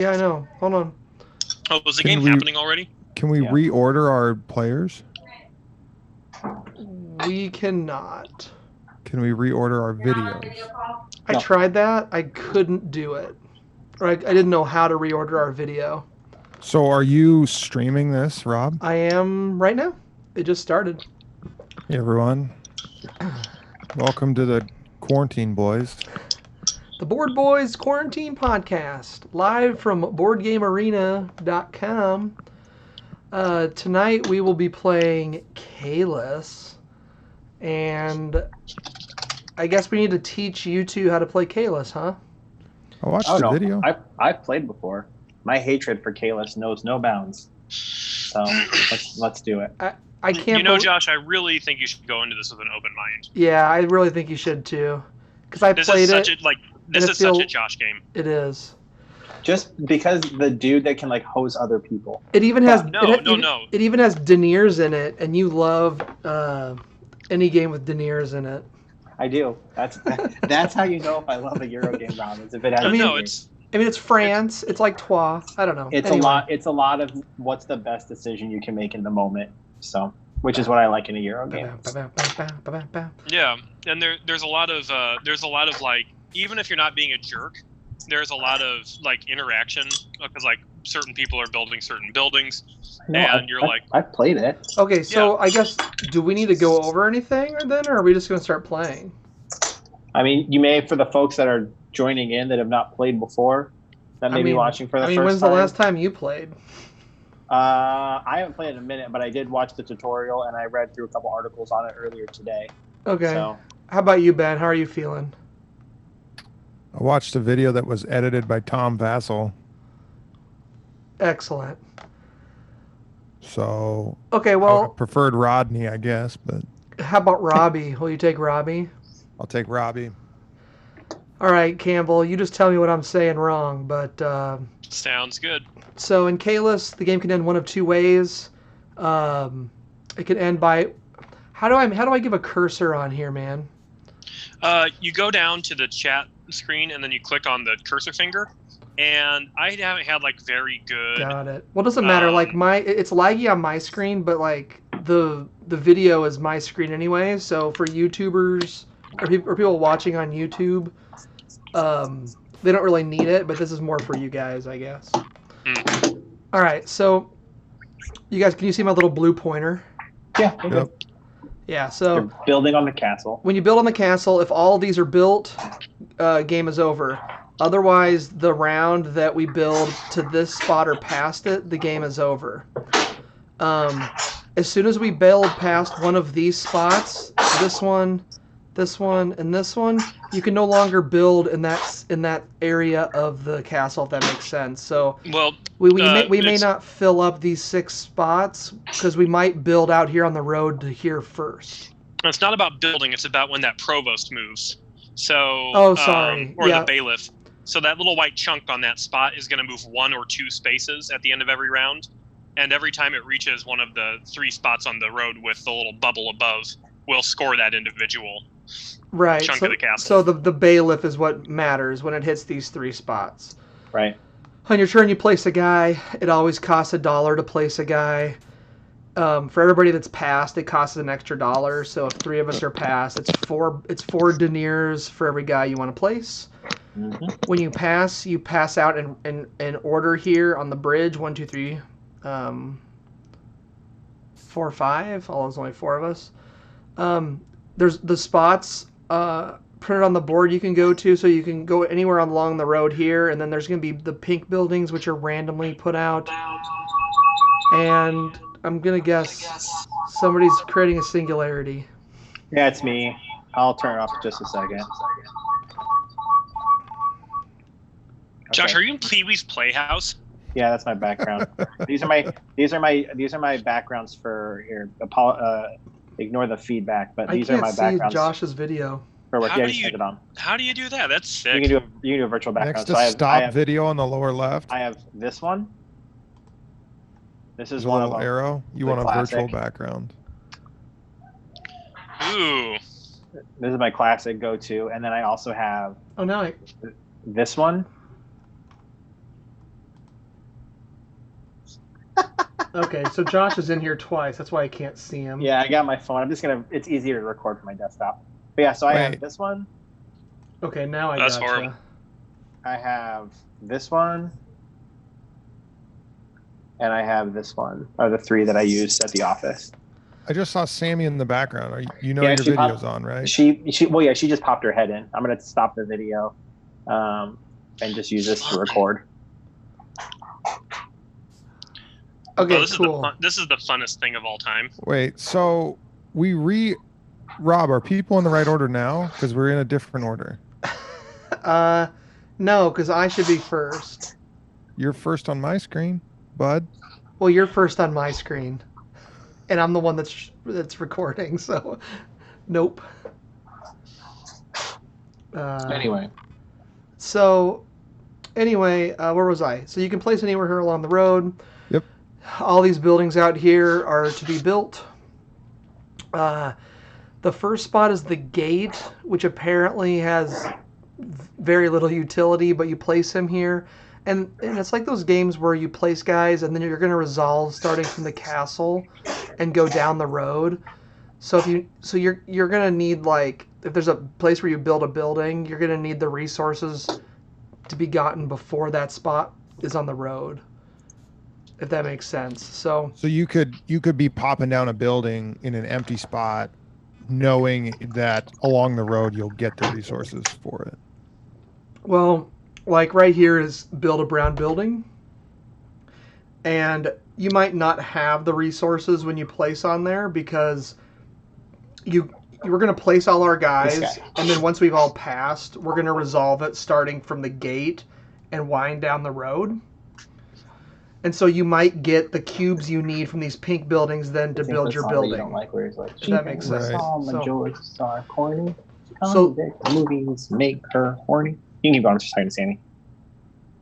Yeah, I know. Hold on. Oh, was the Can game we happening already? can we Yeah. reorder our players? We cannot. Can we reorder our videos? I No. tried that. I couldn't do it. Or I didn't know how to reorder our video. So are you streaming this, Rob? I am right now. It just started. Hey everyone. Welcome to the Quarantine Boys. The Board Boys Quarantine Podcast, live from BoardGameArena.com. Tonight we will be playing Caylus, and I guess we need to teach you two how to play Caylus, huh? I watched Oh the no, video. I've played before. My hatred for Caylus knows no bounds. So let's do it. I can't. You know, Josh, I really think you should go into this with an open mind. Yeah, I really think you should too, because I This played is such it. this and is such a Josh game. It is. Just because the dude that can like hose other people. It even has No. It even has deniers in it, and you love any game with deniers in it. I do. That's how you know if I love a Euro game, Rob. Is if it has. I mean, it's France. It's like Trois. I don't know. It's Anyway. a lot. It's a lot of what's the best decision you can make in the moment. So, which is what I like in a Euro game. Yeah, and there's a lot of like, even if you're not being a jerk, there's a lot of like interaction because like certain people are building certain buildings, I've played it. Okay, so I guess, do we need to go over anything or are we just going to start playing? I mean, you may, for the folks that are joining in that have not played before, that may be watching for the first time. When's the last time you played? I haven't played in a minute, but I did watch the tutorial and I read through a couple articles on it earlier today. Okay. So, how about you, Ben? How are you feeling? I watched a video that was edited by Tom Vassell. Excellent. So okay, I well, preferred Rodney, I guess, but how about Robbie? Will you take Robbie? I'll take Robbie. All right, Campbell, you just tell me what I'm saying wrong, but sounds good. So in Caylus, the game can end one of two ways. It can end by how do I give a cursor on here, man? You go down to the chat screen and then you click on the cursor finger. And I haven't had like very good. Got it. Well, it doesn't matter. Like it's laggy on my screen, but like the video is my screen anyway. So for YouTubers or people watching on YouTube, they don't really need it. But this is more for you guys, I guess. Mm. All right. So you guys, can you see my little blue pointer? Yeah. Yep. Yeah. So you're building on the castle. When you build on the castle, if all of these are built, game is over. Otherwise, the round that we build to this spot or past it, the game is over. As soon as we build past one of these spots, this one, and this one, you can no longer build in that area of the castle, if that makes sense. So we may not fill up these 6 spots because we might build out here on the road to here first. It's not about building; it's about when that provost moves. So the bailiff. So that little white chunk on that spot is going to move 1 or 2 spaces at the end of every round. And every time it reaches one of the 3 spots on the road with the little bubble above, we'll score that individual chunk of the castle. So the bailiff is what matters when it hits these 3 spots. Right. On your turn, you place a guy. It always costs $1 to place a guy. For everybody that's passed, it costs an extra $1. So if 3 of us are passed, it's 4 deniers for every guy you want to place. Mm-hmm. When you pass out in order here on the bridge. 1, 2, 3, 4, 5. There's only 4 of us. There's the spots printed on the board you can go to, so you can go anywhere along the road here, and then there's going to be the pink buildings, which are randomly put out. And I'm going to guess somebody's creating a singularity. Yeah, it's me. I'll turn it off for just a second. Josh, are you in Pee-wee's Playhouse? Yeah, that's my background. These are my backgrounds for here. Ignore the feedback, but these are my backgrounds. I can't see Josh's video. For what? Yeah, you it on. How do you do that? That's sick. You can do a virtual background. Next to I have video on the lower left. I have this one. This is one of them. Arrow. You want a virtual background? Ooh. This is my classic go-to, and then I also have. Oh no! This one. Okay, so Josh is in here twice. That's why I can't see him. Yeah, I got my phone. it's easier to record from my desktop. But yeah, so I have this one. Okay, now That's gotcha. horrible. I have this one. And I have this one. Are the three that I used at the office. I just saw Sammy in the background. Your video's on, right? She just popped her head in. I'm gonna stop the video, and just use this to record. Okay, cool. This is the funnest thing of all time. Wait, so Rob, are people in the right order now? Because we're in a different order. No, because I should be first. You're first on my screen, bud. Well, you're first on my screen, and I'm the one that's recording. So, nope. Anyway. So, where was I? So you can place anywhere here along the road. Yep. All these buildings out here are to be built. The first spot is the gate, which apparently has very little utility, but you place him here. And it's like those games where you place guys and then you're going to resolve starting from the castle and go down the road. So you're going to need, like, if there's a place where you build a building, you're going to need the resources to be gotten before that spot is on the road. If that makes sense. So you could be popping down a building in an empty spot knowing that along the road you'll get the resources for it. Well, like right here is build a brown building, and you might not have the resources when you place on there because you were going to place all our guys, and then once we've all passed, we're going to resolve it starting from the gate and wind down the road. And so you might get the cubes you need from these pink buildings then to build your building. You don't like where it's like, that makes sense. Majorities are corny. So movies make her horny. You can keep on just talking to Sammy.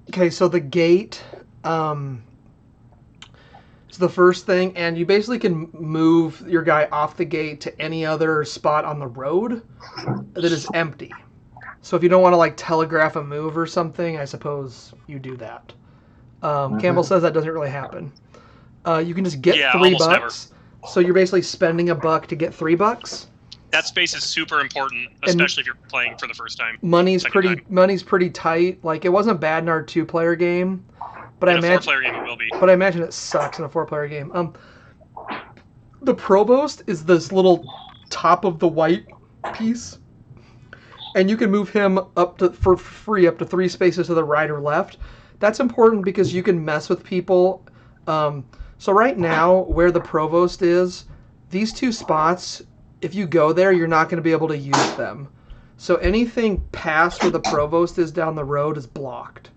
Okay, so the gate is the first thing, and you basically can move your guy off the gate to any other spot on the road that is empty. So if you don't want to, like, telegraph a move or something, I suppose you do that. Campbell says that doesn't really happen. You can just get $3. Never. So you're basically spending $1 to get $3. That space is super important, especially if you're playing for the first time. Money's pretty tight. Like, it wasn't bad in our 2-player game, but in a 4-player game it will be. But I imagine it sucks in a 4-player game. The provost is this little top of the white piece, and you can move him for free up to 3 spaces to the right or left. That's important because you can mess with people. So right now, where the provost is, these 2 spots, if you go there, you're not going to be able to use them. So anything past where the provost is down the road is blocked.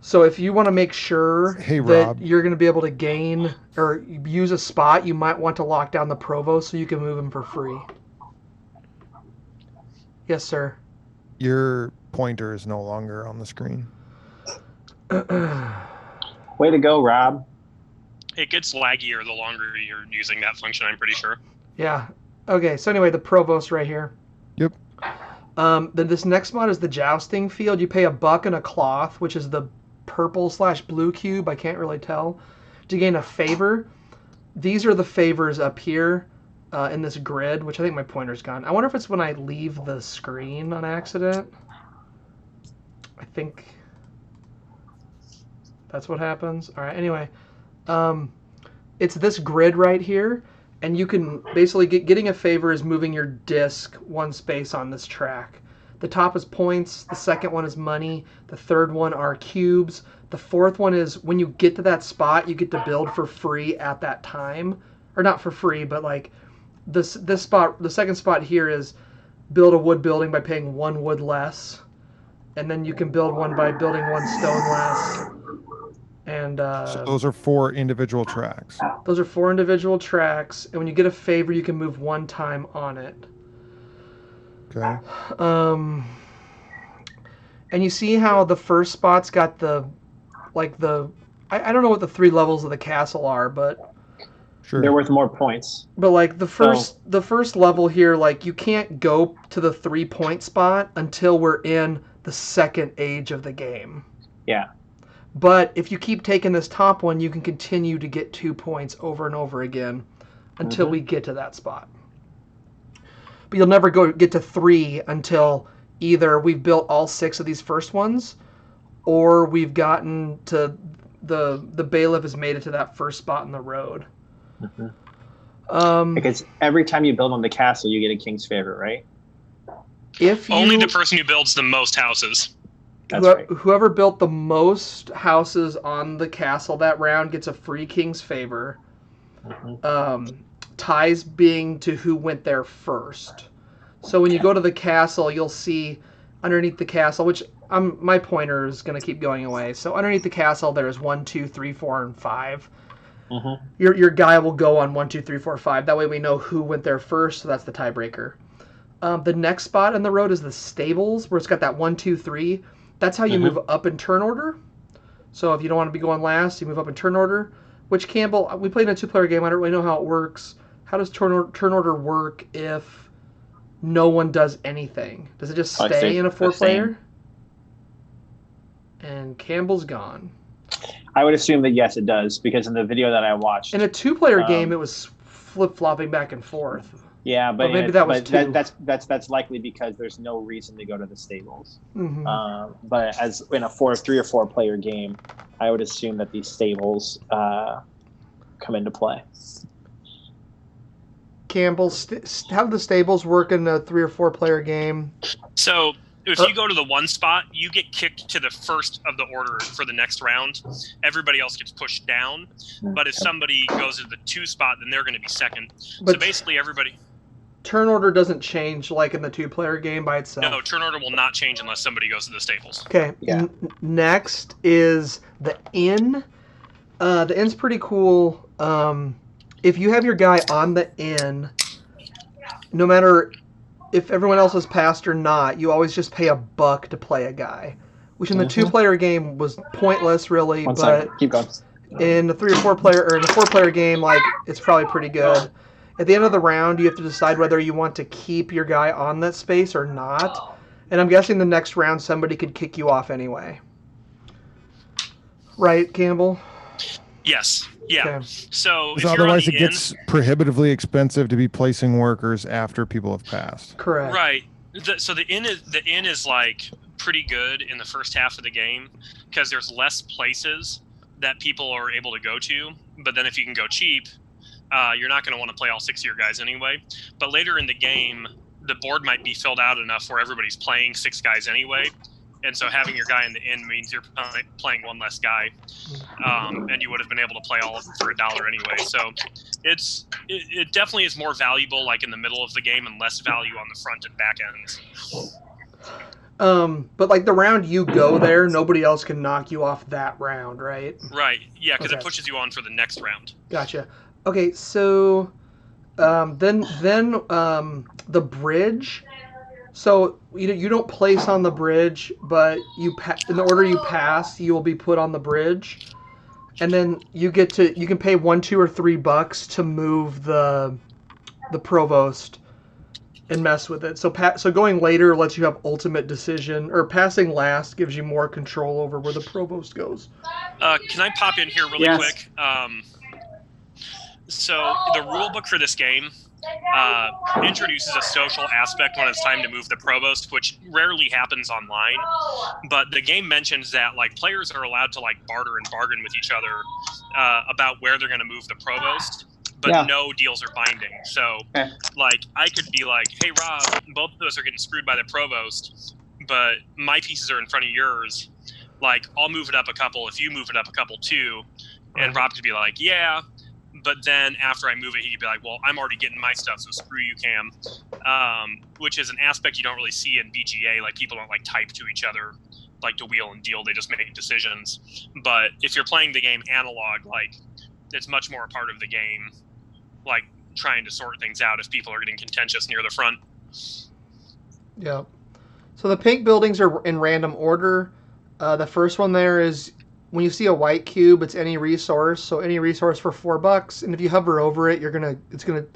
So if you want to make sure that you're going to be able to gain or use a spot, you might want to lock down the provost so you can move him for free. Yes, sir. Your pointer is no longer on the screen. Way to go, Rob. It gets laggier the longer you're using that function, I'm pretty sure. Yeah. Okay, so anyway, the provost right here. Yep. Then this next mod is the jousting field. You pay $1 and a cloth, which is the purple/blue cube, I can't really tell, to gain a favor. These are the favors up here in this grid, which I think my pointer's gone. I wonder if it's when I leave the screen on accident. I think that's what happens. All right, anyway. It's this grid right here, and you can basically getting a favor is moving your disc 1 space on this track. The top is points, the second one is money, the third one are cubes, the fourth one is when you get to that spot, you get to build for free at that time. Or not for free, but like this spot, the second spot here is build a wood building by paying 1 wood less, and then you can build one by building 1 stone less. And so those are 4 individual tracks. Those are 4 individual tracks, and when you get a favor, you can move 1 time on it. Okay. And you see how the first spot's got I don't know what the 3 levels of the castle are, but sure, they're worth more points. But like the first level here, like you can't go to the 3-point spot until we're in the second age of the game. Yeah. But if you keep taking this top one, you can continue to get 2 points over and over again until we get to that spot. But you'll never get to 3 until either we've built all 6 of these first ones, or we've gotten to the bailiff has made it to that first spot in the road. Because every time you build on the castle, you get a king's favor, right? Only the person who builds the most houses. Whoever built the most houses on the castle that round gets a free king's favor. Ties being to who went there first. So when you go to the castle, you'll see underneath the castle, which my pointer is going to keep going away. So underneath the castle, there's 1, 2, 3, 4, and 5. Your guy will go on 1, 2, 3, 4, 5. That way we know who went there first, so that's the tiebreaker. The next spot in the road is the stables, where it's got that 1, 2, 3. That's how you move up in turn order. So if you don't want to be going last, you move up in turn order. Which, Campbell, we played in a 2-player game. I don't really know how it works. How does turn order work if no one does anything? Does it just stay in a 4-player? And Campbell's gone. I would assume that yes, it does, because in the video that I watched, in a 2-player game, it was flip-flopping back and forth. Yeah, but maybe that was 2. That's likely because there's no reason to go to the stables. But as in a 3 or 4 player game, I would assume that these stables come into play. Campbell, how do the stables work in a 3 or 4 player game? So if you go to the 1 spot, you get kicked to the first of the order for the next round. Everybody else gets pushed down. But if somebody goes to the 2 spot, then they're going to be second. So basically everybody... Turn order doesn't change like in the 2-player game by itself. No, turn order will not change unless somebody goes to the stables. Okay. Yeah. Next is the inn. The inn's pretty cool. If you have your guy on the inn, no matter if everyone else has passed or not, you always just pay $1 to play a guy, which in the 2-player game was pointless, really. Keep going. In the 3 or 4 player, or in a 4-player game, like, it's probably pretty good. At the end of the round, you have to decide whether you want to keep your guy on that space or not. And I'm guessing the next round somebody could kick you off anyway. Right, Campbell? Yes. Yeah. Okay. So if otherwise, it gets prohibitively expensive to be placing workers after people have passed. Correct. Right. So the inn is like pretty good in the first half of the game because there's less places that people are able to go to. But then if you can go cheap, you're not going to want to play all 6 of your guys anyway. But later in the game, the board might be filled out enough where everybody's playing 6 guys anyway. And so having your guy in the inn means you're playing 1 less guy. And you would have been able to play all of them for $1 anyway. So it definitely is more valuable like in the middle of the game and less value on the front and back ends. But like the round you go there, nobody else can knock you off that round, right? Right. Yeah, because it pushes you on for the next round. Gotcha. Okay, so then the bridge. So you don't place on the bridge, but in the order you pass, you will be put on the bridge, and then you can pay $1, $2, or $3 to move the provost and mess with it. So going later lets you have ultimate decision, or passing last gives you more control over where the provost goes. Can I pop in here really quick? So the rule book for this game introduces a social aspect when it's time to move the provost, which rarely happens online. But the game mentions that like players are allowed to like barter and bargain with each other about where they're going to move the provost, but no deals are binding. So like I could be like, hey Rob, both of us are getting screwed by the provost, but my pieces are in front of yours. Like I'll move it up a couple if you move it up a couple too. And Rob could be like, yeah. But then after I move it, he could be like, well, I'm already getting my stuff, so screw you, Cam. Which is an aspect you don't really see in BGA. Like, people don't, like, type to each other, like, to wheel and deal. They just make decisions. But if you're playing the game analog, like, it's much more a part of the game, like, trying to sort things out if people are getting contentious near the front. Yeah. So the pink buildings are in random order. The first one there is... when you see a white cube, it's any resource. So any resource for $4, and if you hover over it, it's gonna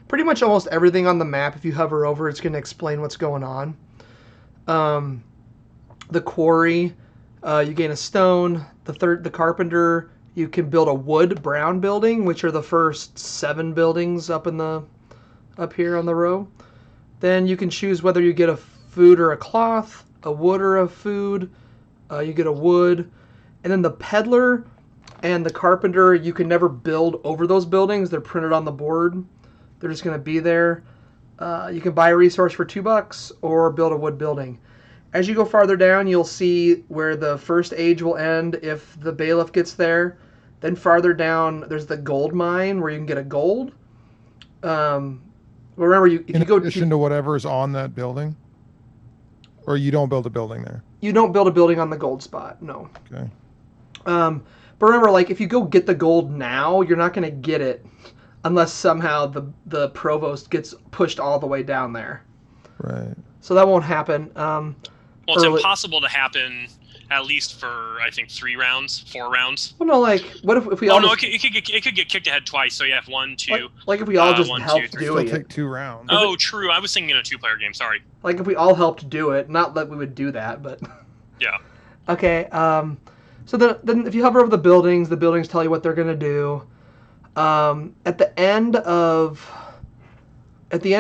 pretty much almost everything on the map. If you hover over, it's gonna explain what's going on. The quarry You gain a stone. The carpenter, you can build a wood brown building, which are the first 7 buildings up here on the row. Then you can choose whether you get a food or a cloth, a wood or a food. You get a wood. And then the peddler and the carpenter, you can never build over those buildings. They're printed on the board. They're just going to be there. You can buy a resource for $2 or build a wood building. As you go farther down, you'll see where the first age will end if the bailiff gets there. Then farther down, there's the gold mine where you can get a gold. Remember, if in you go addition to whatever's on that building, or you don't build a building there. You don't build a building on the gold spot. No. Okay. But remember, like if you go get the gold now, you're not going to get it unless somehow the provost gets pushed all the way down there. Right. So that won't happen. Well, it's impossible to happen at least for, I think, 4 rounds. Well, no, like, what if we all... Oh, no, it could get kicked ahead twice, so you have 1, 2... Like if we all just 1, helped 2, 3, do it. It'll take 2 rounds. Oh, true. I was thinking in a 2-player game, sorry. Like if we all helped do it. Not that we would do that, but... Yeah. Okay, so then if you hover over the buildings tell you what they're going to do. At the end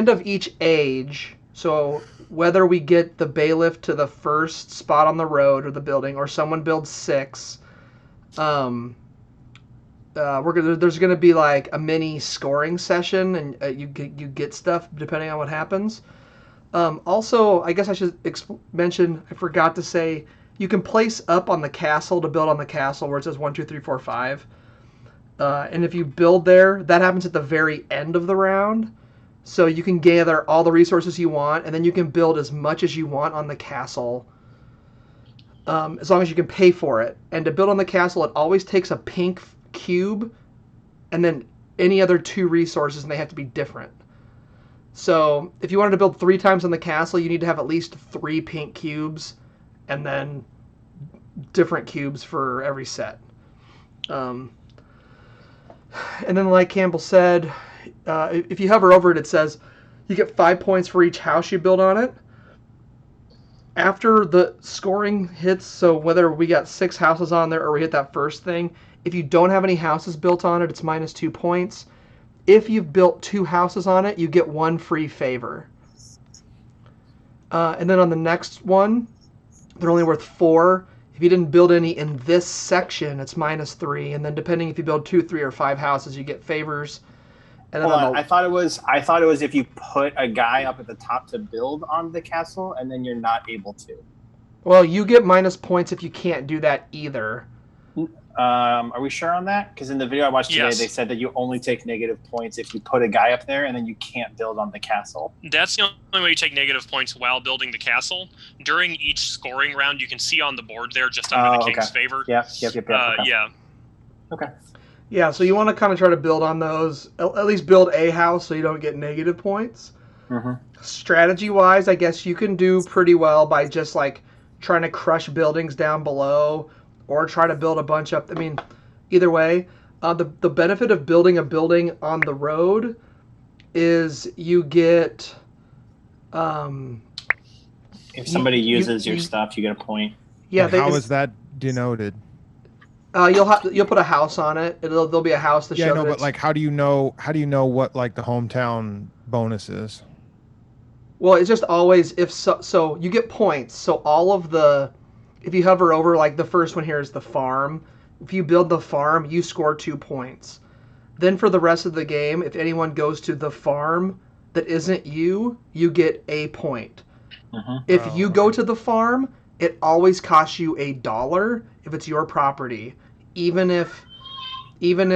of each age, so whether we get the bailiff to the first spot on the road or the building, or someone builds 6, there's going to be like a mini scoring session, and you get stuff depending on what happens. Also, I guess I should mention, I forgot to say, you can place up on the castle to build on the castle where it says 1, 2, 3, 4, 5. And if you build there, that happens at the very end of the round. So you can gather all the resources you want, and then you can build as much as you want on the castle, as long as you can pay for it. And to build on the castle, it always takes a pink cube, and then any other 2 resources, and they have to be different. So if you wanted to build 3 times on the castle, you need to have at least 3 pink cubes, and then different cubes for every set. And then like Campbell said, if you hover over it, it says you get 5 points for each house you build on it. After the scoring hits, so whether we got 6 houses on there or we hit that first thing, if you don't have any houses built on it, it's minus 2 points. If you've built 2 houses on it, you get 1 free favor. And then on the next one, they're only worth 4. If you didn't build any in this section, it's minus 3. And then depending if you build 2, 3, or 5 houses, you get favors. And then I thought it was if you put a guy up at the top to build on the castle, and then you're not able to. Well, you get minus points if you can't do that either. Are we sure on that? Because in the video I watched today, They said that you only take negative points if you put a guy up there, and then you can't build on the castle. That's the only way you take negative points while building the castle. During each scoring round, you can see on the board there, just under the king's favor. Yep. Okay. Yeah. Okay. Yeah, so you want to kind of try to build on those. At least build a house so you don't get negative points. Mm-hmm. Strategy-wise, I guess you can do pretty well by just like trying to crush buildings down below, or try to build a bunch up. I mean, either way, the benefit of building a building on the road is you get... if somebody uses your stuff, you get a point. Yeah. How is that denoted? You'll put a house on it. There'll be a house to show. Yeah, no, but like, how do you know what like the hometown bonus is? Well, it's just always so you get points. So all of the... If you hover over, like the first one here is the farm. If you build the farm, you score 2 points. Then for the rest of the game, if anyone goes to the farm that isn't you, you get a point. Mm-hmm. If you go to the farm, it always costs you $1 if it's your property. Even if you're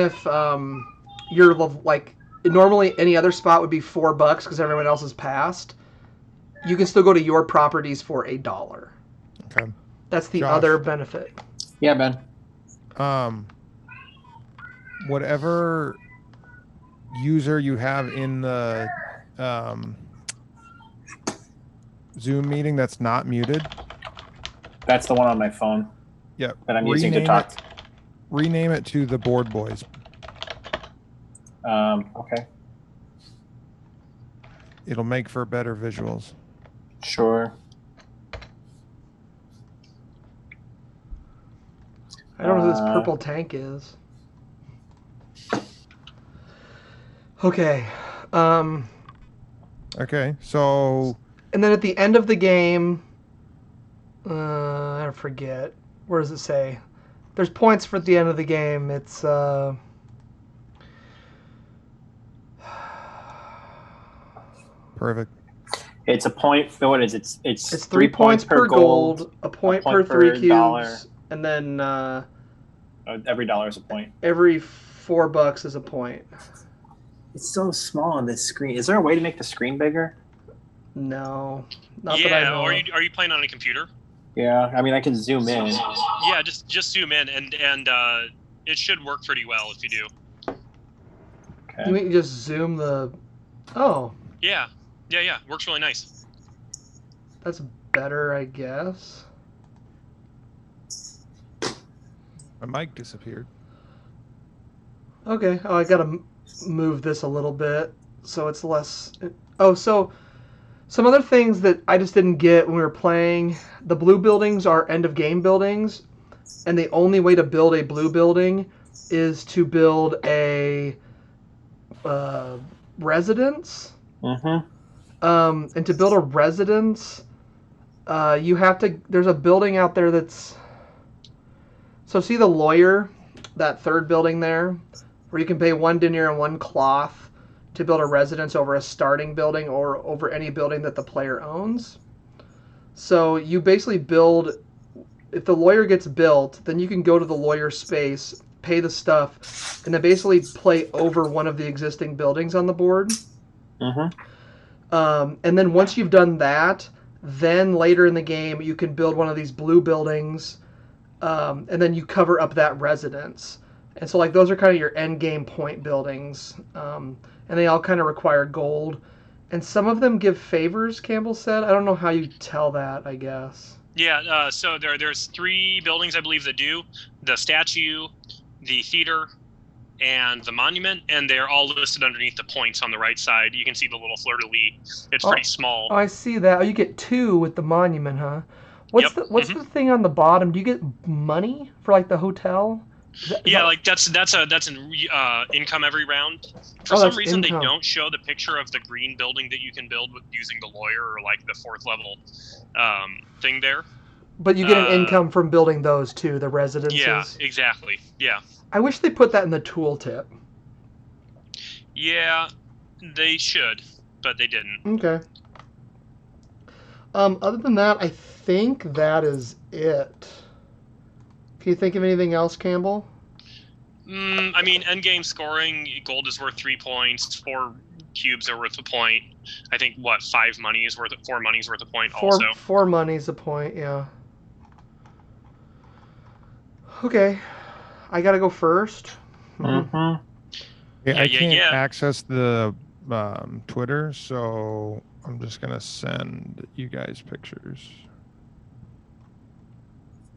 like, normally any other spot would be $4 because everyone else has passed. You can still go to your properties for $1. Okay. That's the Josh. other benefit. Yeah, Ben. Whatever user you have in the Zoom meeting that's not muted. That's the one on my phone. Yep. That I'm using to talk. Rename it to the Board Boys. Okay. It'll make for better visuals. Sure. I don't know who this purple tank is. Okay. Okay, so... And then at the end of the game... I forget. Where does it say? There's points for the end of the game. It's... Perfect. It's a point. What is it? It's 3 points per gold, a point per 3 cubes, dollar. And then every dollar is a point. Every $4 is a point. It's so small on this screen. Is there a way to make the screen bigger? No, not that I know. Yeah, are you playing on a computer? Yeah, I mean I can zoom in. Yeah, just zoom in, and it should work pretty well if you do. Okay. You mean just zoom the? Oh. Yeah, works really nice. That's better, I guess. My mic disappeared. Okay. Oh, I gotta move this a little bit so it's less. Oh, so some other things that I just didn't get when we were playing. The blue buildings are end of game buildings, and the only way to build a blue building is to build a residence. Mm-hmm. And to build a residence, you have to. There's a building out there that's. So see the lawyer, that third building there, where you can pay 1 denier and 1 cloth to build a residence over a starting building or over any building that the player owns. So you basically build. If the lawyer gets built, then you can go to the lawyer space, pay the stuff, and then basically play over one of the existing buildings on the board. Mm-hmm. And then once you've done that, then later in the game you can build one of these blue buildings, and then you cover up that residence. And so like those are kind of your end game point buildings, and they all kind of require gold. And some of them give favors, Campbell said. I don't know how you tell that, I guess. Yeah, so there's 3 buildings I believe that do: the statue, the theater, and the monument, and they're all listed underneath the points on the right side. You can see the little fleur-de-lis. It's pretty small. Oh, I see that. Oh, you get 2 with the monument, huh? What's the thing on the bottom? Do you get money for like the hotel? Like that's an income every round. For some reason, they don't show the picture of the green building that you can build with using the lawyer or like the 4th level thing there. But you get an income from building those too, the residences. Yeah, exactly. Yeah. I wish they put that in the tooltip. Yeah, they should, but they didn't. Okay. Other than that, I think that is it. Can you think of anything else, Campbell? I mean, endgame scoring, gold is worth 3 points, 4 cubes are worth a point. I think, 4 money is worth a point also. 4 money's a point, yeah. Okay. I gotta go first. Mm-hmm. I can't access the Twitter, so I'm just gonna send you guys pictures.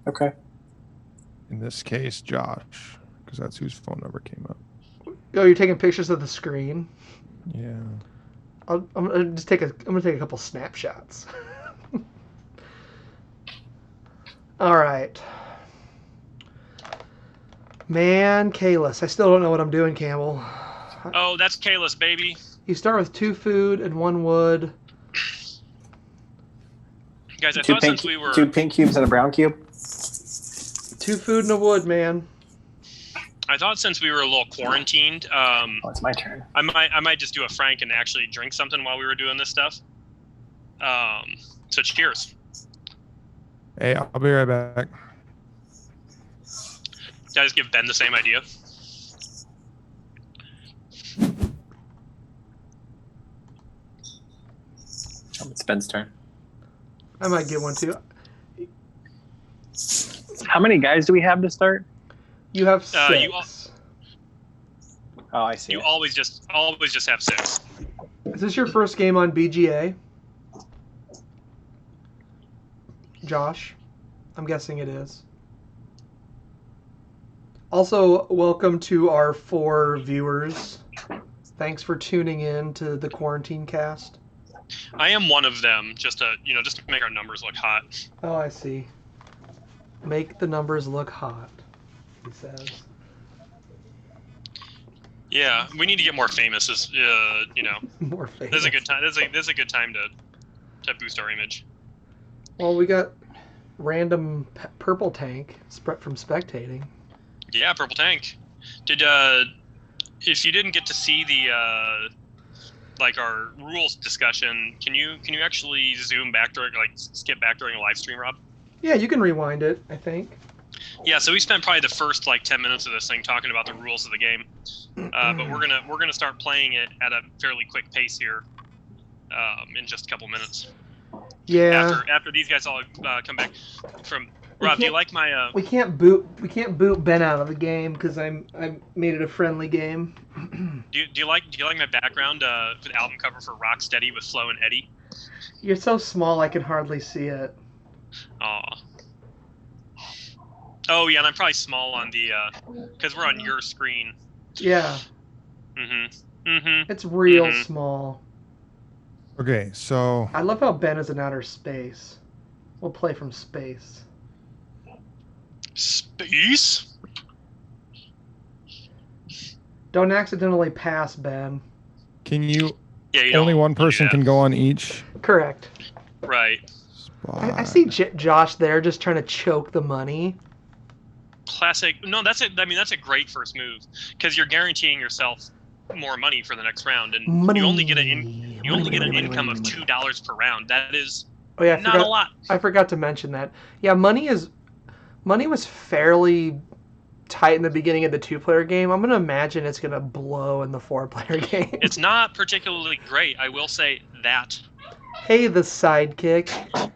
Okay. In this case, Josh, because that's whose phone number came up. Oh, you're taking pictures of the screen? Yeah. I'm gonna take a couple snapshots. All right. Man, Caylus. I still don't know what I'm doing, Campbell. Oh, that's Caylus, baby. You start with 2 food and 1 wood. Guys, I thought since we were 2 pink cubes and a brown cube. 2 food and a wood, man. I thought since we were a little quarantined, it's my turn. I might just do a Frank and actually drink something while we were doing this stuff. So cheers. Hey, I'll be right back. Did I just give Ben the same idea? It's Ben's turn. I might get one too. How many guys do we have to start? You have 6. Oh, I see. You always just have 6. Is this your first game on BGA? Josh? I'm guessing it is. Also, welcome to our 4 viewers. Thanks for tuning in to the Quarantine Cast. I am one of them, just to make our numbers look hot. Oh, I see. Make the numbers look hot. he says. Yeah, we need to get more famous. As more famous. This is a good time. This is a good time to boost our image. Well, we got random purple tank from spectating. Yeah, purple tank. If you didn't get to see the our rules discussion, can you actually zoom back during skip back during a live stream, Rob? Yeah, you can rewind it, I think. Yeah, so we spent probably the first 10 minutes of this thing talking about the rules of the game, but we're gonna start playing it at a fairly quick pace here, in just a couple minutes. Yeah. After these guys all come back from. Rob, do you like my? We can't boot Ben out of the game because I made it a friendly game. Do you like my background for the album cover for Rocksteady with Flo and Eddie? You're so small I can hardly see it. Aw. Oh yeah, and I'm probably small on the because we're on your screen. Yeah. Mm-hmm. It's real small. Okay, so I love how Ben is in outer space. We'll play from space. Space? don't accidentally pass, Ben. Can you? Yeah, you only one person can go on each. Correct. Right. I see Josh there just trying to choke the money. Classic. No, that's a great first move because you're guaranteeing yourself more money for the next round, and you only get an income of $2 per round. That is not a lot. I forgot to mention that. Yeah, money was fairly tight in the beginning of the 2-player game. I'm gonna imagine it's gonna blow in the 4-player game. It's not particularly great, I will say that. Hey, the sidekick.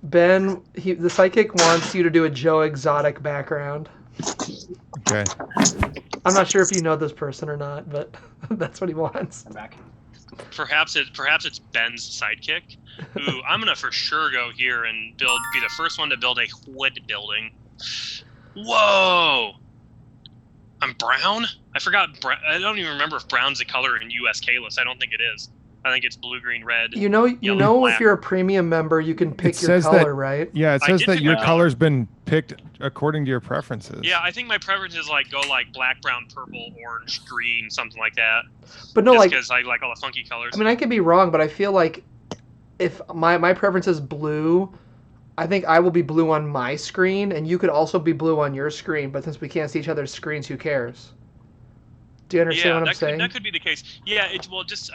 Ben, the sidekick wants you to do a Joe Exotic background. Okay. I'm not sure if you know this person or not, but that's what he wants. I'm back. Perhaps it's Ben's sidekick. Ooh, I'm gonna for sure go here and be the first one to build a wood building. Whoa! I'm brown? I forgot. I don't even remember if brown's a color in US Caylus. I don't think it is. I think it's blue, green, red. Yellow, black. If you're a premium member, you can pick your color, right? Yeah, it says that your color's been picked according to your preferences. Yeah, I think my preference is go black, brown, purple, orange, green, something like that. But no, because I like all the funky colors. I mean, I could be wrong, but I feel like if my preference is blue, I think I will be blue on my screen, and you could also be blue on your screen. But since we can't see each other's screens, who cares? Do you understand what I'm saying? That could be the case. Yeah,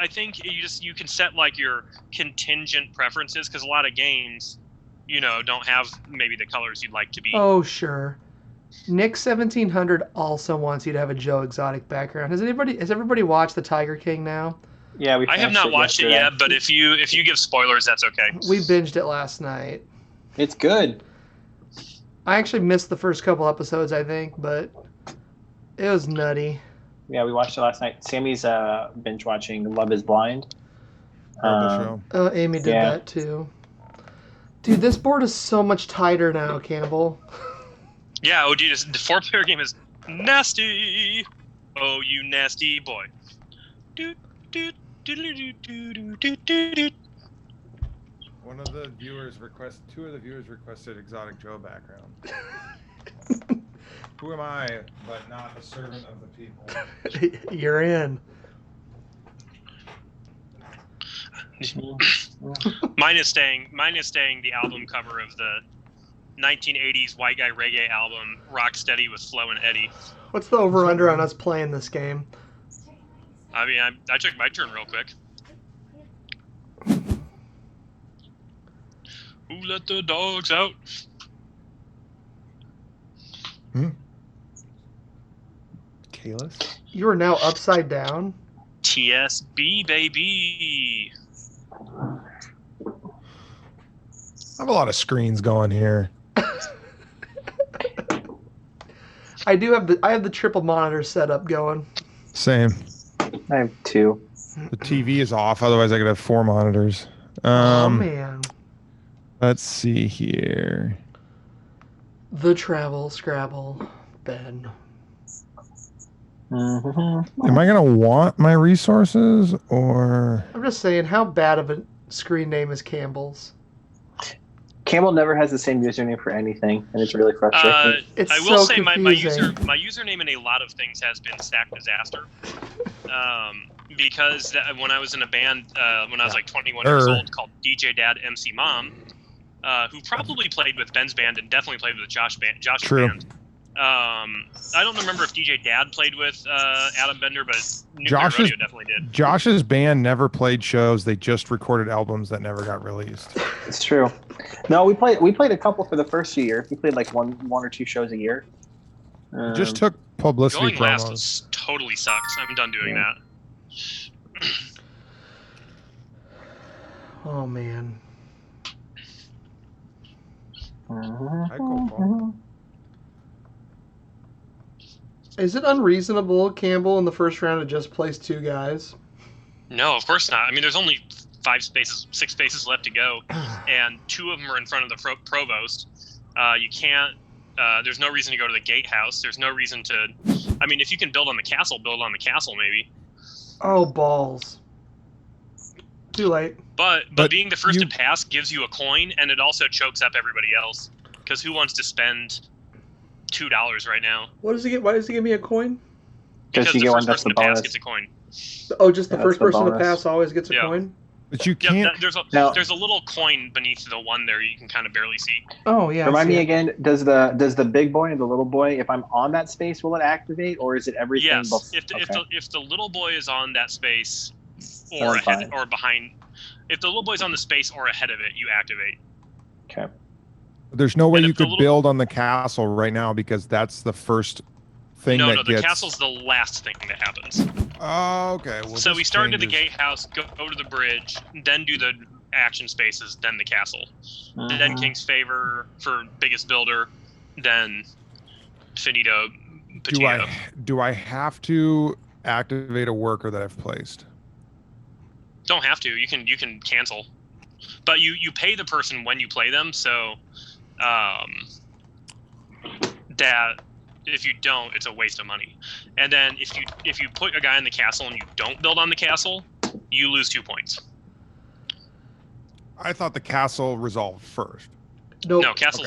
I think you can set your contingent preferences because a lot of games, don't have maybe the colors you'd like to be. Oh, sure. Nick 1700 also wants you to have a Joe Exotic background. Has everybody watched The Tiger King now? Yeah, I have not watched it yet, but if you give spoilers, that's okay. We binged it last night. It's good. I actually missed the first couple episodes, I think, but it was nutty. Yeah, we watched it last night. Sammy's binge watching Love Is Blind. Amy did that too. Dude, this board is so much tighter now, Campbell. Yeah, OG, the 4-player game is nasty. Oh, you nasty boy. Two of the viewers requested Exotic Joe background. Who am I, but not a servant of the people? You're in. Mine is staying the album cover of the 1980s white guy reggae album Rocksteady with Flo and Eddie. What's the over-under on us playing this game? I mean, I took my turn real quick. Who let the dogs out? Caylus? You are now upside down? TSB, baby. I have a lot of screens going here. I have the triple monitor setup going. Same. I have 2. The TV is off, otherwise I could have 4 monitors. Oh man. Let's see here. The travel Scrabble, Ben. Mm-hmm. Am I gonna want my resources or? I'm just saying, how bad of a screen name is Campbell's? Campbell never has the same username for anything, and it's really frustrating. It's I will so say my confusing. username in a lot of things has been Stack Disaster. Because when I was in a band when I was like 21 years old called DJ Dad MC Mom, who probably played with Ben's band and definitely played with Josh's band. I don't remember if DJ Dad played with Adam Bender, but Nuclear Rodeo definitely did. Josh's band never played shows; they just recorded albums that never got released. It's true. No, we played a couple for the first few years. We played like one or two shows a year. Just took publicity Going promos. last was totally sucks. I'm done doing that. Oh man. Is it unreasonable, Campbell, in the first round to just place 2 guys? No, of course not. I mean, there's only 6 spaces left to go, and 2 of them are in front of the provost. You can't. There's no reason to go to the gatehouse. There's no reason to. I mean, if you can build on the castle, build on the castle, maybe. Oh, balls. Too late. But being the first to pass gives you a coin, and it also chokes up everybody else. Because who wants to spend $2 right now? What does he get? Why does he give me a coin? Because you the get first one, that's person the to pass bonus. gets a coin. Oh, just the first the person to bonus. pass always gets a coin? But you can't. There's a little coin beneath the one there you can kind of barely see. Oh yeah. Remind me again. Does the big boy and the little boy, if I'm on that space, will it activate, or is it everything? Yes. If the little boy is on that space, or ahead or behind, if the little boy's on the space or ahead of it, you activate. Okay. There's no way you could build on the castle right now because that's the first thing No, the castle's the last thing that happens. Oh, okay. Well, so we start into the gatehouse, go to the bridge, then do the action spaces, then the castle. Then King's Favor for biggest builder, then Finito Potato. Do I have to activate a worker that I've placed? Don't have to. You can cancel. But you pay the person when you play them, so that if you don't, it's a waste of money. And then if you put a guy in the castle and you don't build on the castle, you lose 2 points. I thought the castle resolved first. Nope. No, castle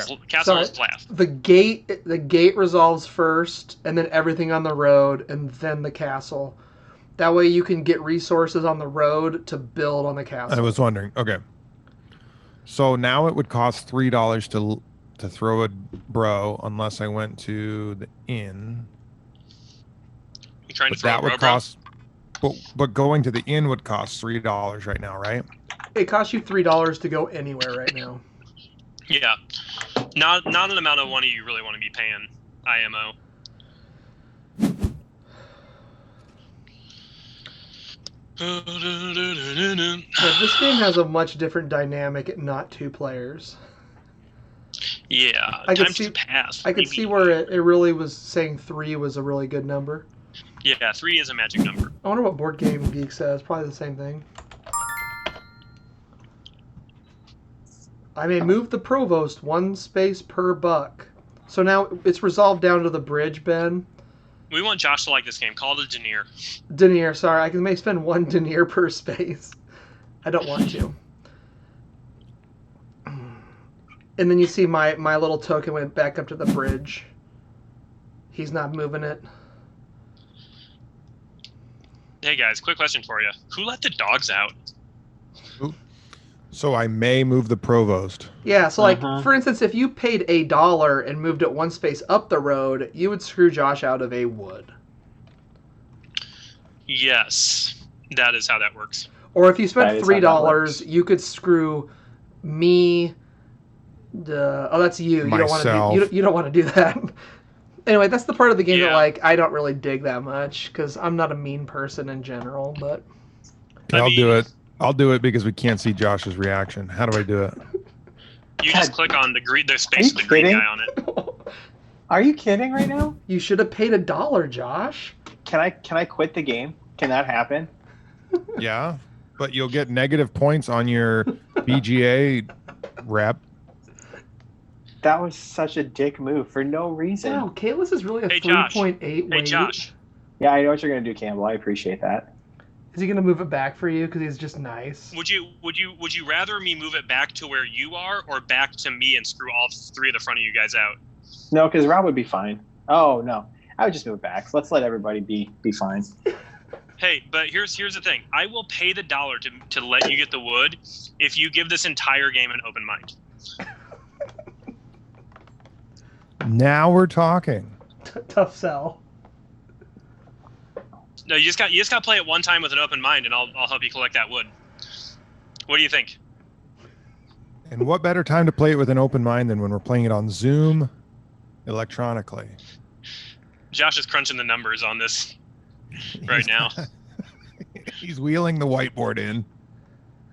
is last. The gate resolves first, and then everything on the road, and then the castle. That way you can get resources on the road to build on the castle. I was wondering. Okay. So now it would cost $3 to throw a bro unless I went to the inn. You trying to throw a bro? Cost, but going to the inn would cost $3 right now, right? It costs you $3 to go anywhere right now. Yeah, not an amount of money you really want to be paying IMO. Well, this game has a much different dynamic at not 2 players. Yeah, I time to pass. I could see where it really was saying 3 was a really good number. Yeah, 3 is a magic number. I wonder what Board Game Geek says. Probably the same thing. I may move the provost 1 space per buck. So now it's resolved down to the bridge, Ben. We want Josh to like this game. Call it a denier. Denier, sorry. I may spend 1 denier per space. I don't want to. And then you see my little token went back up to the bridge. He's not moving it. Hey guys, quick question for you. Who let the dogs out? So I may move the provost. Yeah, so like, for instance, if you paid $1 and moved it 1 space up the road, you would screw Josh out of a wood. Yes, that is how that works. Or if you spent $3, you could screw me. That's you. You don't want to do that. Anyway, that's the part of the game that like I don't really dig that much because I'm not a mean person in general. But I'll do it. I'll do it because we can't see Josh's reaction. How do I do it? You just click on the space with the green guy on it. Are you kidding right now? You should have paid $1, Josh. Can I quit the game? Can that happen? Yeah, but you'll get negative points on your BGA rep. That was such a dick move for no reason. Wow, Caylus is really a 3.8 weight. Hey, Josh. Yeah, I know what you're going to do, Campbell. I appreciate that. Is he gonna move it back for you because he's just nice? Would you rather me move it back to where you are, or back to me and screw all 3 of the front of you guys out? No, because Rob would be fine. Oh no, I would just move it back. Let's let everybody be fine. Hey, but here's the thing. I will pay the $1 to let you get the wood if you give this entire game an open mind. Now we're talking. Tough sell. No, you just got to play it one time with an open mind, and I'll help you collect that wood. What do you think? And what better time to play it with an open mind than when we're playing it on Zoom electronically? Josh is crunching the numbers on this right now. He's wheeling the whiteboard in.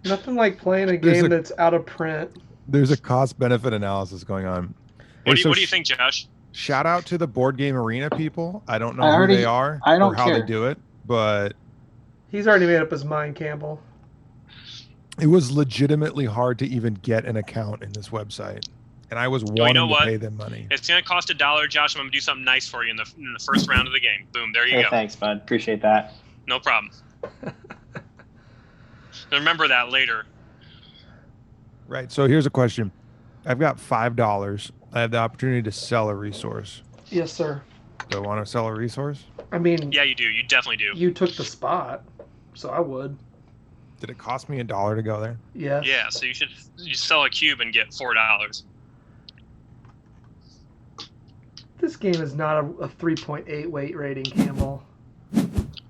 Nothing like playing a game that's out of print. There's a cost-benefit analysis going on. What do you think, Josh? Shout out to the Board Game Arena people. I don't know who they are or how they do it, but he's already made up his mind, Campbell. It was legitimately hard to even get an account in this website, and I was wanting to pay them money. It's going to cost $1, Josh. I'm going to do something nice for you in the first round of the game. Boom, there you go. Thanks, bud. Appreciate that. No problem. Remember that later. Right. So here's a question. I've got $5. I have the opportunity to sell a resource. Yes, sir. Do I want to sell a resource? I mean... Yeah, you do. You definitely do. You took the spot, so I would. Did it cost me $1 to go there? Yes. Yeah, so you sell a cube and get $4. This game is not a 3.8 weight rating, Campbell.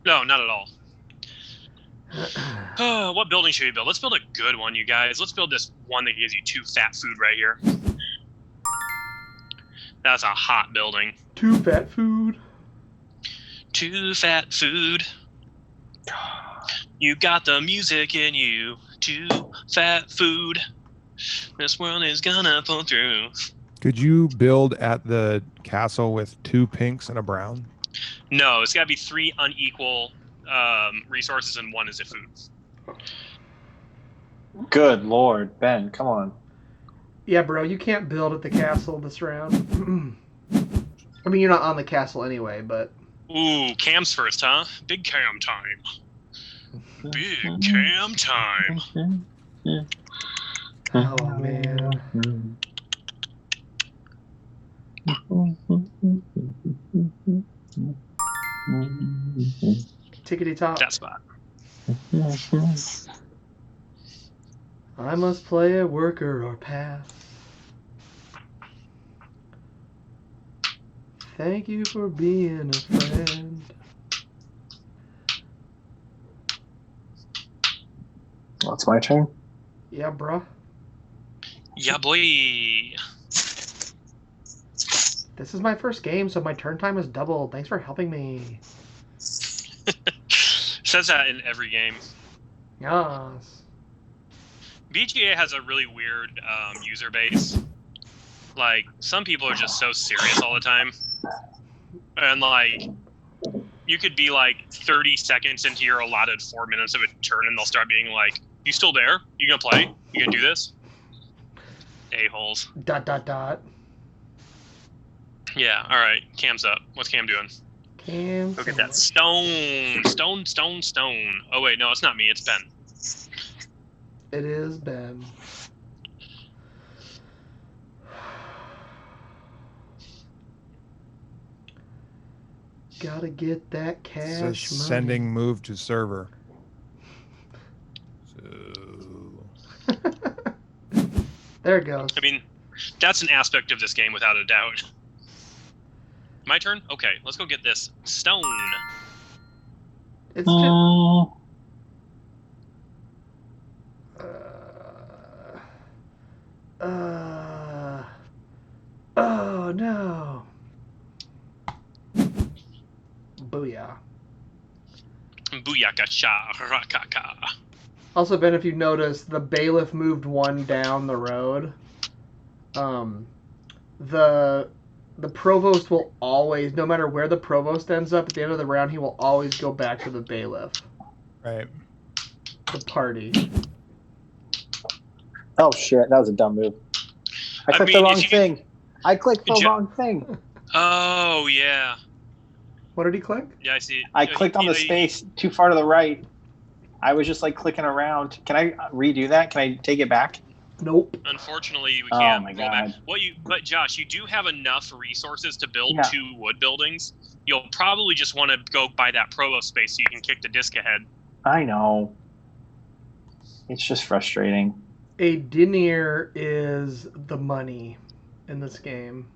No, not at all. What building should we build? Let's build a good one, you guys. Let's build this one that gives you 2 fat food right here. That's a hot building. 2 fat food. 2 fat food. You got the music in you. 2 fat food. This world is gonna pull through. Could you build at the castle with 2 pinks and a brown? No, it's got to be 3 unequal resources, and 1 is a food. Good Lord, Ben, come on. Yeah, bro, you can't build at the castle this round. I mean, you're not on the castle anyway, but... Ooh, Cam's first, huh? Big Cam time. Big Cam time. Oh, man. Tickety top. That spot. I must play a worker or pass. Thank you for being a friend. Well, it's my turn. Yeah, bruh. Yeah, boy. This is my first game, so my turn time is doubled. Thanks for helping me. Says that in every game. Yes. BGA has a really weird user base. Like, some people are just so serious all the time. And, like, you could be, like, 30 seconds into your allotted 4 minutes of a turn, and they'll start being like, you still there? You gonna play? You gonna do this? A-holes. ... Yeah, alright. Cam's up. What's Cam doing? Cam. Look at that stone. Stone. Oh, wait, no, it's not me. It's Ben. It is Ben. Gotta get that cash money. Sending move to server. So... There it goes. I mean, that's an aspect of this game without a doubt. My turn? Okay, let's go get this stone. It's just... Oh no. Booyah. Booyakasha rakaka. Also, Ben, if you notice, the bailiff moved 1 down the road. The provost will always, no matter where the provost ends up at the end of the round, he will always go back to the bailiff. Right. The party. Oh shit, that was a dumb move. I clicked the wrong thing. I clicked the wrong thing. Oh, yeah. What did he click? Yeah, I see. I clicked on the space too far to the right. I was just like clicking around. Can I redo that? Can I take it back? Nope. Unfortunately, we can't. Oh my god. But Josh, you do have enough resources to build 2 wood buildings. You'll probably just want to go buy that provo space so you can kick the disc ahead. I know. It's just frustrating. A denier is the money in this game.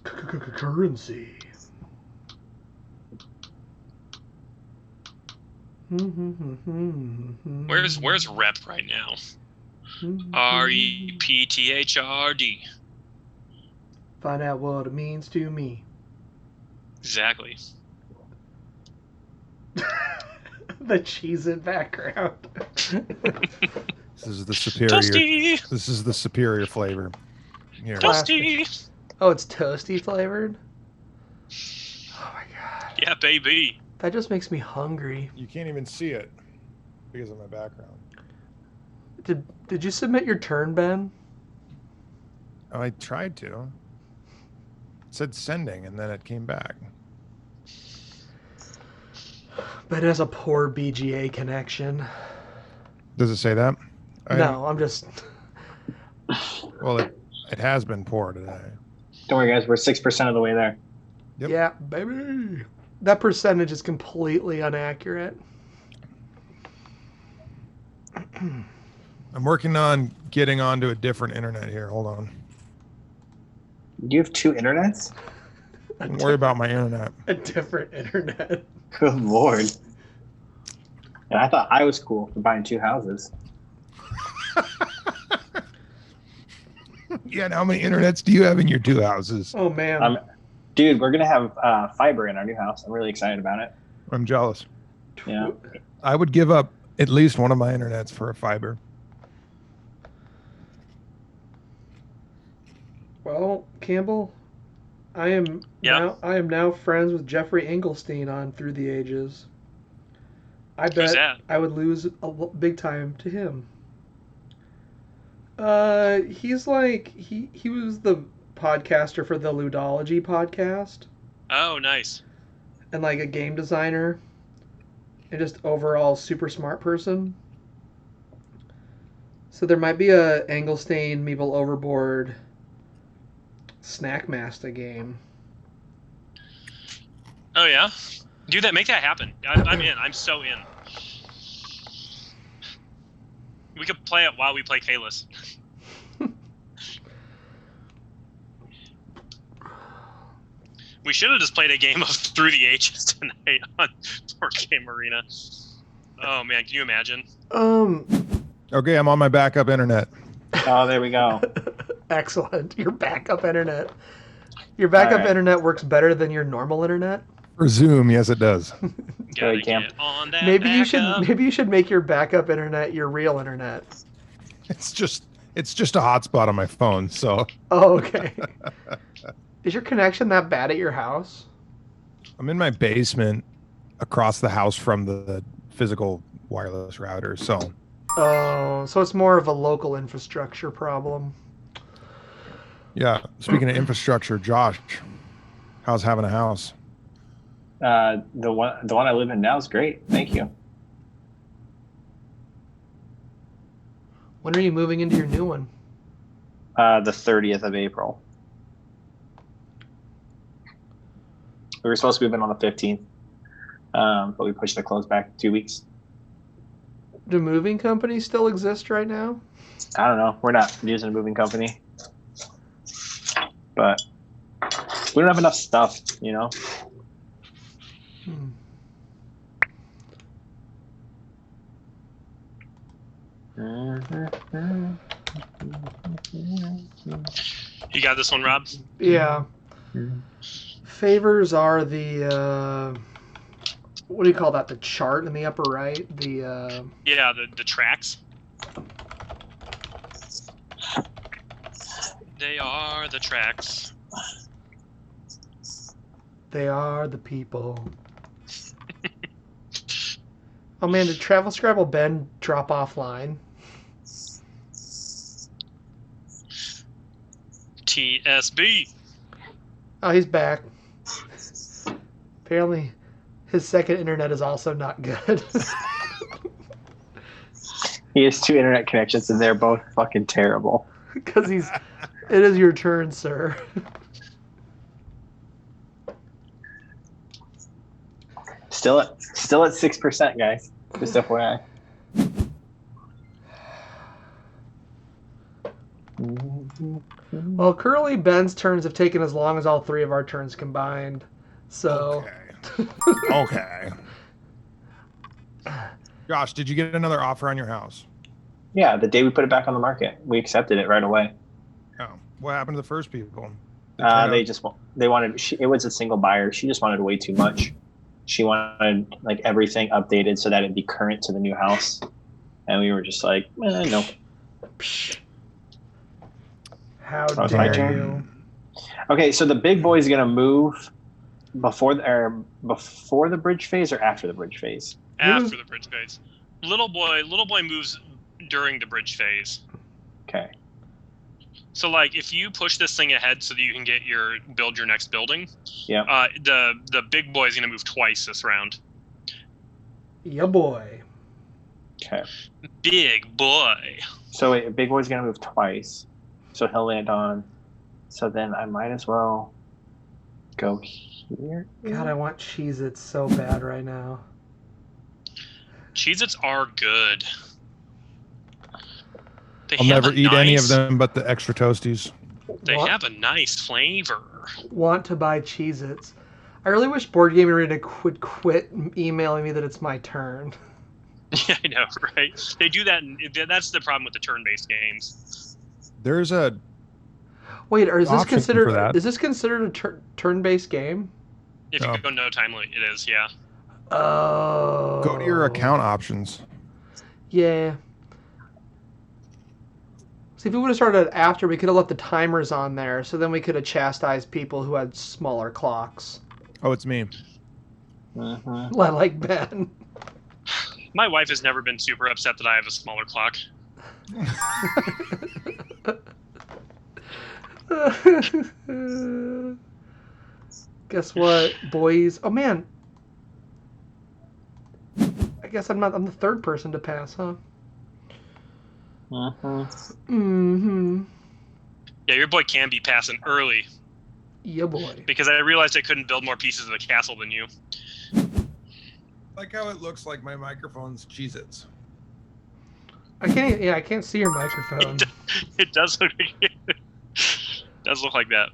Currency. Where's Rep right now? REPTHRD. Find out what it means to me. Exactly. The cheese in background. This is the superior. Toasty! This is the superior flavor. Here. Toasty! Oh, it's toasty flavored? Oh my god. Yeah, baby. That just makes me hungry. You can't even see it because of my background. Did you submit your turn, Ben? Oh, I tried to. It said sending, and then it came back. Ben has a poor BGA connection. Does it say that? No, I'm just... Well, it has been poor today. Don't worry, guys. We're 6% of the way there. Yep. Yeah, baby. That percentage is completely inaccurate. I'm working on getting onto a different internet here. Hold on. Do you have 2 internets? Don't worry about my internet. A different internet. Good lord. And I thought I was cool for buying 2 houses. Yeah, and how many internets do you have in your 2 houses? Oh, man. Dude, we're going to have fiber in our new house. I'm really excited about it. I'm jealous. Yeah. I would give up at least one of my internets for a fiber. Well, Campbell, I am now friends with Jeffrey Engelstein on Through the Ages. I bet I would lose big time to him. He's like he was the podcaster for the Ludology podcast. Oh, nice. And like a game designer, and just overall super smart person. So there might be a Engelstein Meeple Overboard Snackmaster game. Oh yeah, do that. Make that happen. I'm in. I'm so in. We could play it while we play Caylus. We should have just played a game of Through the Ages tonight on Board Game Arena. Oh man, can you imagine? Okay, I'm on my backup internet. Oh, there we go. Excellent. Your backup internet. Your backup internet works better than your normal internet? For Zoom, yes, it does. Gotta get on that maybe backup. you should make your backup internet your real internet. It's just a hotspot on my phone, so. Oh, okay. Is your connection that bad at your house? I'm in my basement across the house from the physical wireless router, so. Oh, so it's more of a local infrastructure problem. Yeah. Speaking of infrastructure, Josh, how's having a house? The one I live in now is great. Thank you. When are you moving into your new one? The 30th of April. We were supposed to move in on the 15th, but we pushed the close back 2 weeks. Do moving companies still exist right now? I don't know. We're not using a moving company. But we don't have enough stuff, you know? You got this one, Rob? Yeah. Favors are the what do you call that? The chart in the upper right? The tracks. They are the tracks. They are the people. Oh man, did Travel Scrabble Ben drop offline? TSB. Oh, he's back. Apparently, his second internet is also not good. He has 2 internet connections, and they're both fucking terrible. Because it is your turn, sir. Still at 6%, guys. Just FYI. Well, currently Ben's turns have taken as long as all 3 of our turns combined. So. Okay. Josh, did you get another offer on your house? Yeah, the day we put it back on the market, we accepted it right away. Oh, what happened to the first people? They wanted. It was a single buyer. She just wanted way too much. She wanted like everything updated so that it'd be current to the new house, and we were just like, no. How dare you? Okay, so the big boy's gonna move before the bridge phase or after the bridge phase? After the bridge phase. Little boy moves during the bridge phase. Okay. So like if you push this thing ahead so that you can build your next building, yeah. The big boy is gonna move twice this round. Yeah, boy. Okay. Big boy. So wait, big boy's gonna move twice. So he'll land on. So then I might as well go here. God, I want Cheez-Its so bad right now. Cheez-Its are good. I'll never eat any of them but the extra toasties. They have a nice flavor. Want to buy Cheez-Its. I really wish Board Game Arena would quit emailing me that it's my turn. Yeah, I know, right? They do that. That's the problem with the turn-based games. There's a wait. Is this considered a turn-based game? If you go no time limit, it is. Yeah. Oh. Go to your account options. Yeah. See, if we would have started after, we could have left the timers on there, so then we could have chastised people who had smaller clocks. Oh, it's me. Like Ben. My wife has never been super upset that I have a smaller clock. Guess what, boys? Oh man. I guess I'm the third person to pass, huh? Mm-hmm. Yeah, your boy can be passing early. Yeah, boy. Because I realized I couldn't build more pieces of the castle than you. Like how it looks like my microphone's Cheez-Its. I can't see your microphone. It does look like that.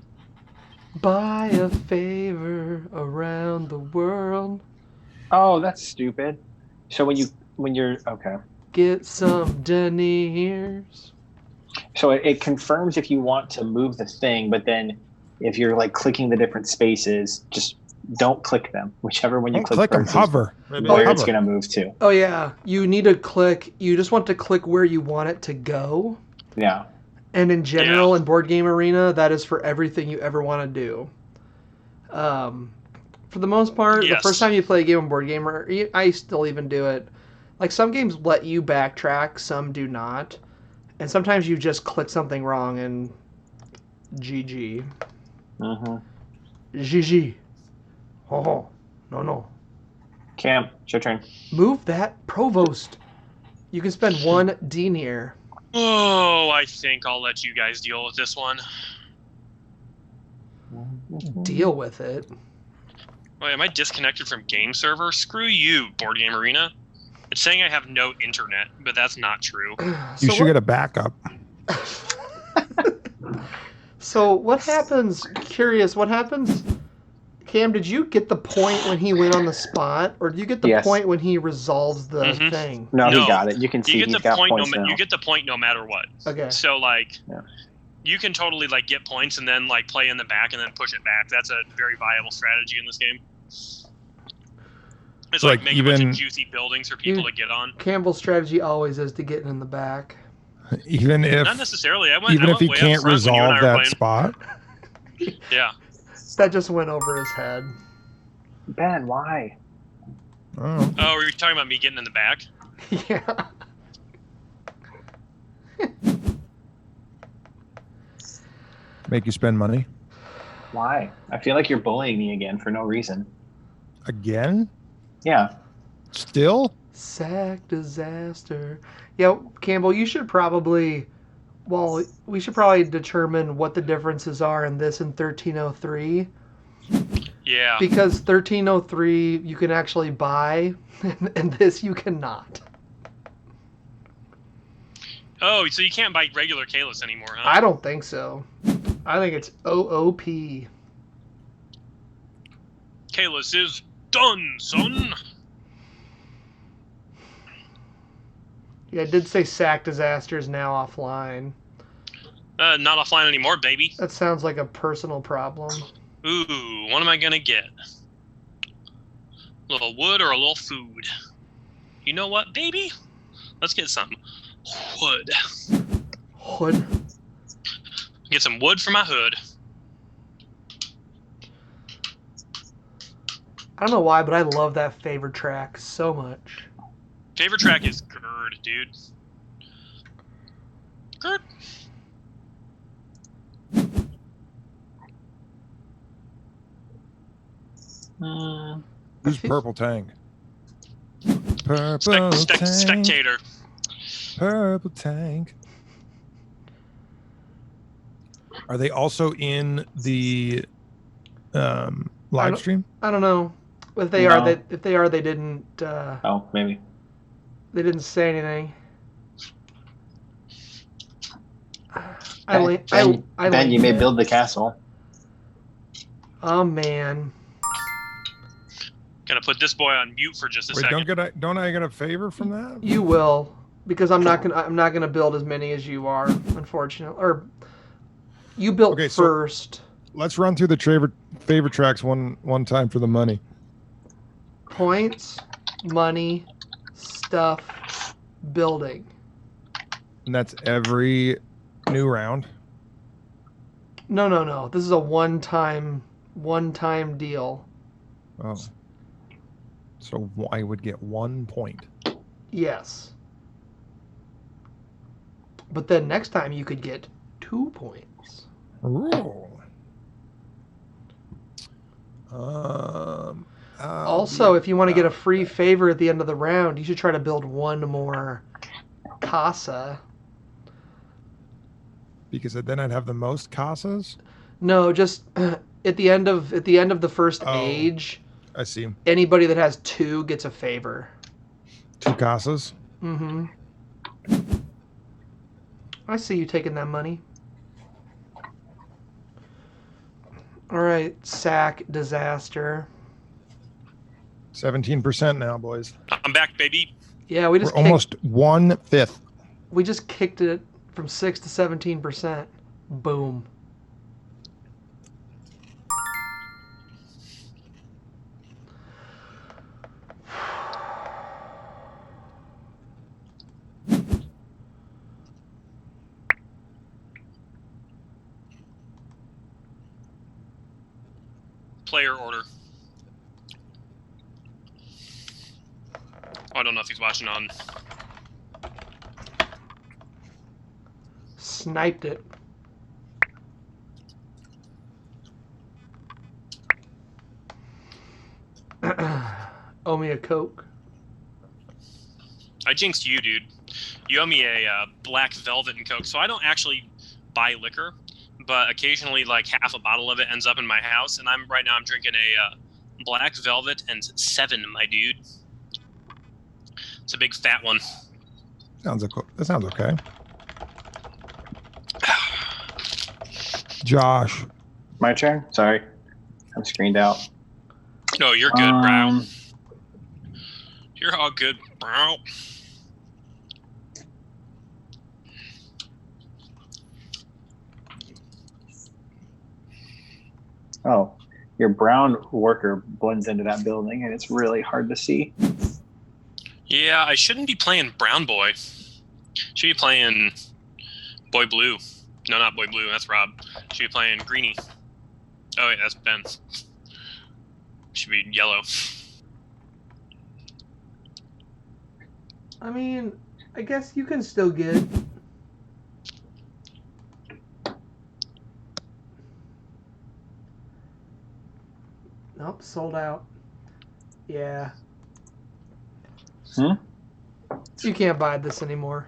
Buy a favor around the world. Oh, that's stupid. So when you're okay. Get some deniers. So it confirms if you want to move the thing, but then if you're like clicking the different spaces, just don't click them. Whichever one you click them, hover. Where it's gonna move to. Oh yeah, you need to click. You just want to click where you want it to go. Yeah. And in general, in Board Game Arena, that is for everything you ever want to do. For the most part, the first time you play a game on Board Gamer, I still even do it. Like some games let you backtrack, some do not, and sometimes you just click something wrong and GG. GG. Oh no. Cam, it's your turn. Move that provost. You can spend 1 denier. Oh, I think I'll let you guys deal with this one. Deal with it? Wait, am I disconnected from game server? Screw you, Board Game Arena. It's saying I have no internet, but that's not true. You should get a backup. So what happens? Curious, what happens? Cam, did you get the point when he went on the spot, or do you get the point when he resolves the thing? No, he got it. You can see he's got points now. You get the point no matter what. Okay. So you can totally get points and then play in the back and then push it back. That's a very viable strategy in this game. It's make a bunch of juicy buildings for people to get on. Campbell's strategy always is to get in the back. Even if not necessarily, if he can't resolve that spot. Yeah. That just went over his head. Ben, why? Oh, were you talking about me getting in the back? Yeah. Make you spend money? Why? I feel like you're bullying me again for no reason. Again? Yeah. Still? Sack disaster. Yeah, Campbell, you should probably. Well, we should probably determine what the differences are in this and 1303. Yeah. Because 1303 you can actually buy, and this you cannot. Oh, so you can't buy regular Caylus anymore, huh? I don't think so. I think it's OOP. Caylus is done, son. Yeah, it did say Sack Disaster is now offline. Not offline anymore, baby. That sounds like a personal problem. Ooh, what am I gonna get? A little wood or a little food? You know what, baby? Let's get some wood. Hood. Get some wood for my hood. I don't know why, but I love that favorite track so much. Favorite track is Gerd, dude. Gerd. Who's Purple Tank? Purple Tank. Spectator. Purple Tank. Are they also in the live stream? I don't know. If they are, they didn't. Oh, maybe. They didn't say anything. Ben, you may build the castle. Oh man. Gonna put this boy on mute for just a second. Don't I get a favor from that? You will, because I'm not gonna build as many as you are, unfortunately. Or you built first. So let's run through the favorite tracks one time for the money. Points, money, stuff, building. And that's every new round. No. This is a one-time deal. Oh. So I would get 1 point. Yes. But then next time you could get 2 points. Ooh. Also, if you want to get a free favor at the end of the round, you should try to build one more casa. Because then I'd have the most casas? No, just at the end of the first age. I see. Anybody that has 2 gets a favor. 2 casas? Mm-hmm. I see you taking that money. All right, Sack Disaster. 17% now, boys. I'm back, baby. Yeah, we're almost 1/5. We just kicked it from 6 to 17%. Boom. Player order. Oh, I don't know if he's watching on. Sniped it. Owe me a Coke. I jinxed you, dude. You owe me a black velvet and Coke. So I don't actually buy liquor, but occasionally, like, half a bottle of it ends up in my house, and right now I'm drinking a black velvet and 7, my dude. It's a big fat one. That sounds okay. Josh. My turn? Sorry. I'm screened out. No, you're good, bro. You're all good, bro. Oh, your brown worker blends into that building, and it's really hard to see. Yeah, I shouldn't be playing Brown Boy. Should be playing Boy Blue. No, not Boy Blue. That's Rob. Should be playing Greenie. Oh, wait, that's Ben. Should be Yellow. I mean, I guess you can still get... Nope, sold out. Yeah. You can't buy this anymore.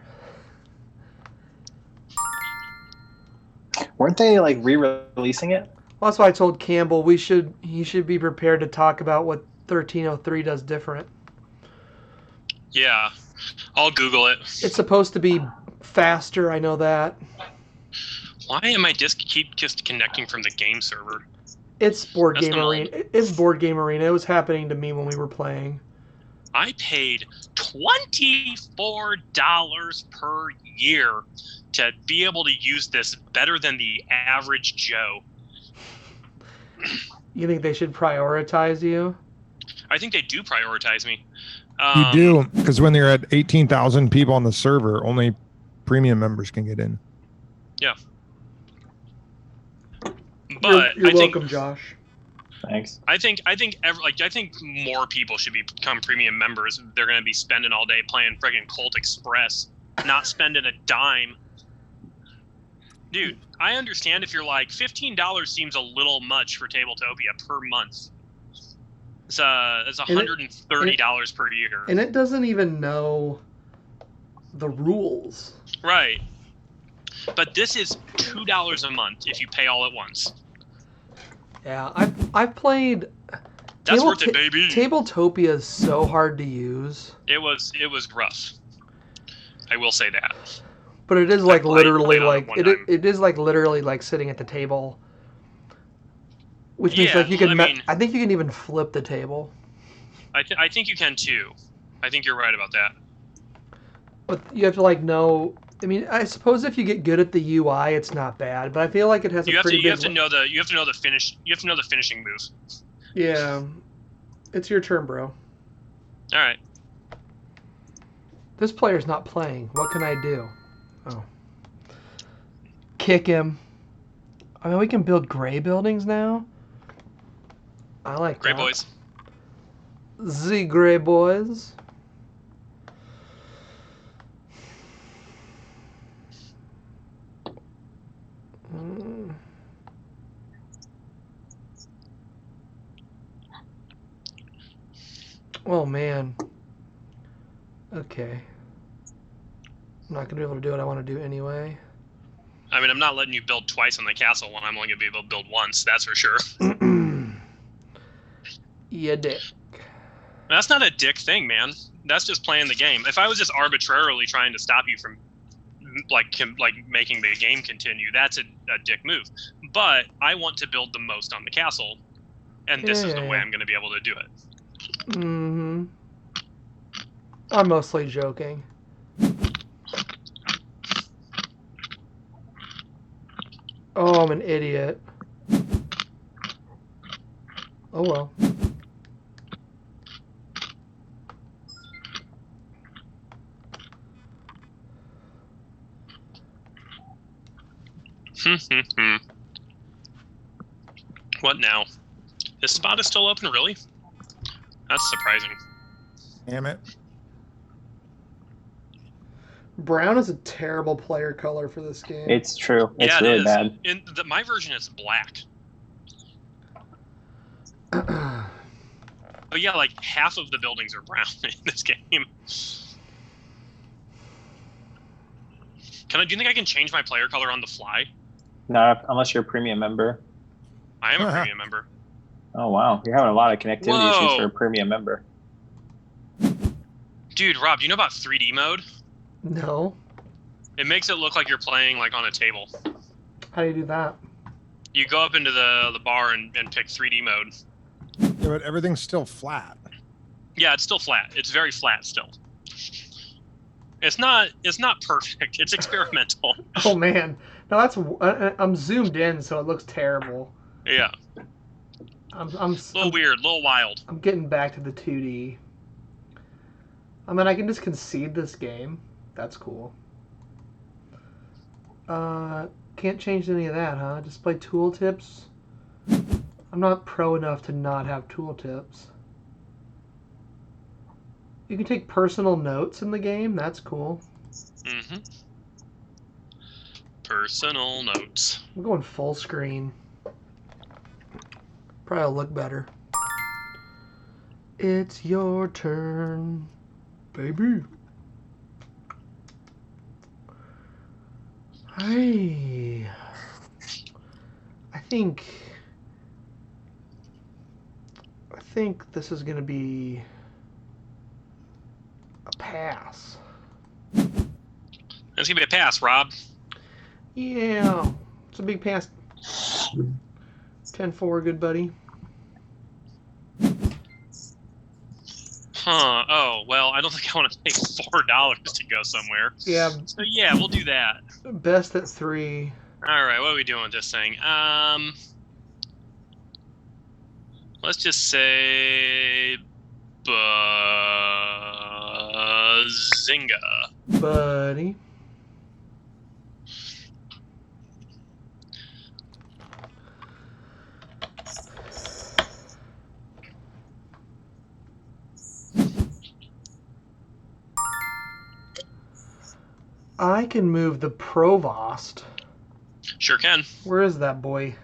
Weren't they like re-releasing it? Well, that's why I told Campbell he should be prepared to talk about what 1303 does different. Yeah, I'll Google it. It's supposed to be faster, I know that. Why am I keep disconnecting from the game server? It's Board Game Arena. It's Board Game Arena. It was happening to me when we were playing. I paid $24 per year to be able to use this better than the average Joe. You think they should prioritize you? I think they do prioritize me. You do, because when they're at 18,000 people on the server, only premium members can get in. Yeah. But you're welcome, Josh. Thanks. I think more people should become premium members. They're going to be spending all day playing friggin' Colt Express, not spending a dime. Dude, I understand if you're like $15 seems a little much for Tabletopia per month. It's $130 per year. And it doesn't even know the rules. Right. But this is $2 a month if you pay all at once. Yeah, I've played. That's worth it, baby. Tabletopia is so hard to use. It was rough. I will say that. But it is like literally like it is like literally like sitting at the table. Which means like you can. I think you can even flip the table. I think you can too. I think you're right about that. But you have to like know. I mean, I suppose if you get good at the UI, it's not bad. But I feel like it has you have to know the finishing move. Yeah, it's your turn, bro. All right. This player's not playing. What can I do? Oh, kick him. I mean, we can build gray buildings now. I like Gray that. boys. The Gray Boys. Oh man. Okay. I'm not gonna be able to do what I want to do anyway. I mean, I'm not letting you build twice on the castle when I'm only gonna be able to build once. That's for sure. Yeah, dick. That's not a dick thing, man. That's just playing the game. If I was just arbitrarily trying to stop you from like making the game continue, that's a dick move. But I want to build the most on the castle, and this is the way I'm going to be able to do it. Mm-hmm. I'm mostly joking. Oh, I'm an idiot. Oh well. What now? This spot is still open, really? That's surprising. Damn it. Brown is a terrible player color for this game. It's true. It's really bad. In my version, it's black. Oh yeah, like half of the buildings are brown in this game. Do you think I can change my player color on the fly? No, unless you're a premium member. I am a premium member. Oh wow, you're having a lot of connectivity issues for a premium member. Dude, Rob, do you know about 3D mode? No. It makes it look like you're playing like on a table. How do you do that? You go up into the bar and pick 3D mode. Yeah, but everything's still flat. Yeah, it's still flat. It's very flat still. It's not perfect. It's experimental. Oh man, no, that's I'm zoomed in, so it looks terrible. Yeah. I'm a little weird, a little wild. I'm getting back to the 2D. I mean, I can just concede this game. That's cool. Can't change any of that, huh? Display tooltips. I'm not pro enough to not have tooltips. You can take personal notes in the game. That's cool. Mm-hmm. Personal notes. I'm going full screen. Probably look better. It's your turn, baby. I think this is gonna be a pass. It's gonna be a pass, Rob. Yeah, it's a big pass. 10-4, good buddy. Huh. Oh, well, I don't think I want to pay $4 to go somewhere. Yeah. So, yeah, we'll do that. Best at 3. All right, what are we doing with this thing? Let's just say Bazinga. Buddy. I can move the Provost. Sure can. Where is that boy?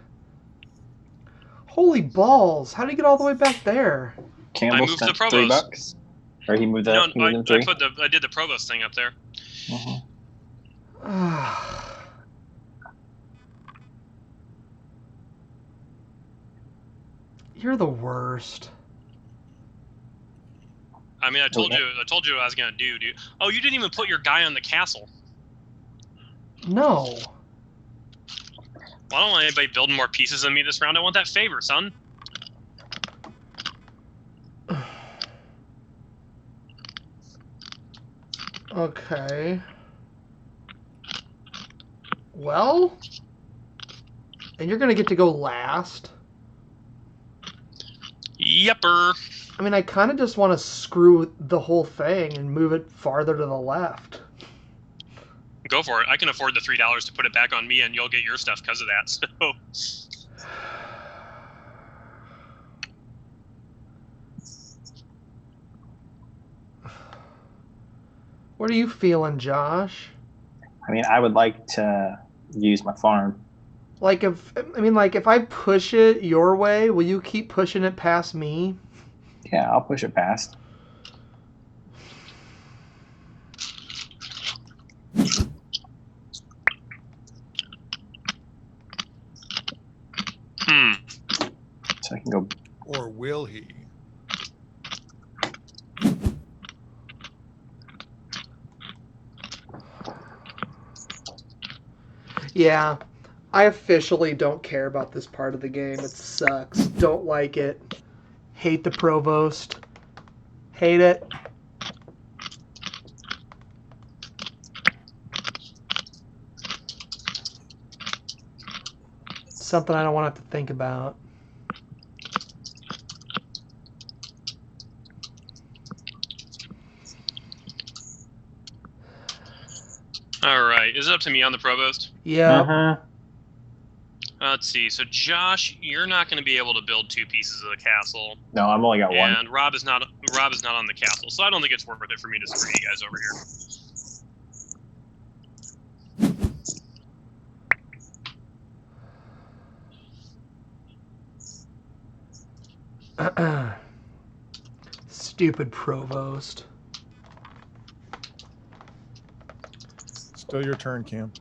Holy balls! How did he get all the way back there? Campbell moved the spent Provost. $3. Or he moved that. No, he moved them 3. I did the Provost thing up there. You're the worst. I mean, I told you what I was gonna do, dude. Oh, you didn't even put your guy on the castle. No. Well, I don't want anybody building more pieces than me this round. I want that favor, son. Okay. Well, and you're gonna get to go last. Yepper. I mean, I kind of just want to screw the whole thing and move it farther to the left. Go for it. I can afford the $3 to put it back on me, and you'll get your stuff because of that. So. What are you feeling, Josh? I mean, I would like to use my farm. If I push it your way, will you keep pushing it past me? Yeah, I'll push it past. So I can go. Or will he? Yeah, I officially don't care about this part of the game. It sucks. Don't like it. Hate the Provost. Hate it. Something I don't want to have to think about. All right. Is it up to me on the Provost? Yeah. Let's see. So, Josh, you're not going to be able to build 2 pieces of the castle. No, I've only got 1. And Rob is not on the castle, so I don't think it's worth it for me to screw you guys over here. Stupid Provost. Still your turn, Cam.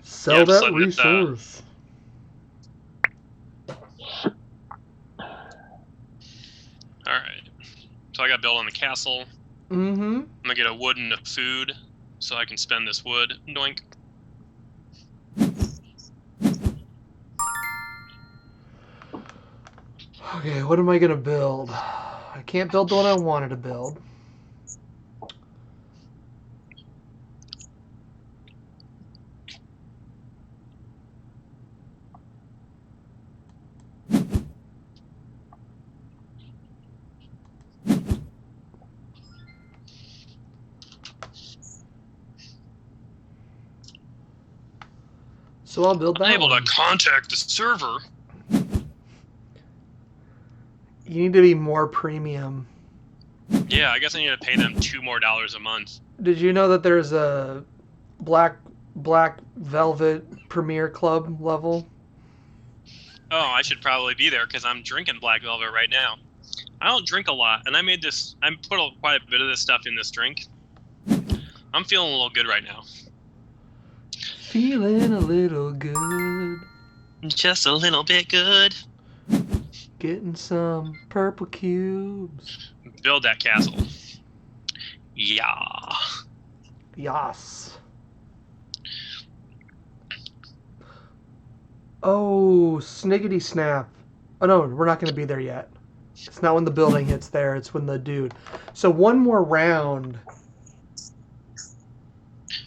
Sell that resource. All right. So I got built on the castle. Mm-hmm. I'm gonna get a wood and a food, so I can spend this wood. Doink. Okay, what am I gonna build? I can't build the one I wanted to build. So I'll build that Unable one. to contact the server. You need to be more premium. Yeah, I guess I need to pay them $2 more a month. Did you know that there's a Black Velvet Premier Club level? Oh, I should probably be there because I'm drinking Black Velvet right now. I don't drink a lot, and I put quite a bit of this stuff in this drink. I'm feeling a little good right now. Feeling a little good. Just a little bit good. Getting some purple cubes. Build that castle. Yeah. Yas. Oh, sniggity snap. Oh no, we're not going to be there yet. It's not when the building hits there, it's when the dude. So one more round.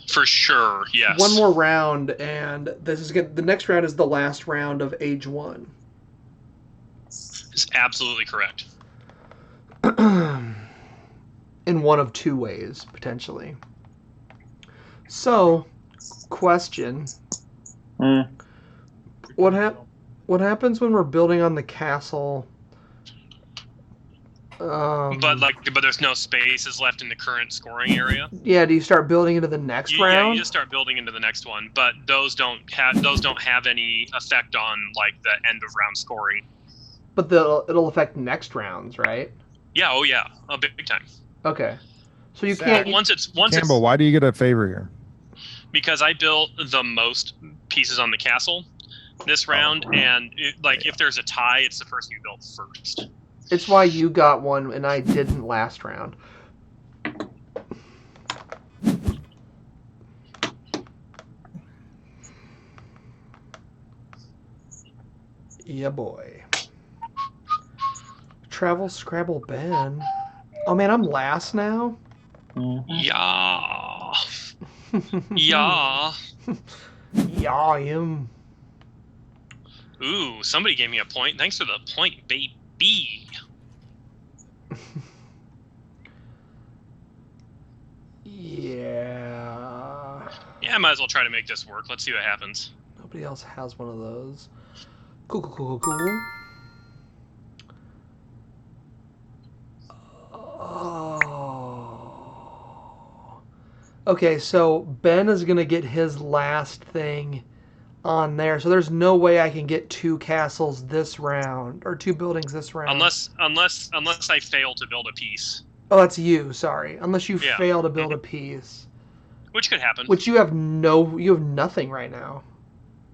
For sure, yes. One more round, and the next round is the last round of Age 1. It's absolutely correct. In one of two ways, potentially. So, question. What happens when we're building on the castle? But there's no spaces left in the current scoring area. Yeah, do you start building into the next round? Yeah, you just start building into the next one, but those don't have any effect on like the end of round scoring. But it'll affect next rounds, right? Yeah, oh yeah, a big time. Okay. So you can't once Campbell, why do you get a favor here? Because I built the most pieces on the castle this round, and if there's a tie, it's the person you built first. It's why you got one and I didn't last round. Yeah, boy. Travel Scrabble Ben. Oh man, I'm last now? Yeah. Yeah. Yeah, I am. Ooh, somebody gave me a point. Thanks for the point, baby. Yeah. Yeah, I might as well try to make this work. Let's see what happens. Nobody else has one of those. Cool. Oh. Okay, so Ben is going to get his last thing on there. So there's no way I can get 2 castles this round or 2 buildings this round. Unless I fail to build a piece. Oh, that's you. Sorry. Unless you fail to build a piece. Which could happen. Which you have nothing right now.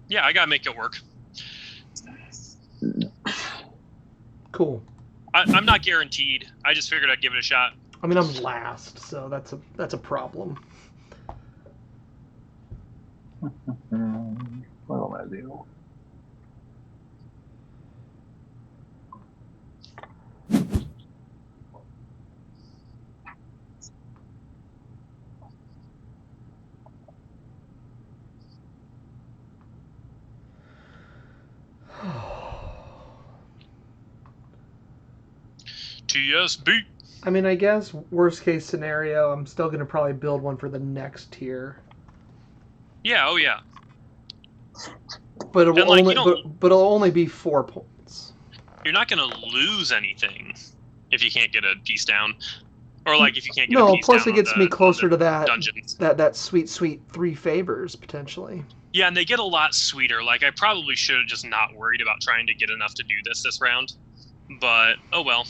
Yeah, I got to make it work. Cool. I'm not guaranteed. I just figured I'd give it a shot. I mean, I'm last, so that's a problem. What am I do? TSB. I mean, I guess worst case scenario, I'm still going to probably build one for the next tier. Yeah, oh yeah. But it'll only be 4 points. You're not going to lose anything if you can't get a piece down. Or like if you can't get a piece down. No, plus it gets me closer to that dungeons. that sweet 3 favors potentially. Yeah, and they get a lot sweeter. Like I probably should have just not worried about trying to get enough to do this round. But oh well.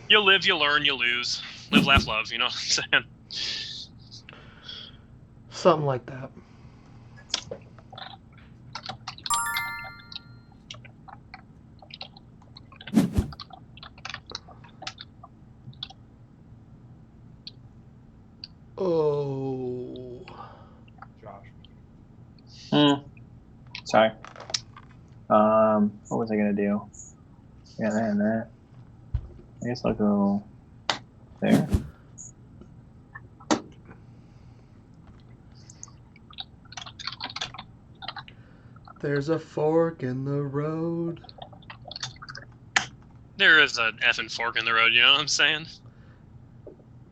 You live, you learn, you lose. Live, laugh, love, you know what I'm saying? Something like that. Oh. Josh. Sorry. What was I gonna do? Yeah, that and that. I guess I'll go there. There's a fork in the road. There is an effing fork in the road, you know what I'm saying?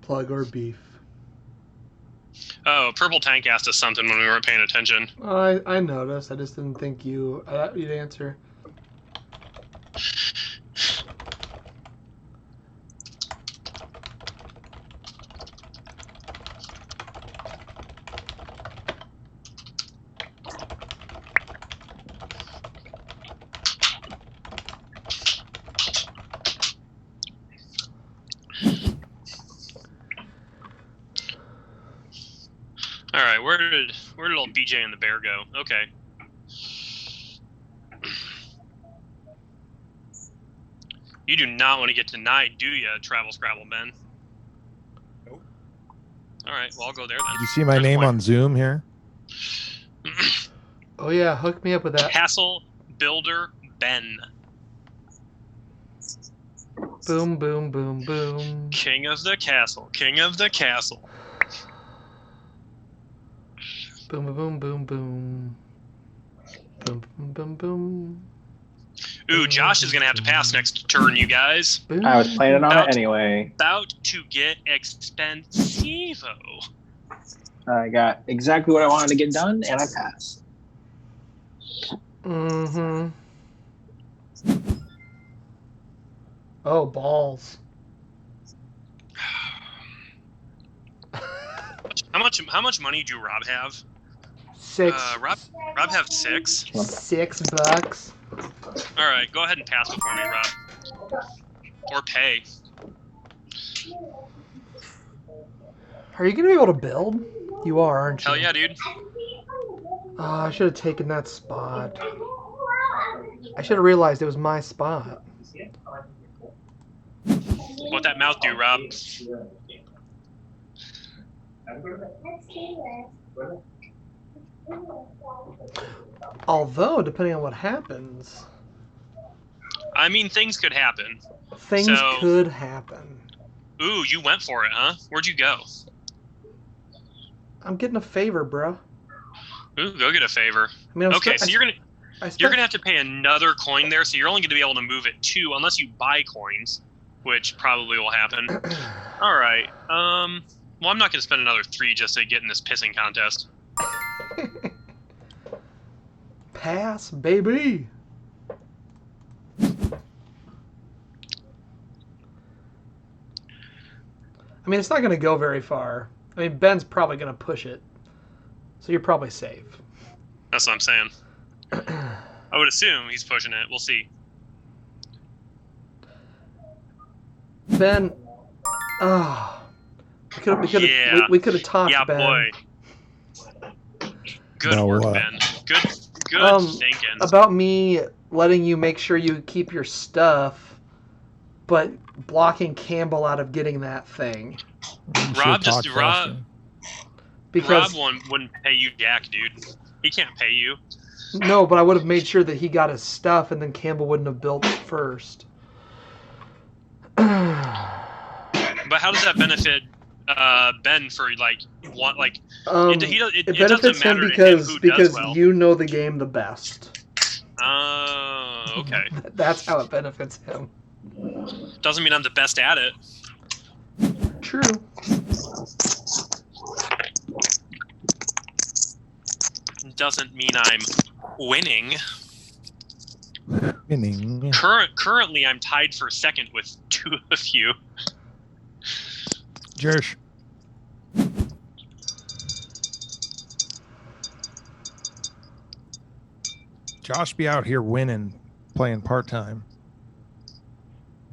Plug or beef. Oh, Purple Tank asked us something when we weren't paying attention. I noticed. I just didn't think you'd answer. BJ and the bear go. Okay. You do not want to get denied, do you, Travel Scrabble Ben? Nope. All right, well, I'll go there then. Did you see my name on Zoom here? Oh, yeah, hook me up with that. Castle Builder Ben. Boom, boom, boom, boom. King of the castle. King of the castle. Boom, boom, boom, boom. Boom, boom, boom, boom. Ooh, Josh is going to have to pass next turn, you guys. Boom. I was planning on it anyway. About to get expensivo. I got exactly what I wanted to get done, and I passed. Mm-hmm. Oh, balls. How much money do Rob have? 6. Rob have 6. $6. All right, go ahead and pass before me, Rob. Or pay. Are you gonna be able to build? You are, aren't you? Hell yeah, dude. Oh, I should have taken that spot. I should have realized it was my spot. What that mouth do, Rob? Although, depending on what happens, I mean, things could happen. things could happen. Ooh, you went for it, huh? Where'd you go? I'm getting a favor, bro. Ooh, go get a favor. I mean, Okay, so you're gonna have to pay another coin there, so you're only gonna be able to move it 2 unless you buy coins, which probably will happen. All right. Well, I'm not gonna spend another 3 just to get in this pissing contest. Pass, baby. I mean, it's not going to go very far. I mean, Ben's probably going to push it. So you're probably safe. That's what I'm saying. I would assume he's pushing it. We'll see. Ben, we could have topped Ben. Boy. Good work, Ben. Good thinking. About me letting you make sure you keep your stuff, but blocking Campbell out of getting that thing. Rob wouldn't pay you jack, dude. He can't pay you. No, but I would have made sure that he got his stuff, and then Campbell wouldn't have built it first. But how does that benefit Ben for it benefits him because you know the game the best. Okay. That's how it benefits him. Doesn't mean I'm the best at it. True. Doesn't mean I'm winning. Winning. Currently, I'm tied for second with 2 of you. Jersh. Josh be out here winning, playing part-time.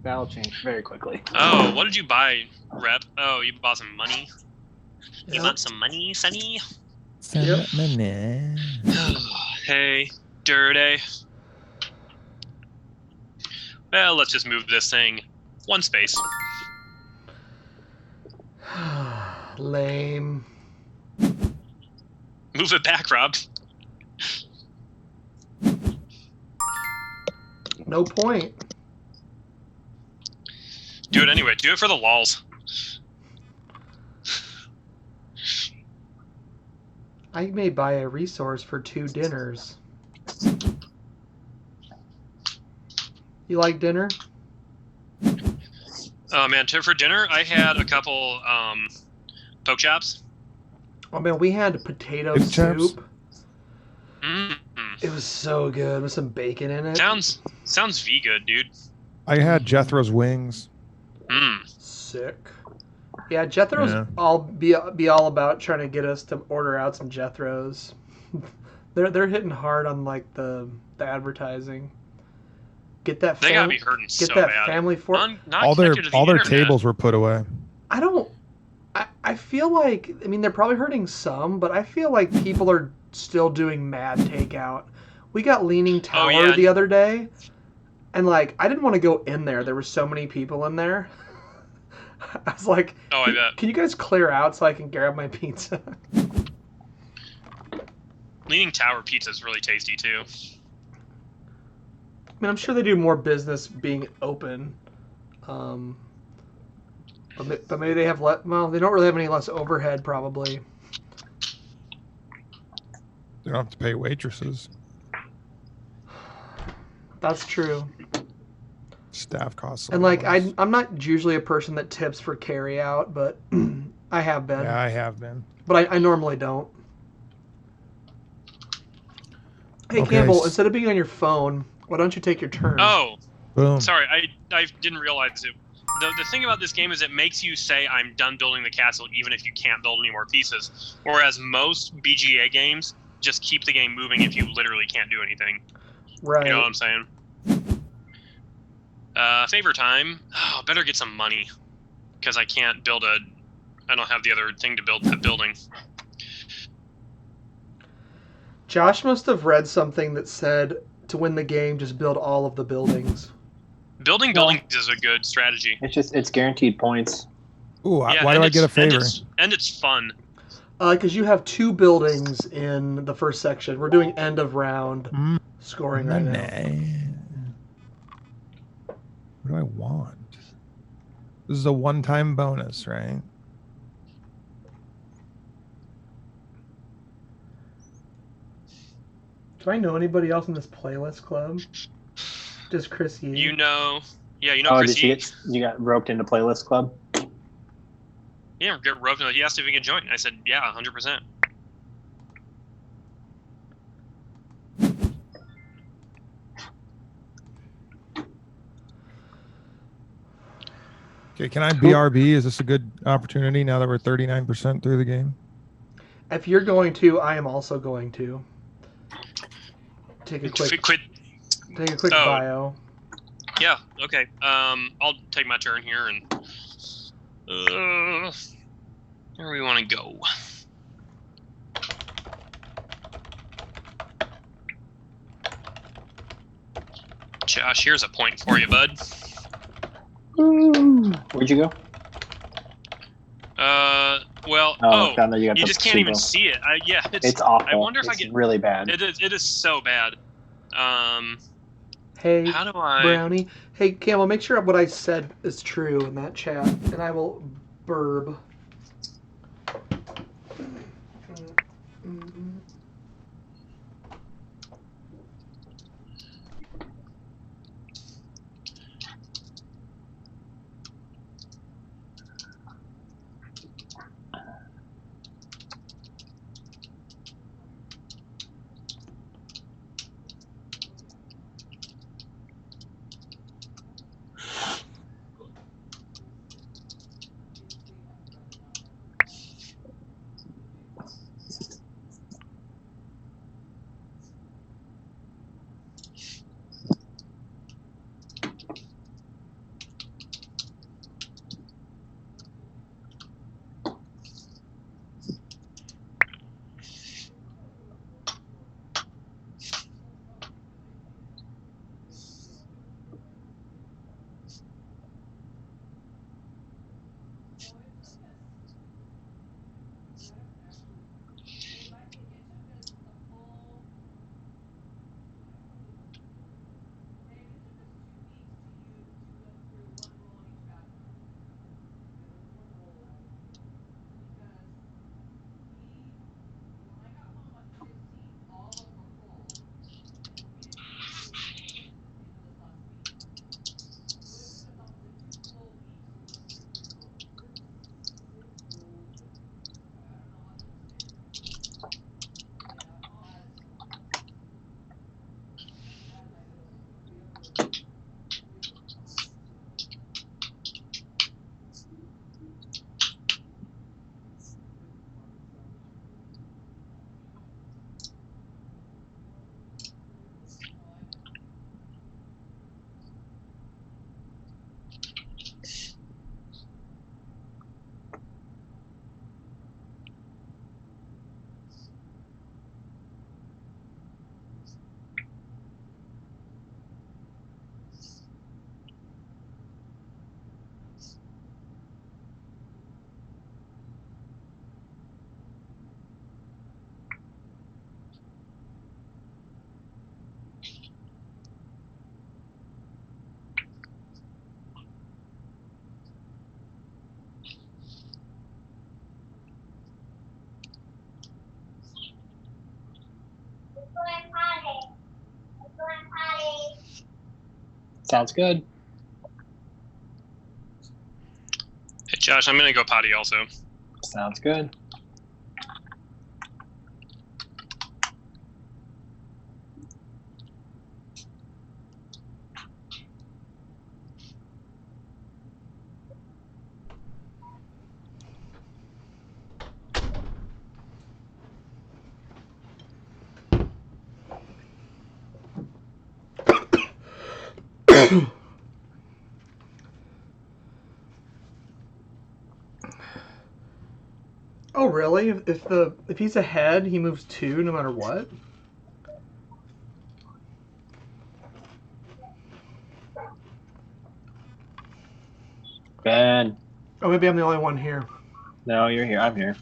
That'll change very quickly. Oh, what did you buy, Rep? Oh, you bought some money? Yep. You want some money, Sonny? Yep. Money. Hey, dirty. Well, let's just move this thing 1 space. Lame. Move it back, Rob. No point. Do it anyway. Do it for the lols. I may buy a resource for 2 dinners. You like dinner? Oh man, for dinner I had a couple poke chops. Oh man, we had potato Poke chops? soup. Mm. It was so good with some bacon in it. Sounds V good, dude. I had Jethro's wings. Sick. Yeah, Jethro's Yeah. all be all about trying to get us to order out some Jethro's. they're hitting hard on like the advertising. Get that. They gotta be hurting so Get that bad. family for. All their tables were put away. I feel like, I mean, they're probably hurting some, but I feel like people are still doing mad takeout. We got Leaning Tower the other day, and like I didn't want to go in there. There were so many people in there. I was like, I bet. Can you guys clear out so I can grab my pizza? Leaning Tower pizza is really tasty too. I mean, I'm sure they do more business being open. But maybe they have well, they don't really have any less overhead, probably. They don't have to pay waitresses. That's true. Staff costs. And like, I'm not usually a person that tips for carry out, but I have been. Yeah, I have been. But I normally don't. Hey, okay. Campbell, instead of being on your phone, why don't you take your turn? Oh, boom. Sorry, I didn't realize it. The thing about this game is it makes you say, I'm done building the castle, even if you can't build any more pieces. Whereas most BGA games just keep the game moving if you literally can't do anything. Right. You know what I'm saying? Favor time. Oh, better get some money. Because I can't build I don't have the other thing to build that building. Josh must have read something that said to win the game, just build all of the buildings. Building buildings is a good strategy. It's guaranteed points. Ooh, yeah, why do I get a favor? And it's fun. Because you have 2 buildings in the first section. We're doing end of round scoring right now. What do I want? This is a one-time bonus, right? Do I know anybody else in this playlist club? Just Chris Yee. You know Chris Yee. You got roped into playlist club? Yeah, get roped into. He asked if he could join. I said, yeah, 100%. Okay, can I BRB? Is this a good opportunity now that we're 39% through the game? If you're going to, I am also going to. Take a quick bio. Yeah, okay. I'll take my turn here and where do we want to go? Josh, here's a point for you, bud. Where'd you go? You just can't even see it. It's awful. I wonder if I get really bad. It is so bad. Hey, how do I? Brownie. Hey, Camel, make sure what I said is true in that chat, and I will burb. Sounds good. Hey, Josh, I'm going to go potty also. Sounds good. Oh, really? If he's ahead, he moves 2 no matter what? Ben. Oh, maybe I'm the only one here. No, you're here. I'm here.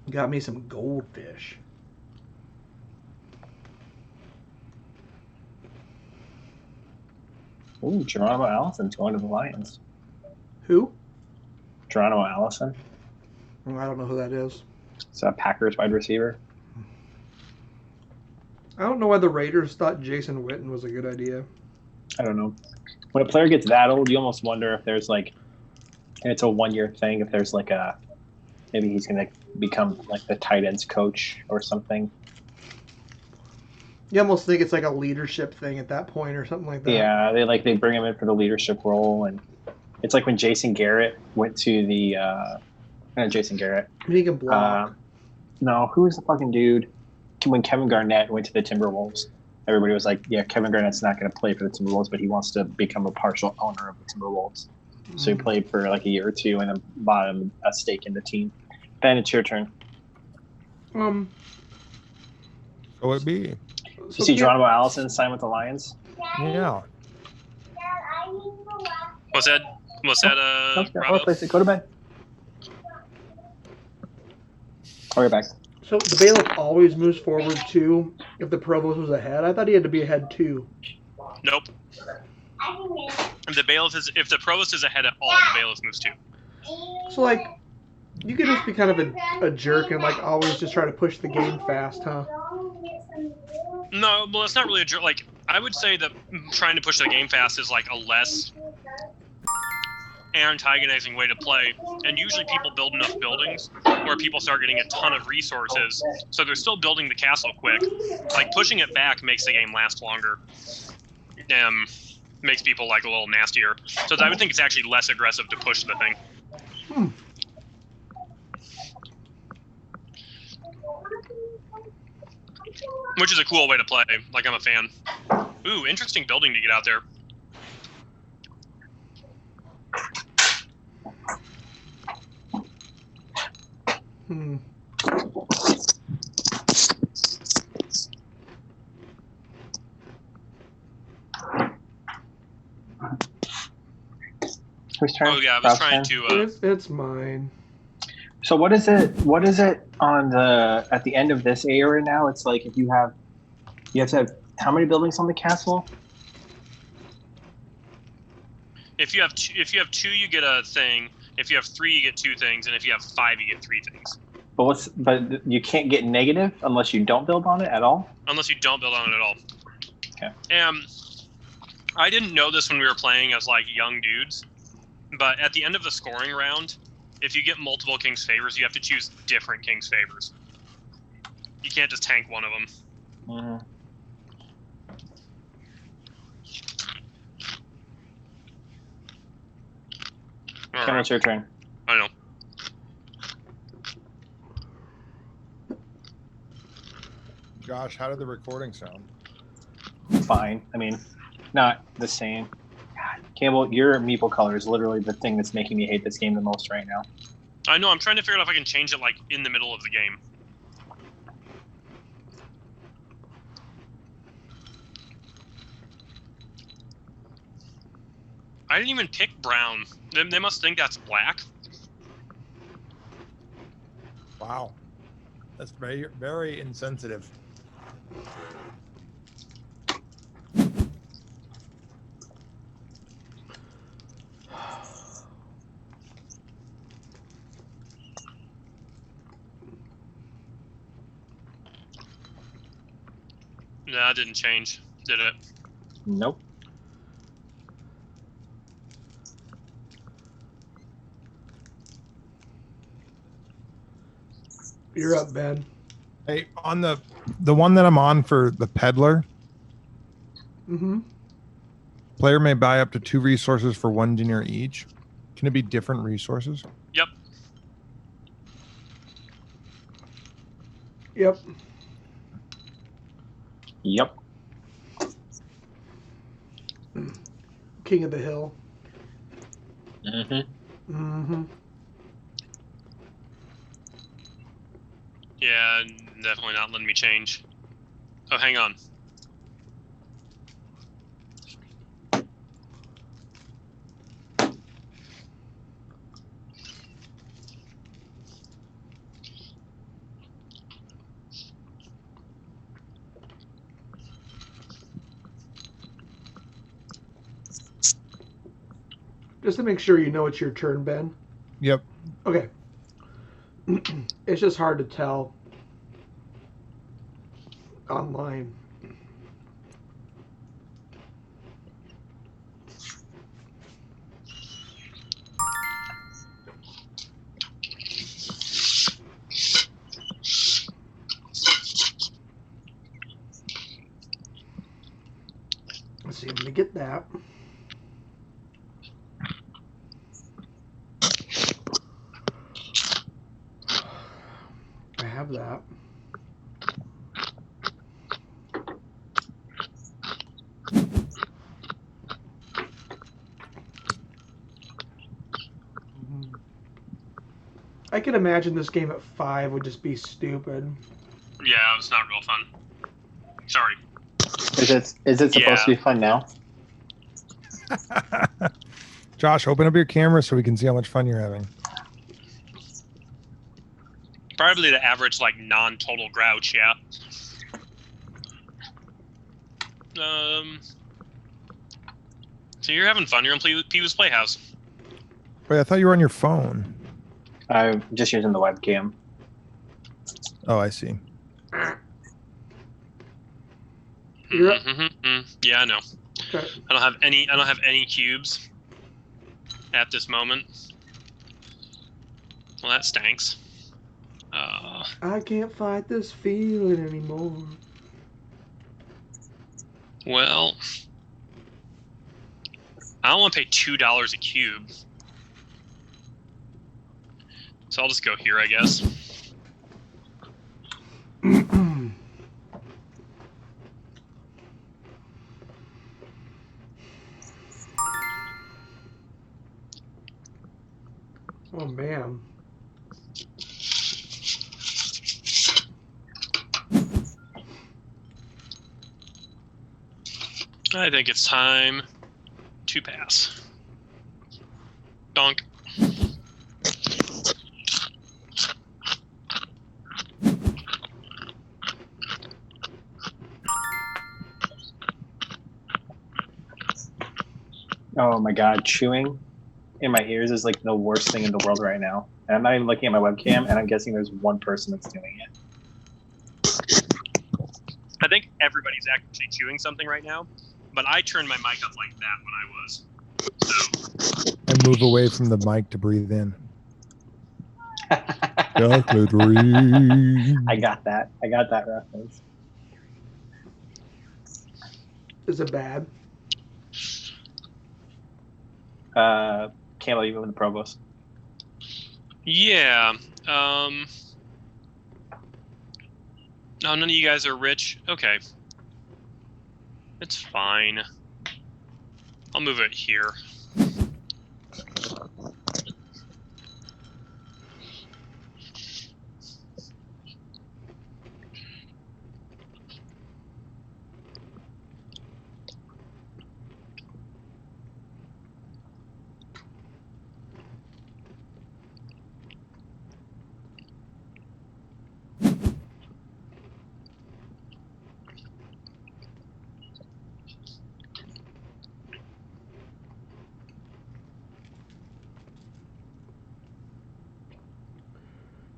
Got me some goldfish. Ooh, Geronimo Allison's going to the Lions. Who? Geronimo Allison. I don't know who that is. It's a Packers wide receiver. I don't know why the Raiders thought Jason Witten was a good idea. I don't know. When a player gets that old, you almost wonder if there's like, and it's a 1-year thing, if there's like maybe he's going to become like the tight ends coach or something. You almost think it's like a leadership thing at that point or something like that. Yeah, they bring him in for the leadership role, and it's like when Jason Garrett went to the Jason Garrett. He can block. No, who was the fucking dude? When Kevin Garnett went to the Timberwolves, everybody was like, yeah, Kevin Garnett's not going to play for the Timberwolves, but he wants to become a partial owner of the Timberwolves. So he played for like a year or two and then bought him a stake in the team. Ben, it's your turn. So it be. You see Geronimo Allison sign with the Lions? Yeah. Was that Bravo? Go to bed. I'll be back. So the bailiff always moves forward 2 if the provost was ahead? I thought he had to be ahead 2. Nope. If the provost is ahead at all, the bailiff moves 2. So, like, you could just be kind of a jerk and, like, always just try to push the game fast, huh? No, well, it's not really a jerk. Like, I would say that trying to push the game fast is, like, a less antagonizing way to play, and usually people build enough buildings where people start getting a ton of resources, so they're still building the castle quick. Like, pushing it back makes the game last longer, makes people like a little nastier. So I would think it's actually less aggressive to push the thing. Which is a cool way to play. Like, I'm a fan. Ooh, interesting building to get out there. Whose turn? Oh yeah, I was trying to. It's mine. So what is it? What is it on the at the end of this era now? It's like if you have to have how many buildings on the castle? If you have 2, you get a thing. If you have 3, you get 2 things, and if you have 5, you get 3 things. But you can't get negative unless you don't build on it at all? Unless you don't build on it at all. Okay. I didn't know this when we were playing as like young dudes, but at the end of the scoring round, if you get multiple King's Favors, you have to choose different King's Favors. You can't just tank one of them. Mm-hmm. Cameron, it's your turn. I know. Josh, how did the recording sound? Fine. I mean, not the same. God, Campbell, your meeple color is literally the thing that's making me hate this game the most right now. I know. I'm trying to figure out if I can change it like in the middle of the game. I didn't even pick brown. They must think that's black. Wow. That's very, very insensitive. Nah, it didn't change, did it? Nope. You're up, Ben. Hey, on the one that I'm on for the peddler, Mm-hmm. player may buy up to 2 resources for 1 dinar each. Can it be different resources? Yep. Yep. Yep. King of the Hill. Mm-hmm. Mm-hmm. Yeah, definitely not letting me change. Oh, hang on. Just to make sure you know it's your turn, Ben. Yep. Okay. It's just hard to tell online. Let's see, I'm going to get that. I have that. I can imagine this game at 5 would just be stupid. Yeah, it's not real fun. Sorry. Is it supposed to be fun now? Josh, open up your camera so we can see how much fun you're having. Probably the average, like, non-total grouch, yeah. So you're having fun. You're on Peewee's Playhouse. Wait, I thought you were on your phone. I'm just using the webcam. Oh, I see. You're up. Yeah, I know. Okay. I don't have any cubes at this moment. Well, that stinks. I can't fight this feeling anymore. Well, I don't want to pay $2 a cube, so I'll just go here, I guess. Oh, man. I think it's time to pass. Donk. Oh my god, chewing in my ears is like the worst thing in the world right now. And I'm not even looking at my webcam, and I'm guessing there's one person that's doing it. I think everybody's actually chewing something right now, but I turned my mic up like that when I was. So. I move away from the mic to breathe in. Chocolate ring. I got that. I got that reference. Is it bad? Campbell, you moving the provost? Yeah. Oh, none of you guys are rich? Okay. It's fine. I'll move it here.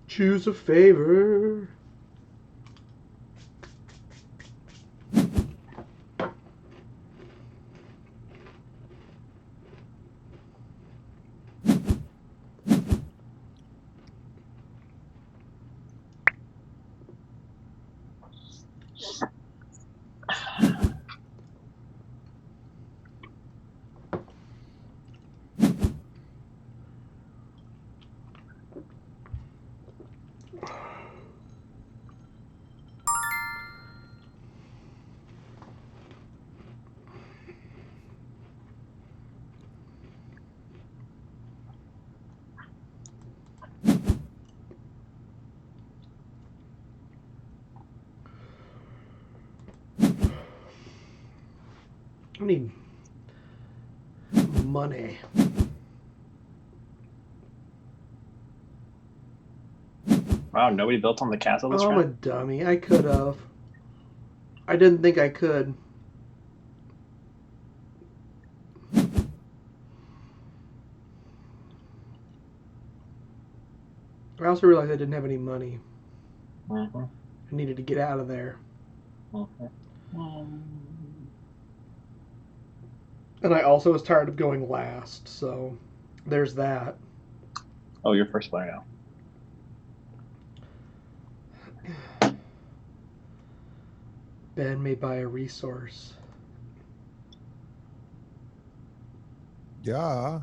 Choose a favor. I need money. Wow, nobody built on the castle this I'm a round? dummy. I could have. I didn't think I could. I also realized I didn't have any money. Mm-hmm. I needed to get out of there. Mm-hmm. And I also was tired of going last, so there's that. Oh, you're first player now. Ben may buy a resource. Yeah.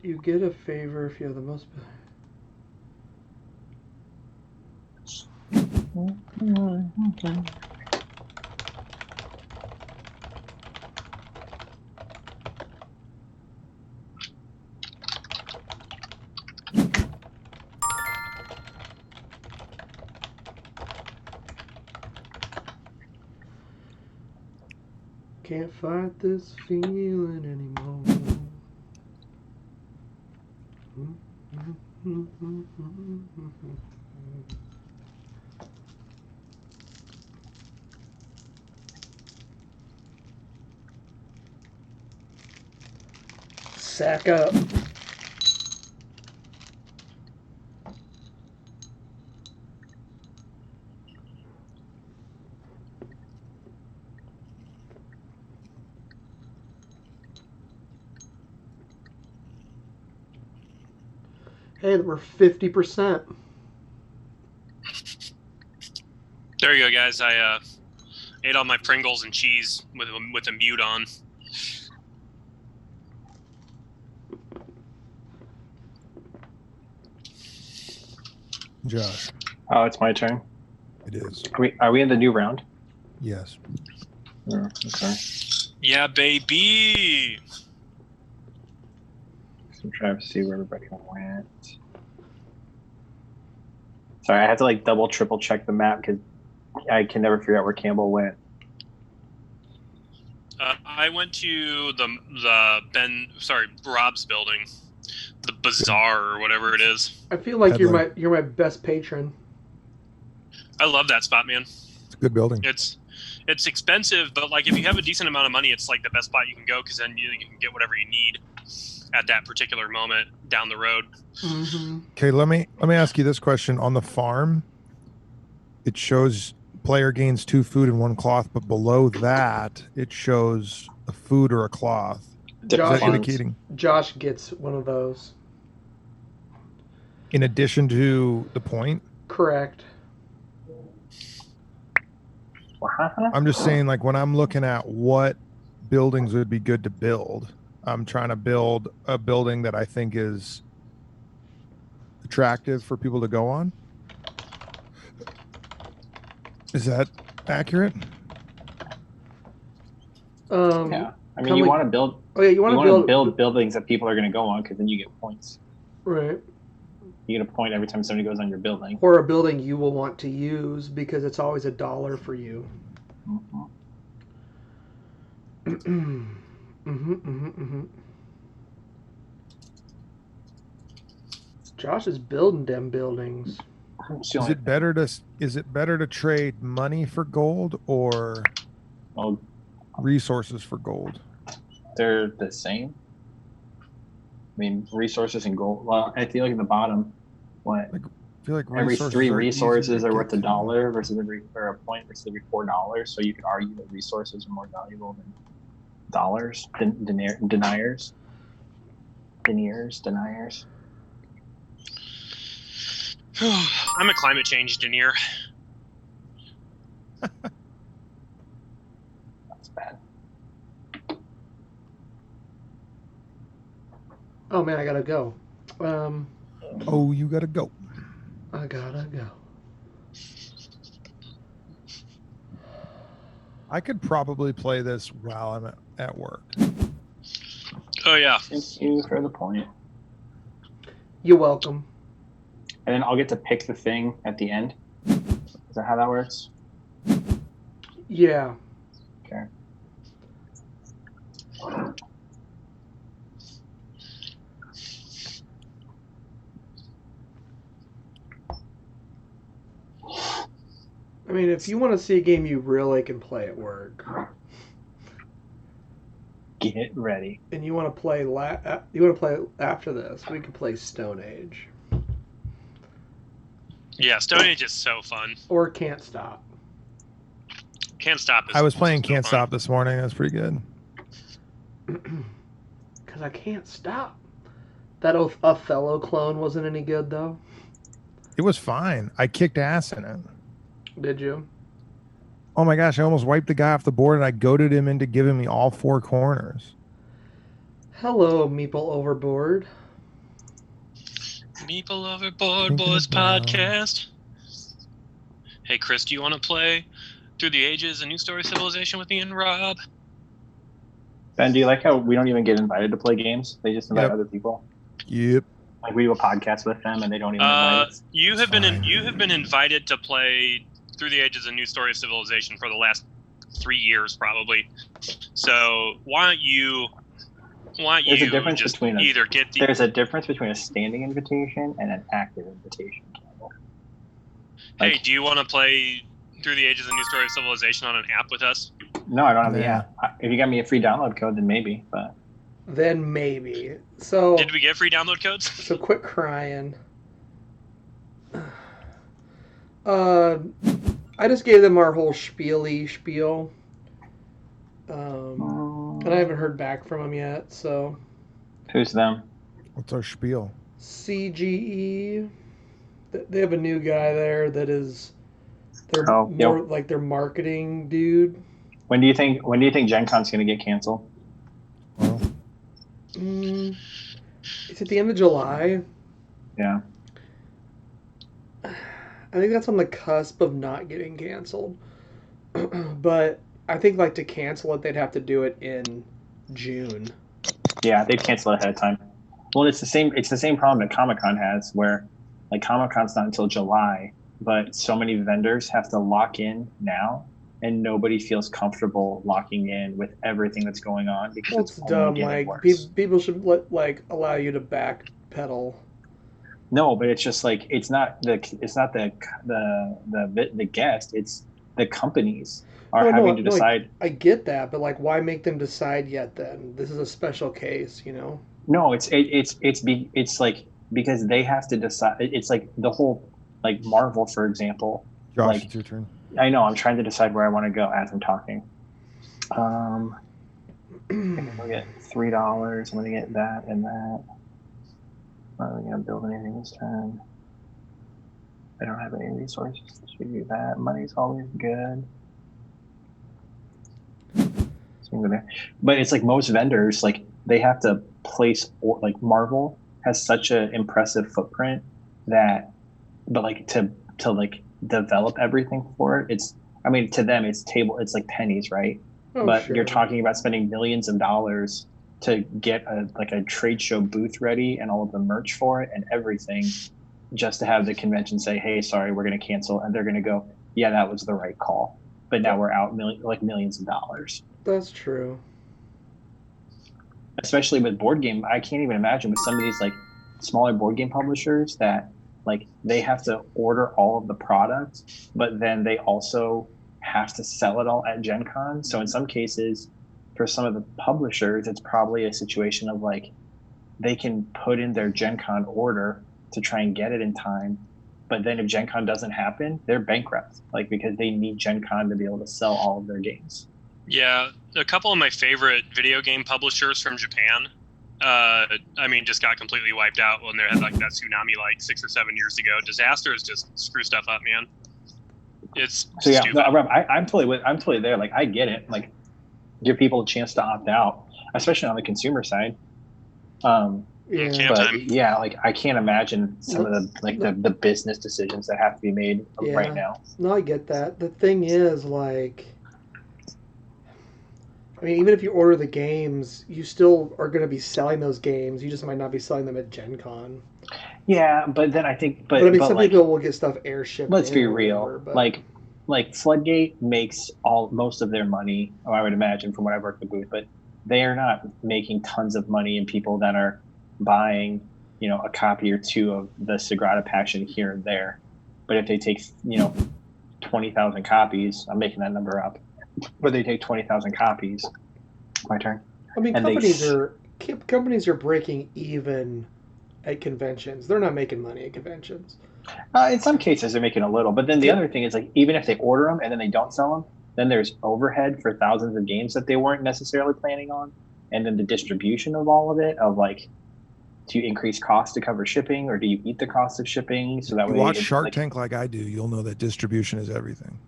You get a favor if you have the most. Can't fight this feeling anymore. Sack up. Hey, we're 50%. There you go, guys. I ate all my Pringles and cheese with a mute on. Josh. Oh, it's my turn. It is. Are we in the new round? Yes. Oh, okay. Yeah, baby. I'm trying to see where everybody went. Sorry, I had to like double, triple check the map because I can never figure out where Campbell went. I went to Rob's building, the bazaar or whatever it is. I feel like Peddler. you're my best patron. I love that spot, man. It's a good building. It's expensive, but like if you have a decent amount of money, it's like the best spot you can go because then you can get whatever you need at that particular moment down the road. Mm-hmm. Okay, let me ask you this question. On the farm, it shows player gains 2 food and 1 cloth, but below that, it shows a food or a cloth. Is that indicating? Josh gets one of those. In addition to the point? Correct. I'm just saying, like, when I'm looking at what buildings would be good to build, I'm trying to build a building that I think is attractive for people to go on. Is that accurate? Yeah, I mean, you want to build. Oh yeah, you want to build buildings that people are going to go on because then you get points. Right. You get a point every time somebody goes on your building. Or a building you will want to use because it's always $1 for you. Josh is building them buildings. Is it better to trade money for gold or resources for gold? They're the same. I mean, resources and gold. Well, I feel like in the bottom, what? I feel like every 3 resources are worth $1 versus or a point versus every $4. So you could argue that resources are more valuable than dollars, deniers. I'm a climate change denier. That's bad. Oh man, I gotta go. Oh, you gotta go. I gotta go. I could probably play this while I'm at work. Oh yeah. Thank you for the point. You're welcome. And then I'll get to pick the thing at the end. Is that how that works? Yeah. Okay. mean, if you want to see a game you really can play at work, get ready. And you want to play after this, we can play Stone Age. Yeah, Stone Age is so fun. Or Can't Stop. Can't Stop. I was playing Can't Stop this morning. That's pretty good. Because I can't stop. That Othello clone wasn't any good, though. It was fine. I kicked ass in it. Did you? Oh my gosh, I almost wiped the guy off the board and I goaded him into giving me all 4 corners. Hello, Meeple Overboard. Meeple Overboard Boys Podcast. Hey, Chris, do you want to play Through the Ages, A New Story Civilization with me and Rob? Ben, do you like how we don't even get invited to play games? They just invite other people? Yep. Like we do a podcast with them and they don't even invite us. You have been invited to play Through the Ages, A New Story of Civilization for the last 3 years, probably. So why don't you There's a difference between There's a difference between a standing invitation and an active invitation. Hey, do you want to play Through the Ages, A New Story of Civilization on an app with us? No, I don't have the app. If you got me a free download code, then maybe. But then maybe. So did we get free download codes? So quit crying. I just gave them our whole spiel. And I haven't heard back from them yet, so. Who's them? What's our spiel? CGE. They have a new guy there that is their their marketing dude. When do you think Gen Con's gonna get canceled? Well, It's at the end of July. Yeah. I think that's on the cusp of not getting canceled. But I think to cancel it, they'd have to do it in June. Yeah, they'd cancel it ahead of time. Well, it's the same problem that Comic-Con has, where Comic-Con's not until July, but so many vendors have to lock in now, and nobody feels comfortable locking in with everything that's going on because it's dumb. People should allow you to backpedal. No, but it's just it's not the guest, it's the companies are having to decide. I get that, but why make them decide yet? Then this is a special case, No, it's because they have to decide. It's the whole Marvel, for example. Josh, it's your turn. I know. I'm trying to decide where I want to go as I'm talking. I'm gonna get $3. I'm gonna get that and that. I'm not really gonna build anything this time. I don't have any resources to do that. Money's always good. But it's most vendors, they have to place, Marvel has such an impressive footprint that, to develop everything for it, to them it's pennies, right? But sure. You're talking about spending millions of dollars to get a trade show booth ready and all of the merch for it and everything, just to have the convention say, hey, sorry, we're going to cancel, and they're going to go, yeah, that was the right call, but now we're out millions of dollars. That's true. Especially with board game, I can't even imagine with some of these smaller board game publishers that they have to order all of the products, but then they also have to sell it all at Gen Con. So in some cases, for some of the publishers, it's probably a situation of they can put in their Gen Con order to try and get it in time, but then if Gen Con doesn't happen, they're bankrupt, because they need Gen Con to be able to sell all of their games. Yeah, a couple of my favorite video game publishers from Japan, just got completely wiped out when they had that tsunami 6 or 7 years ago. Disasters just screw stuff up, man. It's so yeah. stupid. No, Rob, I'm totally there. I get it. Give people a chance to opt out, especially on the consumer side. I can't imagine some of the business decisions that have to be made right now. No, I get that. The thing is, even if you order the games, you still are going to be selling those games. You just might not be selling them at Gen Con. Yeah, but then I think, but some people will get stuff airshipped. Let's be real. Floodgate makes most of their money, I would imagine, from what I've worked the booth, but they are not making tons of money in people that are buying, a copy or two of the Sagrada Passion here and there. But if they take, 20,000 copies. I'm making that number up. But they take 20,000 copies. My turn. I mean, companies are breaking even at conventions. They're not making money at conventions. In some cases, they're making a little. But then the other thing is, like, even if they order them and then they don't sell them, then there's overhead for thousands of games that they weren't necessarily planning on. And then the distribution of all of it, of like, do you increase cost to cover shipping, or do you eat the cost of shipping? So that you way, watch Shark Tank like I do, you'll know that distribution is everything.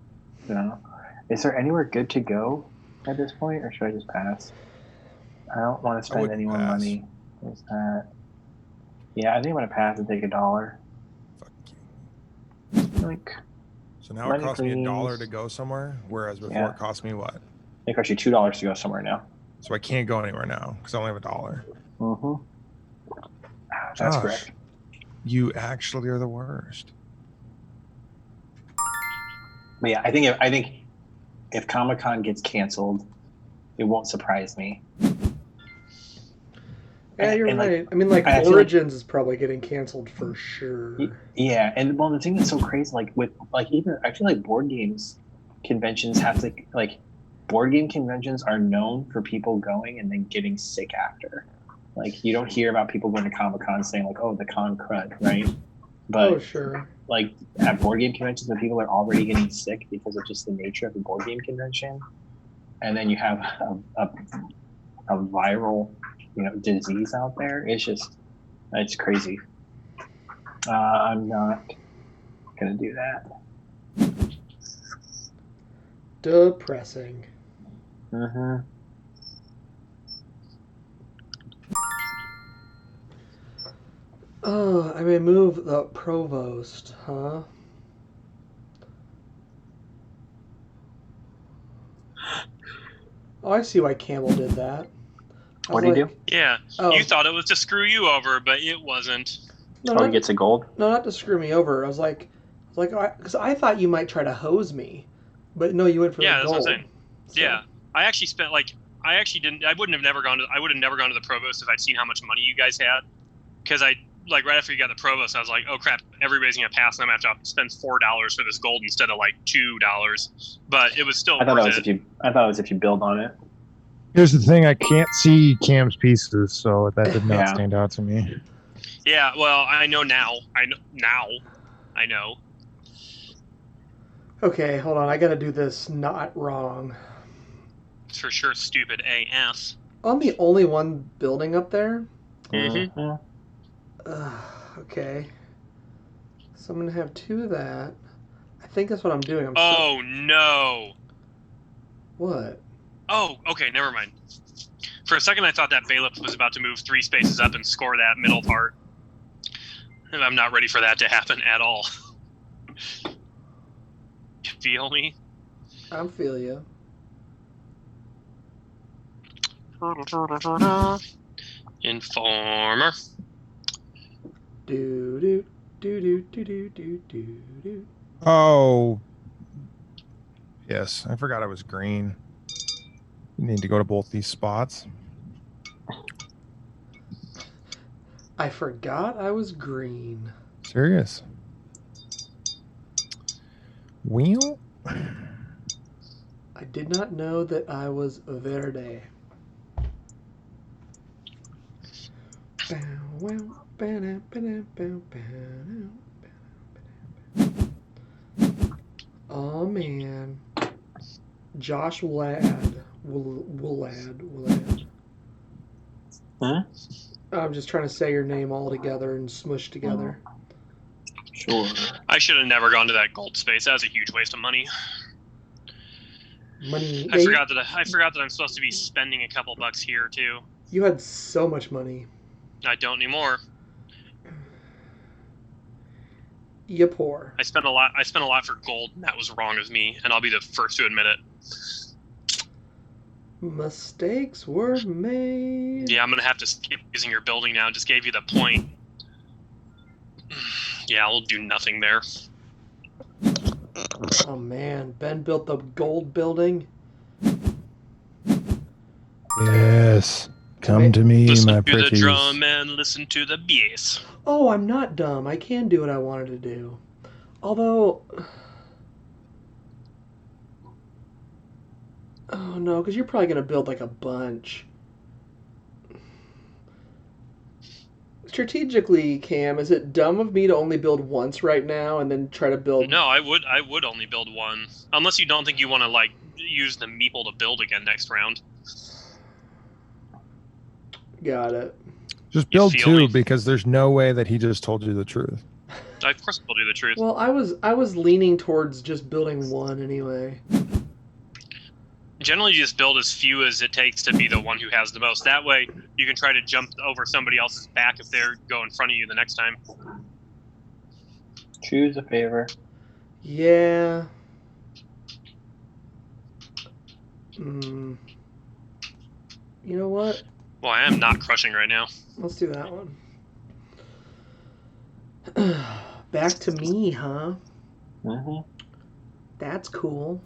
Is there anywhere good to go at this point, or should I just pass? I don't want to spend any more money. What's that? Yeah, I think I'm gonna pass and take $1. Fuck you. Like, so now it costs me $1 to go somewhere, whereas before it cost me what? It costs you $2 to go somewhere now. So I can't go anywhere now because I only have $1. Mm-hmm. That's correct. You actually are the worst. But yeah, I think if Comic-Con gets canceled, it won't surprise me. Yeah, you're right. I mean, like Origins is probably getting canceled for sure. Yeah, and well, the thing that's so crazy, like with like even I feel like board games conventions have to like board game conventions are known for people going and then getting sick after. Like you don't hear about people going to Comic-Con saying like, "Oh, the con crud," right? But sure. Like at board game conventions, when people are already getting sick because of just the nature of the board game convention, and then you have a viral, disease out there. It's crazy. I'm not gonna do that. Depressing. Mm-hmm. Oh, I may move the provost, huh? Oh, I see why Campbell did that. What did he do? Yeah, you thought it was to screw you over, but it wasn't. No, he gets a gold? No, not to screw me over. I was like, because I thought you might try to hose me, but no, you went for the gold. Yeah, that's what I'm saying. So. Yeah, I actually spent I would have never gone to the provost if I'd seen how much money you guys had, because right after you got the provost, I was like, oh crap, everybody's gonna pass, and I'm gonna have to spend $4 for this gold instead of like $2. But it was still. I thought it was if you build on it. Here's the thing: I can't see Cam's pieces, so that did not stand out to me. Yeah, well, I know now. I know. Okay, hold on. I gotta do this not wrong. It's for sure stupid AF. I'm the only one building up there. Mm-hmm. Okay. So I'm going to have 2 of that. I think that's what I'm doing. No. What? Oh, okay, never mind. For a second, I thought that bailiff was about to move 3 spaces up and score that middle part. And I'm not ready for that to happen at all. You feel me? I feel you. Informer. Do. Oh. Yes, I forgot I was green. You need to go to both these spots. I forgot I was green. Serious. Wheel? I did not know that I was verde. Oh man. Josh Willad. Huh? I'm just trying to say your name all together and smush together. Sure. I should have never gone to that gold space. That was a huge waste of money. I forgot that I'm supposed to be spending a couple bucks here too. You had so much money. I don't anymore. You're poor. I spent a lot for gold, and that was wrong of me, and I'll be the first to admit it. Mistakes were made. Yeah, I'm gonna have to skip using your building now. Just gave you the point. Yeah, I'll do nothing there. Oh man, Ben built the gold building. Yes. Come to me, listen my to pretties. the drum and listen to the bass. Oh, I'm not dumb. I can do what I wanted to do. Although, Oh no, because you're probably gonna build like a bunch. Strategically, Cam, is it dumb of me to only build once right now and then try to build? No, I would only build one, unless you don't think you want to like use the meeple to build again next round. Got it. Just build two because there's no way that he just told you the truth. Of course, I'll do the truth. Well, I was leaning towards just building one anyway. Generally, you just build as few as it takes to be the one who has the most. That way, you can try to jump over somebody else's back if they're go in front of you the next time. Choose a favor. Yeah. You know what? Well, I am not crushing right now. Let's do that one. Back to me, huh? Mm-hmm. That's cool.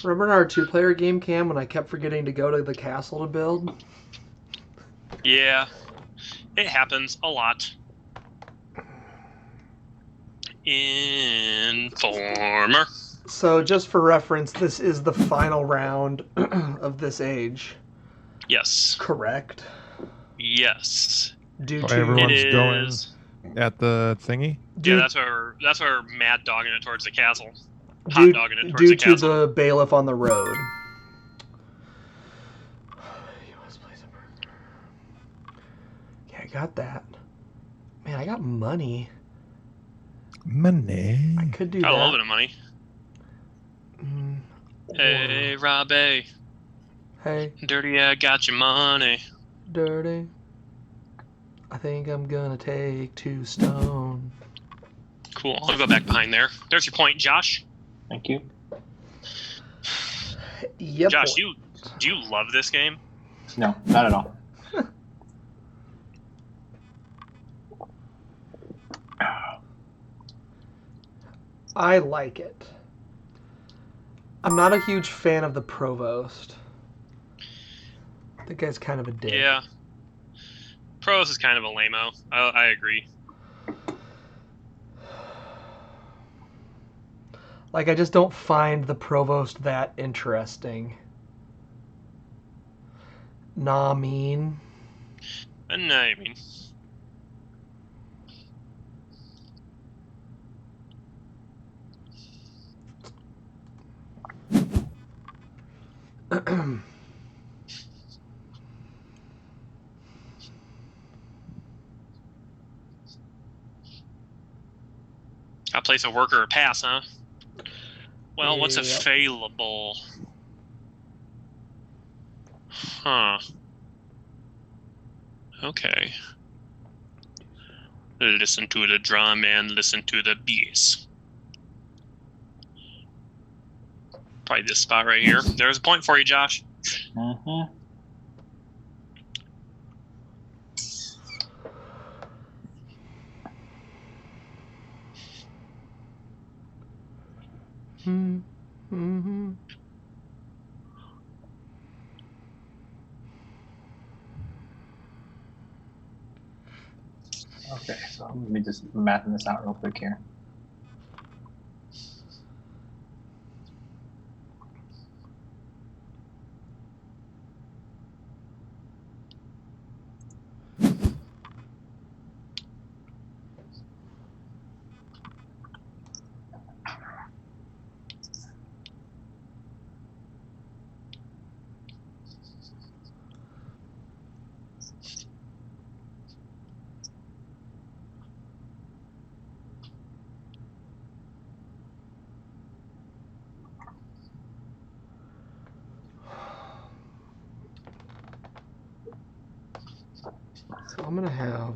Remember in our 2-player game, Cam, when I kept forgetting to go to the castle to build? Yeah, it happens a lot. Informer. So, just for reference, this is the final round of this age. Yes. Correct. Yes. Due to everyone's going at the thingy. Yeah, that's where mad dogging it towards the castle. Hot dogging it towards the castle. Due to the bailiff on the road. Yeah, I got that. Man, I got money. Money. I could do got that. A little bit of money. Hey, Robbie. Hey. Dirty, I got your money. Dirty. I think I'm gonna take 2 stone. Cool. I'll go back behind there. There's your point, Josh. Thank you. Yep. Josh, do you love this game? No, not at all. I like it. I'm not a huge fan of the provost. The guy's kind of a dick. Yeah. Provost is kind of a lame-o. I agree. Like, I just don't find the provost that interesting. Nah, mean. No, I mean. I'll place a worker or pass, huh? Well, what's available? Huh. Okay. Listen to the drum and listen to the bass. Probably this spot right here. There's a point for you, Josh. Mm-hmm. Mm-hmm. Okay, so let me just mapping this out real quick here. So I'm gonna have.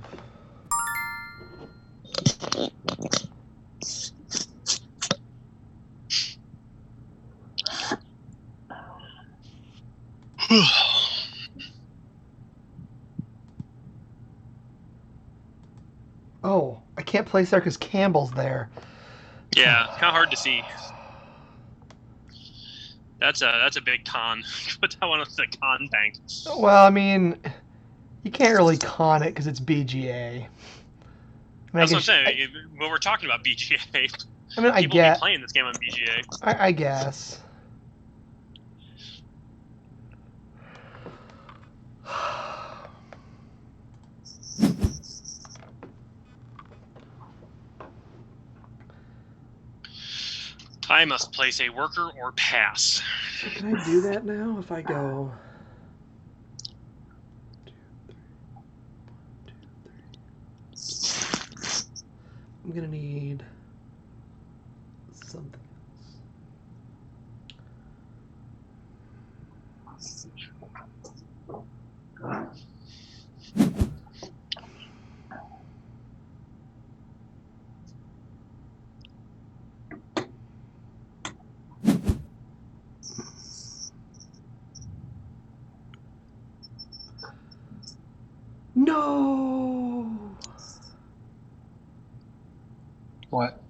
Oh, I can't place there because Campbell's there. Yeah, kind of hard to see. That's a big con. Put that one on the con bank. Well, I mean, you can't really con it because it's BGA. That's what I'm saying. When we're talking about BGA, I mean, people be playing this game on BGA. I guess. I must place a worker or pass. So can I do that now if I go... I'm going to need something else. No! What?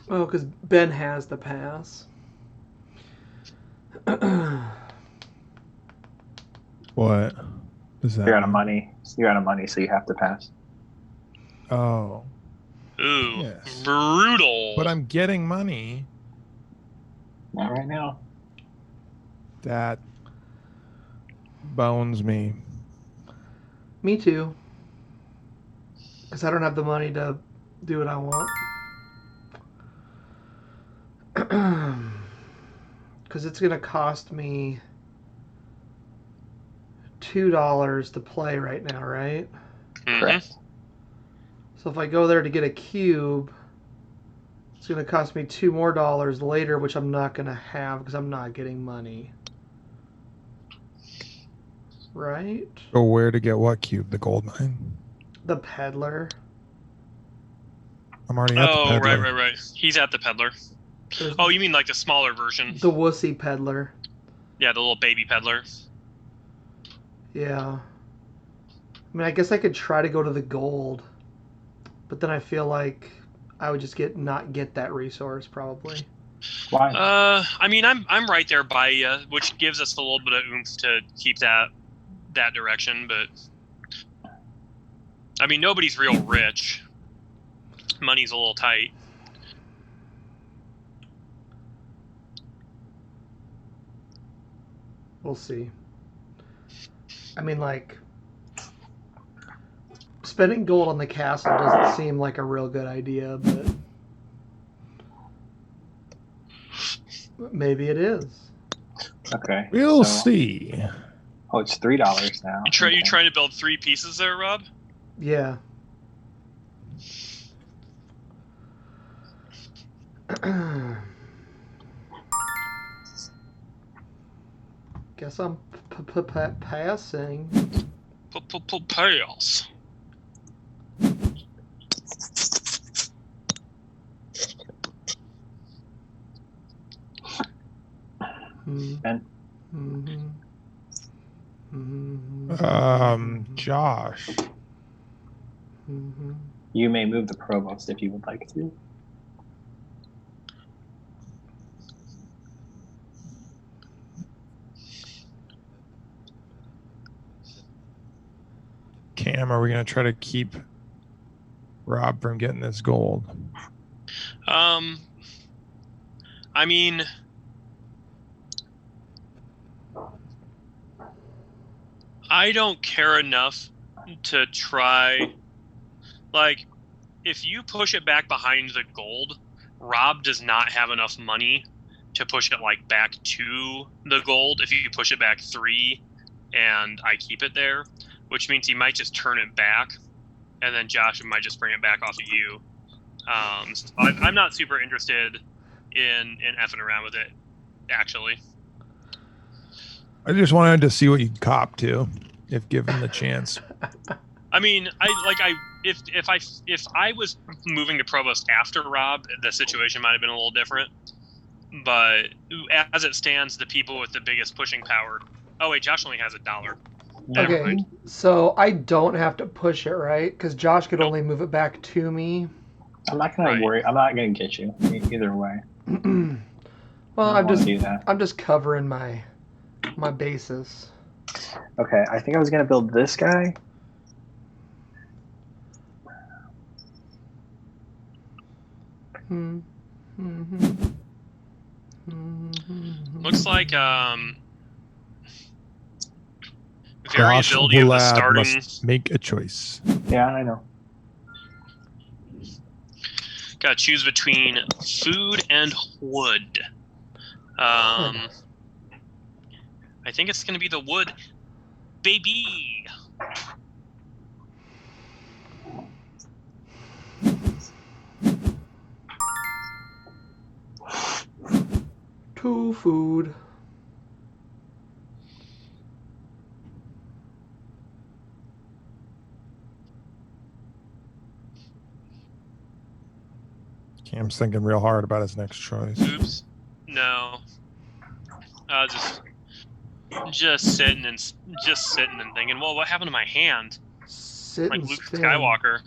Oh, because Ben has the pass. What is that? You're out of money. You're out of money, so you have to pass. Oh. Ooh, Yes. brutal. But I'm getting money. Not right now. That bones me. Me too. Because I don't have the money to do what I want. Because it's going to cost me $2 to play right now, right? Correct. So if I go there to get a cube, it's going to cost me $2 more later, which I'm not going to have because I'm not getting money. Right? So where to get what cube? The gold mine? The peddler. I'm already at the peddler. Right. He's at the peddler. There's Oh, you mean like the smaller version? the wussy peddler. Yeah, the little baby peddler. Yeah. I mean, I guess I could try to go to the gold, but then I feel like I would just not get that resource probably. Why? I mean, I'm right there by you, which gives us a little bit of oomph to keep that direction. But I mean, nobody's real rich. Money's a little tight. We'll see. I mean, like, spending gold on the castle doesn't seem like a real good idea, but maybe it is. Okay. We'll see. Oh, it's $3 now. You trying to build 3 pieces there, Rob? Yeah. Guess I'm passing. Pails. Ben? Josh. You may move the provost if you would like to. Cam, are we going to try to keep Rob from getting this gold? I mean, I don't care enough to try. Like, if you push it back behind the gold, Rob does not have enough money to push it like back to the gold. If you push it back 3 and I keep it there, which means he might just turn it back, and then Josh might just bring it back off of you. So I'm not super interested in effing around with it, actually. I just wanted to see what you'd cop to, if given the chance. I mean, if I was moving to Provost after Rob, the situation might have been a little different. But as it stands, the people with the biggest pushing power. Oh wait, Josh only has $1. Okay, so I don't have to push it, right? Because Josh could only move it back to me. I'm not gonna worry. I'm not gonna get you either way. Well, I'm just covering my bases. Okay, I think I was gonna build this guy. Looks like Josh variability of the Wallad starting. Must make a choice. Yeah, I know. Gotta choose between food and wood. I think it's gonna be the wood, baby. Two food. Cam's thinking real hard about his next choice. Oops. No. Just sitting and thinking, well, what happened to my hand? Sit Like and Luke spin. Skywalker.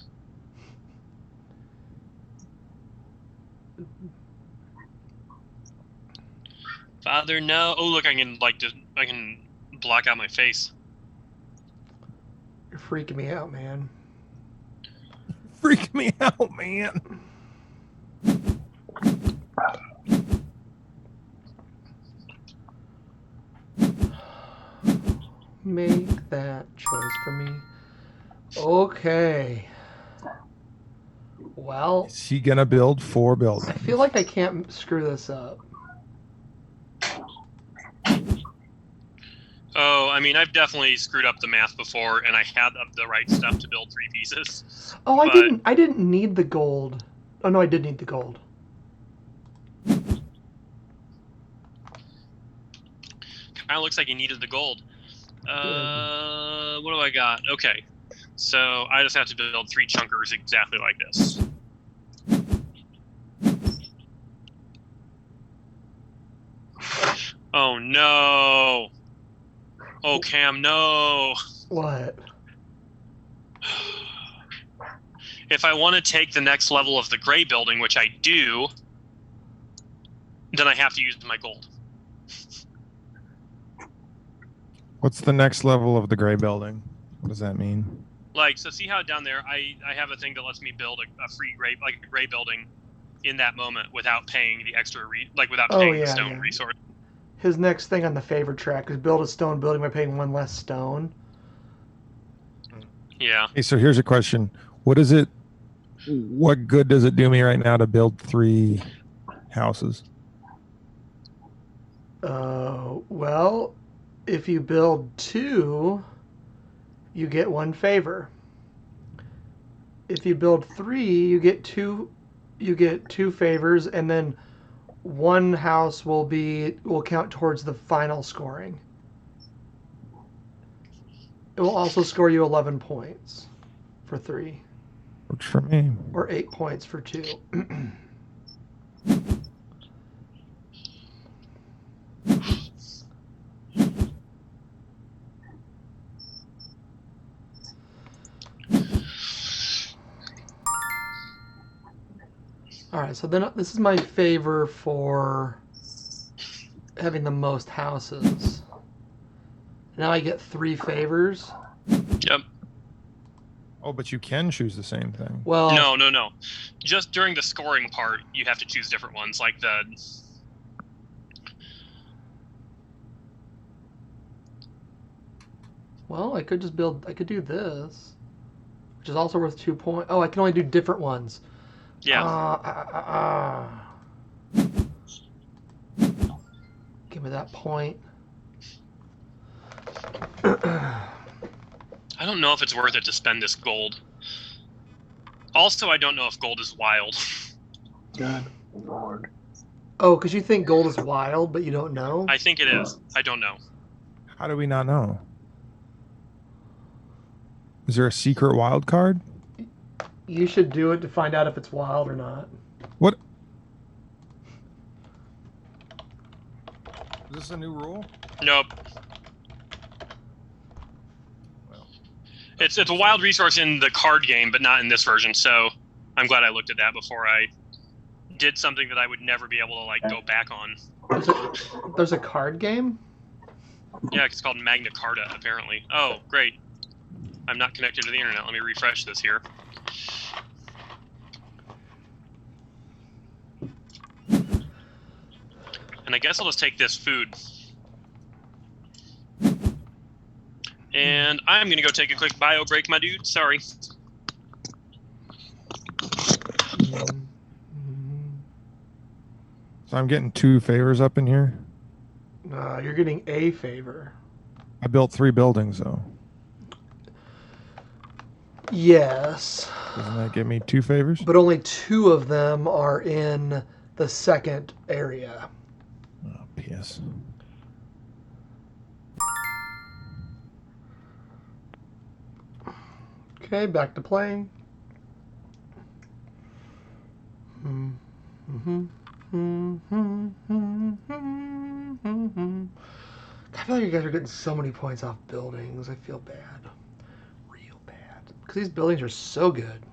Father, no. Oh, look, I can block out my face. You're freaking me out, man. Freak me out, man. Make that choice for me. Okay. Well, Is he gonna build 4 buildings? I feel like I can't screw this up. Oh, I mean, I've definitely screwed up the math before, and I had the right stuff to build 3 pieces. Oh, I didn't need the gold. Oh no, I did need the gold. Kind of looks like you needed the gold. What do I got? Okay, so I just have to build 3 chunkers exactly like this. Oh no! Oh, Cam, no! What? If I want to take the next level of the gray building, which I do, then I have to use my gold. What's the next level of the gray building? What does that mean? Like, so see how down there I have a thing that lets me build a free gray, like a gray building in that moment without paying the extra, without paying the stone resource. His next thing on the favorite track is build a stone building by paying 1 less stone. Yeah. Hey, so here's a question. What good does it do me right now to build 3 houses? Well, if you build 2, you get 1 favor. If you build 3, you get 2 favors, and then 1 house will count towards the final scoring. It will also score you 11 points for 3. Works for me. Or 8 points for 2. All right, so then this is my favor for having the most houses. Now I get 3 favors. Yep. Oh, but you can choose the same thing. Well, no. Just during the scoring part, you have to choose different ones, like the. Well, I could do this, which is also worth 2 points. Oh, I can only do different ones. Yeah. Give me that point. I don't know if it's worth it to spend this gold. Also, I don't know if gold is wild. Good Lord. Oh, because you think gold is wild, but you don't know? I think it is. I don't know. How do we not know? Is there a secret wild card? You should do it to find out if it's wild or not. What? Is this a new rule? Nope. Well, It's a wild resource in the card game, but not in this version. So I'm glad I looked at that before I did something that I would never be able to go back on. There's a card game? Yeah, it's called Magna Carta, apparently. Oh, great. I'm not connected to the internet. Let me refresh this here. And I guess I'll just take this food. And I'm going to go take a quick bio break, my dude. Sorry. So I'm getting 2 favors up in here. You're getting a favor. I built 3 buildings, though. Yes. Doesn't that give me 2 favors? But only 2 of them are in the second area. Oh, PS. Okay, back to playing. I feel like you guys are getting so many points off buildings. I feel bad. Real bad. Because these buildings are so good.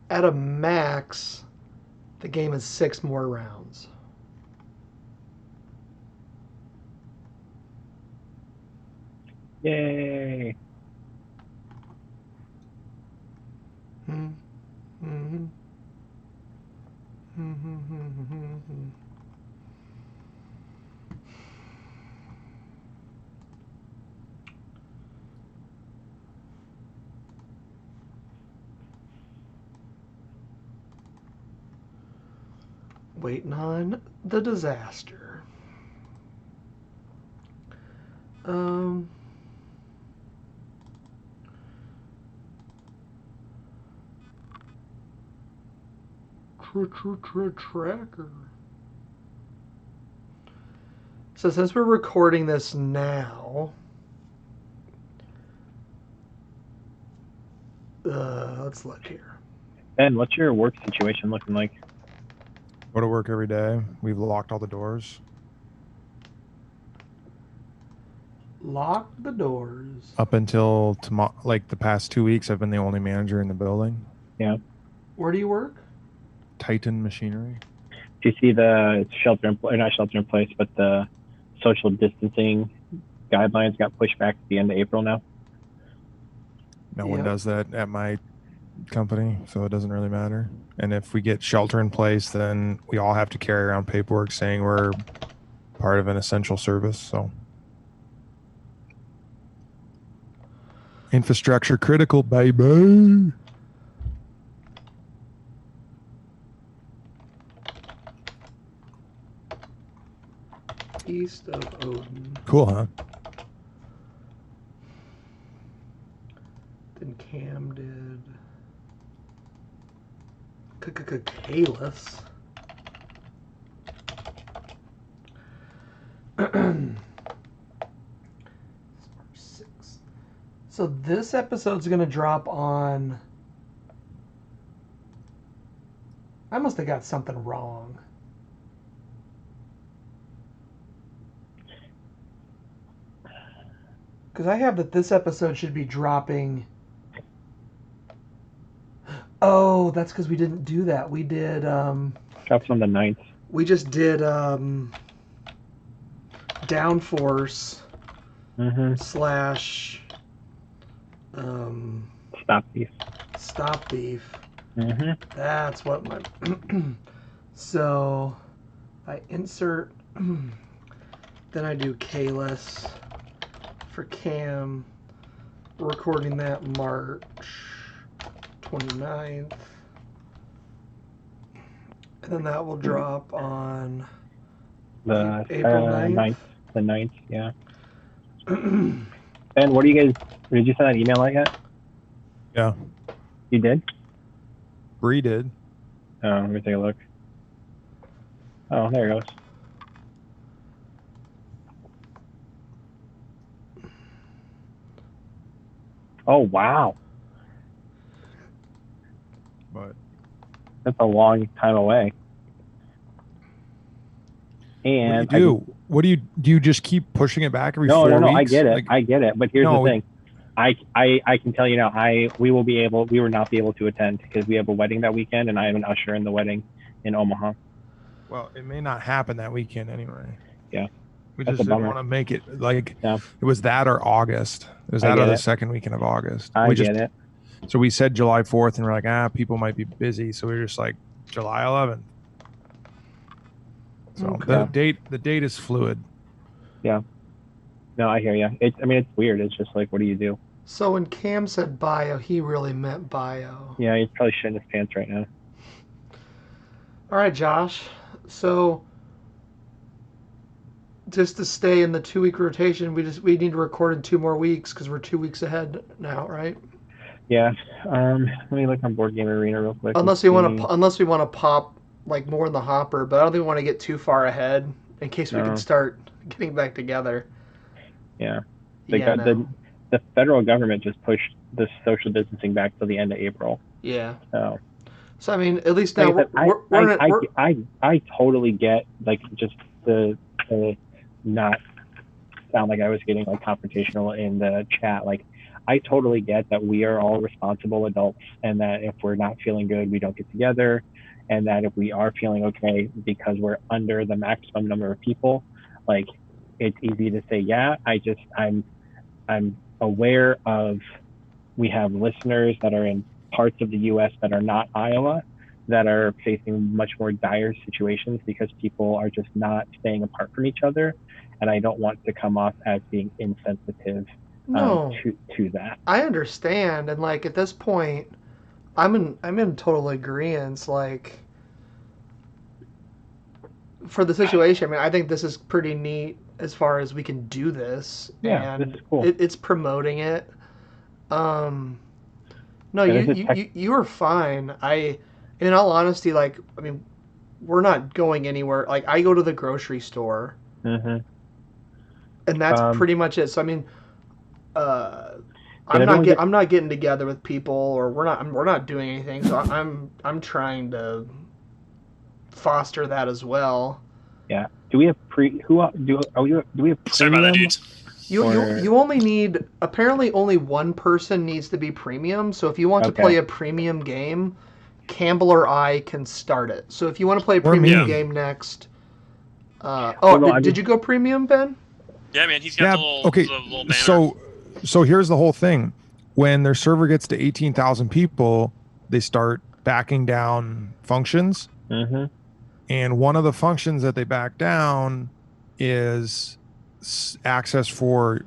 At a max, the game is 6 more rounds. Yay! Waiting on the disaster. Tracker. So since we're recording this now, let's look here. Ben, what's your work situation looking like? Go to work every day. We've locked all the doors. Lock the doors. Up until tomorrow, like the past 2 weeks, I've been the only manager in the building. Yeah. Where do you work? Titan Machinery. Do you see the not shelter in place, but the social distancing guidelines got pushed back to the end of April now? No one does that at my company, so it doesn't really matter. And if we get shelter in place, then we all have to carry around paperwork saying we're part of an essential service. So infrastructure critical, baby. East of Odin. Cool, huh? Then Cam did Caylus. So this episode's gonna drop on. I must have got something wrong. Because I have that this episode should be dropping. Oh, that's because we didn't do that. We did. Drops on the 9th. We just did Downforce slash Stop Thief. Stop Thief. Mm-hmm. That's what my. So I insert. Then I do Caylus for Cam. We're recording that March 29th. And then that will drop on The April 9th. The 9th, yeah. Ben, what do you guys... Did you send that email out yet? Yeah. You did? Bree did. Oh, let me take a look. Oh, there it goes. Oh, wow. But That's a long time away. And what do you just keep pushing it back every 4 weeks? No, I get it. I get it. But here's the thing. I can tell you now, we will not be able to attend because we have a wedding that weekend, and I have an usher in the wedding in Omaha. Well, it may not happen that weekend anyway. Yeah. We just didn't want to make it it was that or August. It was that or the second weekend of August. I get it. So we said July 4th, and we're like, people might be busy. So we were just like July 11th. So the date is fluid. Yeah. No, I hear you. It's weird. It's just like, what do you do? So when Cam said bio, he really meant bio. Yeah, he's probably shitting his pants right now. All right, Josh. So just to stay in the 2-week rotation, we need to record in 2 more weeks because we're 2 weeks ahead now, right? Yeah. Let me look on Board Game Arena real quick. Unless we want to pop like more in the hopper, but I don't think we want to get too far ahead in case we can start getting back together. Yeah. The federal government just pushed the social distancing back till the end of April. Yeah. So I mean, at least now I totally get just the not sound like I was getting like confrontational in the chat. Like, I totally get that we are all responsible adults, and that if we're not feeling good, we don't get together, and that if we are feeling okay because we're under the maximum number of people, like, it's easy to say, yeah. I'm aware of, we have listeners that are in parts of the U.S. that are not Iowa, that are facing much more dire situations because people are just not staying apart from each other, and I don't want to come off as being insensitive to that. I understand, and like at this point, I'm in total agreement. Like, for the situation, I mean, I think this is pretty neat as far as we can do this. Yeah, and this is cool. It's promoting it. No, you were fine. In all honesty, like, I mean, we're not going anywhere. Like, I go to the grocery store, and that's pretty much it. So I mean, I'm not getting together with people, or we're not doing anything. So I'm trying to foster that as well. Yeah. Do we have do we have premium? Sorry about that, dudes. You only need, apparently only one person needs to be premium. So if you want to play a premium game, Campbell or I can start it. So if you want to play a premium game next, did you go premium, Ben? Yeah, man, he's got the little banner. So here's the whole thing. When their server gets to 18,000 people, they start backing down functions. Mm-hmm. And one of the functions that they back down is access for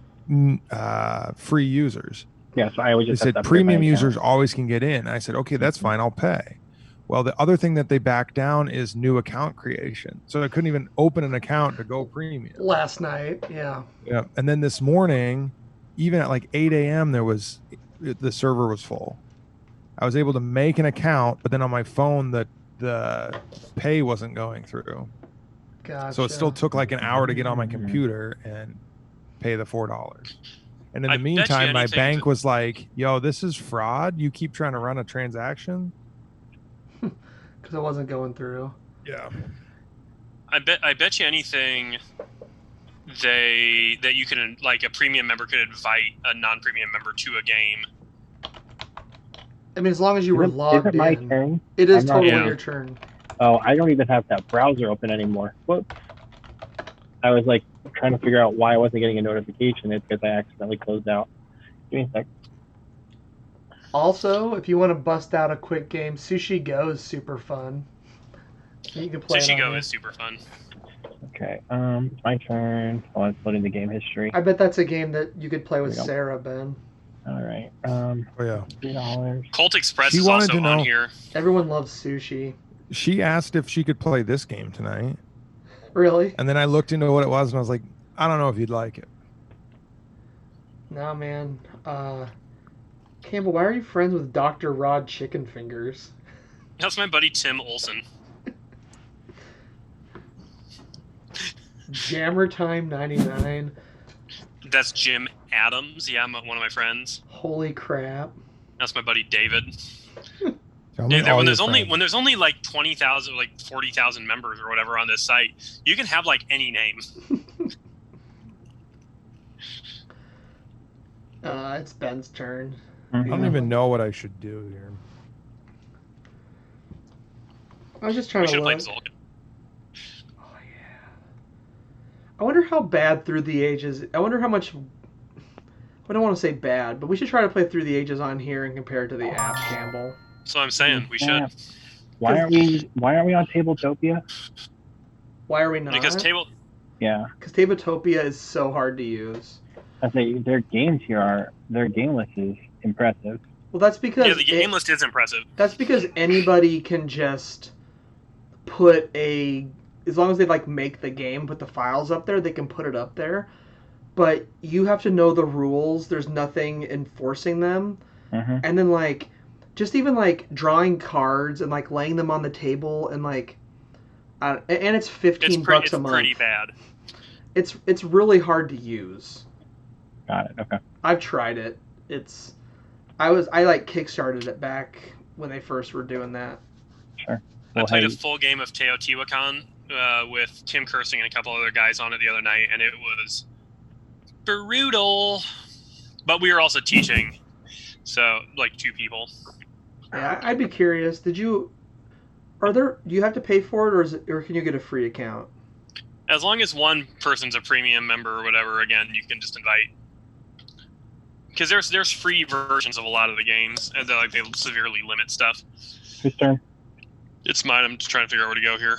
free users. Yeah, so I always just said premium users always can get in. I said, okay, that's fine, I'll pay. Well, the other thing that they back down is new account creation. So I couldn't even open an account to go premium. Last night, yeah. Yeah, and then this morning, even at like 8 a.m., the server was full. I was able to make an account, but then on my phone, the pay wasn't going through. Gotcha. So it still took like an hour to get on my computer and pay the $4. And in the meantime, my bank was like, yo, this is fraud. You keep trying to run a transaction. Because it wasn't going through. Yeah. I bet you anything that you can, like, a premium member could invite a non-premium member to a game. I mean, as long as you were logged in. Is it my turn? It is totally your turn. Oh, I don't even have that browser open anymore. Whoops. I was like trying to figure out why I wasn't getting a notification. It's because I accidentally closed out. Give me a sec. Also, if you want to bust out a quick game, Sushi Go is super fun. You can play Sushi Go is super fun. Okay, it's my turn. Oh, it's loading the game history. I bet that's a game that you could play with Sarah, Ben. All right. $3. Colt Express is also on here. Everyone loves sushi. She asked if she could play this game tonight. Really? And then I looked into what it was, and I was like, I don't know if you'd like it. Nah, man. Campbell, why are you friends with Dr. Rod Chicken Fingers? That's my buddy Tim Olson. Jammer Time 99. That's Jim Adams. Yeah, one of my friends. Holy crap. That's my buddy David. Dude, when there's only like 20,000, like 40,000 members or whatever on this site, you can have like any name. It's Ben's turn. I don't even know what I should do here. I was just trying to look. We should have played Zulkin. Oh yeah. I wonder how bad Through the Ages. I wonder how much. I don't want to say bad, but we should try to play Through the Ages on here and compare it to the app, Campbell. So I'm saying we should. Why aren't we on Tabletopia? Why are we not? Because Tabletopia is so hard to use. I say their games here their game list is impressive. Well, that's because the game list is impressive. That's because anybody can just put as long as they like make the game, put the files up there, they can put it up there. But you have to know the rules. There's nothing enforcing them. Mm-hmm. And then like just even like drawing cards and like laying them on the table and like and it's $15 a month. It's pretty bad. It's really hard to use. Got it. Okay. I've tried it. I like kickstarted it back when they first were doing that. Sure. I played a full game of Teotihuacan with Tim Kersing and a couple other guys on it the other night, and it was brutal. But we were also teaching, so like 2 people. Yeah, I'd be curious. Do you have to pay for it, or can you get a free account? As long as one person's a premium member or whatever, again, you can just invite. Because there's free versions of a lot of the games, and they severely limit stuff. Whose turn? It's mine. I'm just trying to figure out where to go here.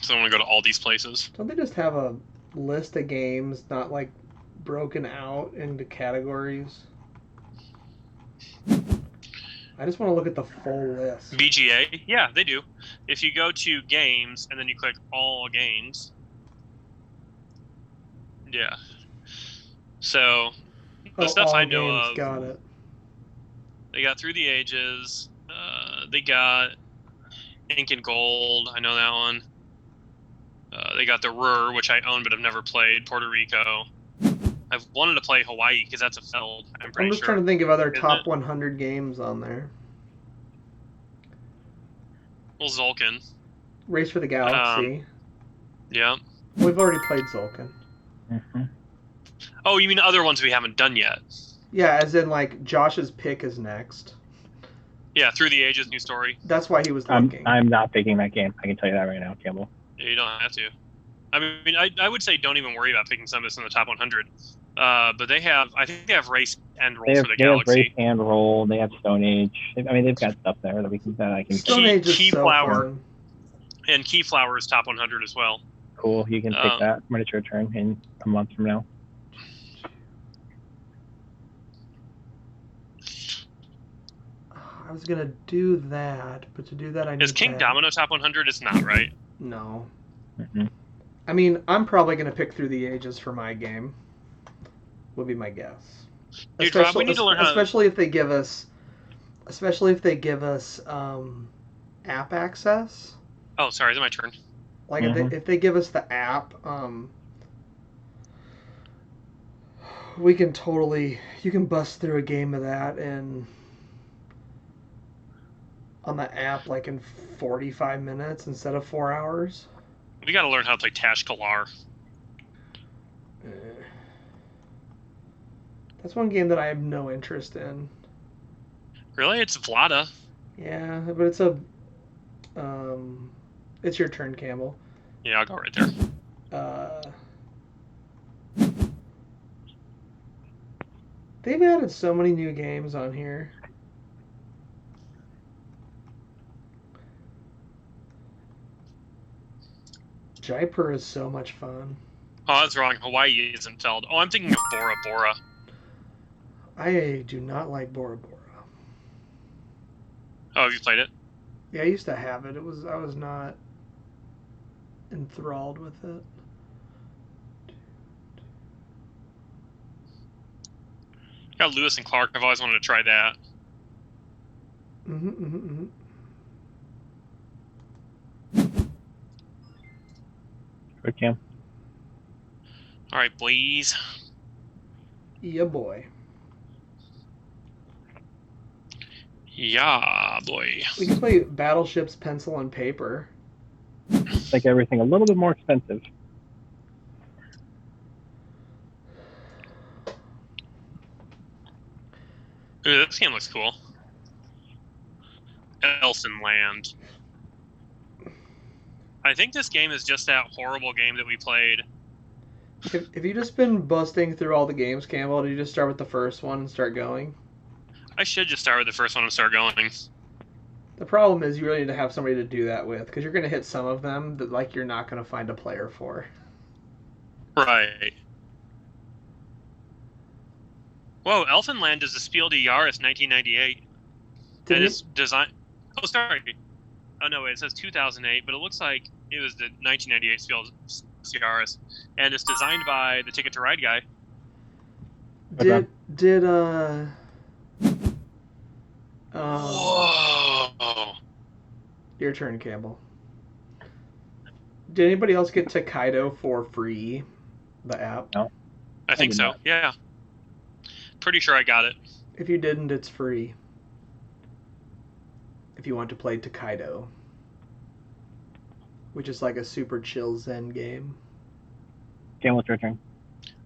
So I want to go to all these places. Don't they just have a list of games, not like broken out into categories? I just want to look at the full list. BGA? Yeah, they do. If you go to games and then you click all games. Yeah. So, the stuff I know of. Got it. They got Through the Ages. They got Ink and Gold. I know that one. They got the Ruhr, which I own but have never played. Puerto Rico. I've wanted to play Hawaii because that's a feld. I'm just trying to think of other top 100 games on there. Well, Zulkin. Race for the Galaxy. Yeah. We've already played Zulkin. Mm-hmm. Oh, you mean other ones we haven't done yet? Yeah, as in like Josh's pick is next. Yeah, Through the Ages, new story. That's why he was looking. I'm not picking that game. I can tell you that right now, Campbell. Yeah, you don't have to. I mean, I would say don't even worry about picking some of this in the top 100. But I think they have Race and Roll for the Galaxy. They have Race and Roll. They have Stone Age. I mean, they've got stuff there that I can. Stone Age is Keyflower, fun. And Keyflower is top 100 as well. Cool. You can pick that when it's your turn in a month from now. I was gonna do that, but to do that I need. Is King Domino top 100? It's not, right? No. Mm-hmm. I mean, I'm probably gonna pick Through the Ages for my game. Would be my guess. Dude, Rob, we need to learn how. Especially if they give us app access. Oh, sorry, is it my turn? Like if they give us the app, we can you can bust through a game of that on the app like in 45 minutes instead of 4 hours. We got to learn how to play Tash Kalar. That's one game that I have no interest in. Really? It's Vlada. Yeah, but it's your turn, Campbell. Yeah, I'll go right there. They've added so many new games on here. Jaipur is so much fun. Oh, that's wrong. Hawaii isn't felled. Oh, I'm thinking of Bora Bora. I do not like Bora Bora. Oh, have you played it? Yeah, I used to have it. I was not enthralled with it. Got Lewis and Clark. I've always wanted to try that. Good, Cam. All right, please. Yeah, boy. Yeah, boy. We can play Battleships Pencil and Paper. Make everything a little bit more expensive. Ooh, this game looks cool. Elfin Land. I think this game is just that horrible game that we played. Have you just been busting through all the games, Campbell? Did you just start with the first one and start going? I should just start with the first one and start going. The problem is you really need to have somebody to do that with, because you're going to hit some of them that like you're not going to find a player for. Right. Whoa, Elfenland is a Spiel des Jahres 1998. And it's designed... Oh, sorry. Oh, no, wait, it says 2008, but it looks like it was the 1998 Spiel des Jahres. And it's designed by the Ticket to Ride guy. Whoa! Your turn, Campbell. Did anybody else get Takedo for free? The app? No. I think so, yeah. Pretty sure I got it. If you didn't, it's free. If you want to play Takedo. Which is like a super chill zen game. Campbell, it's your turn.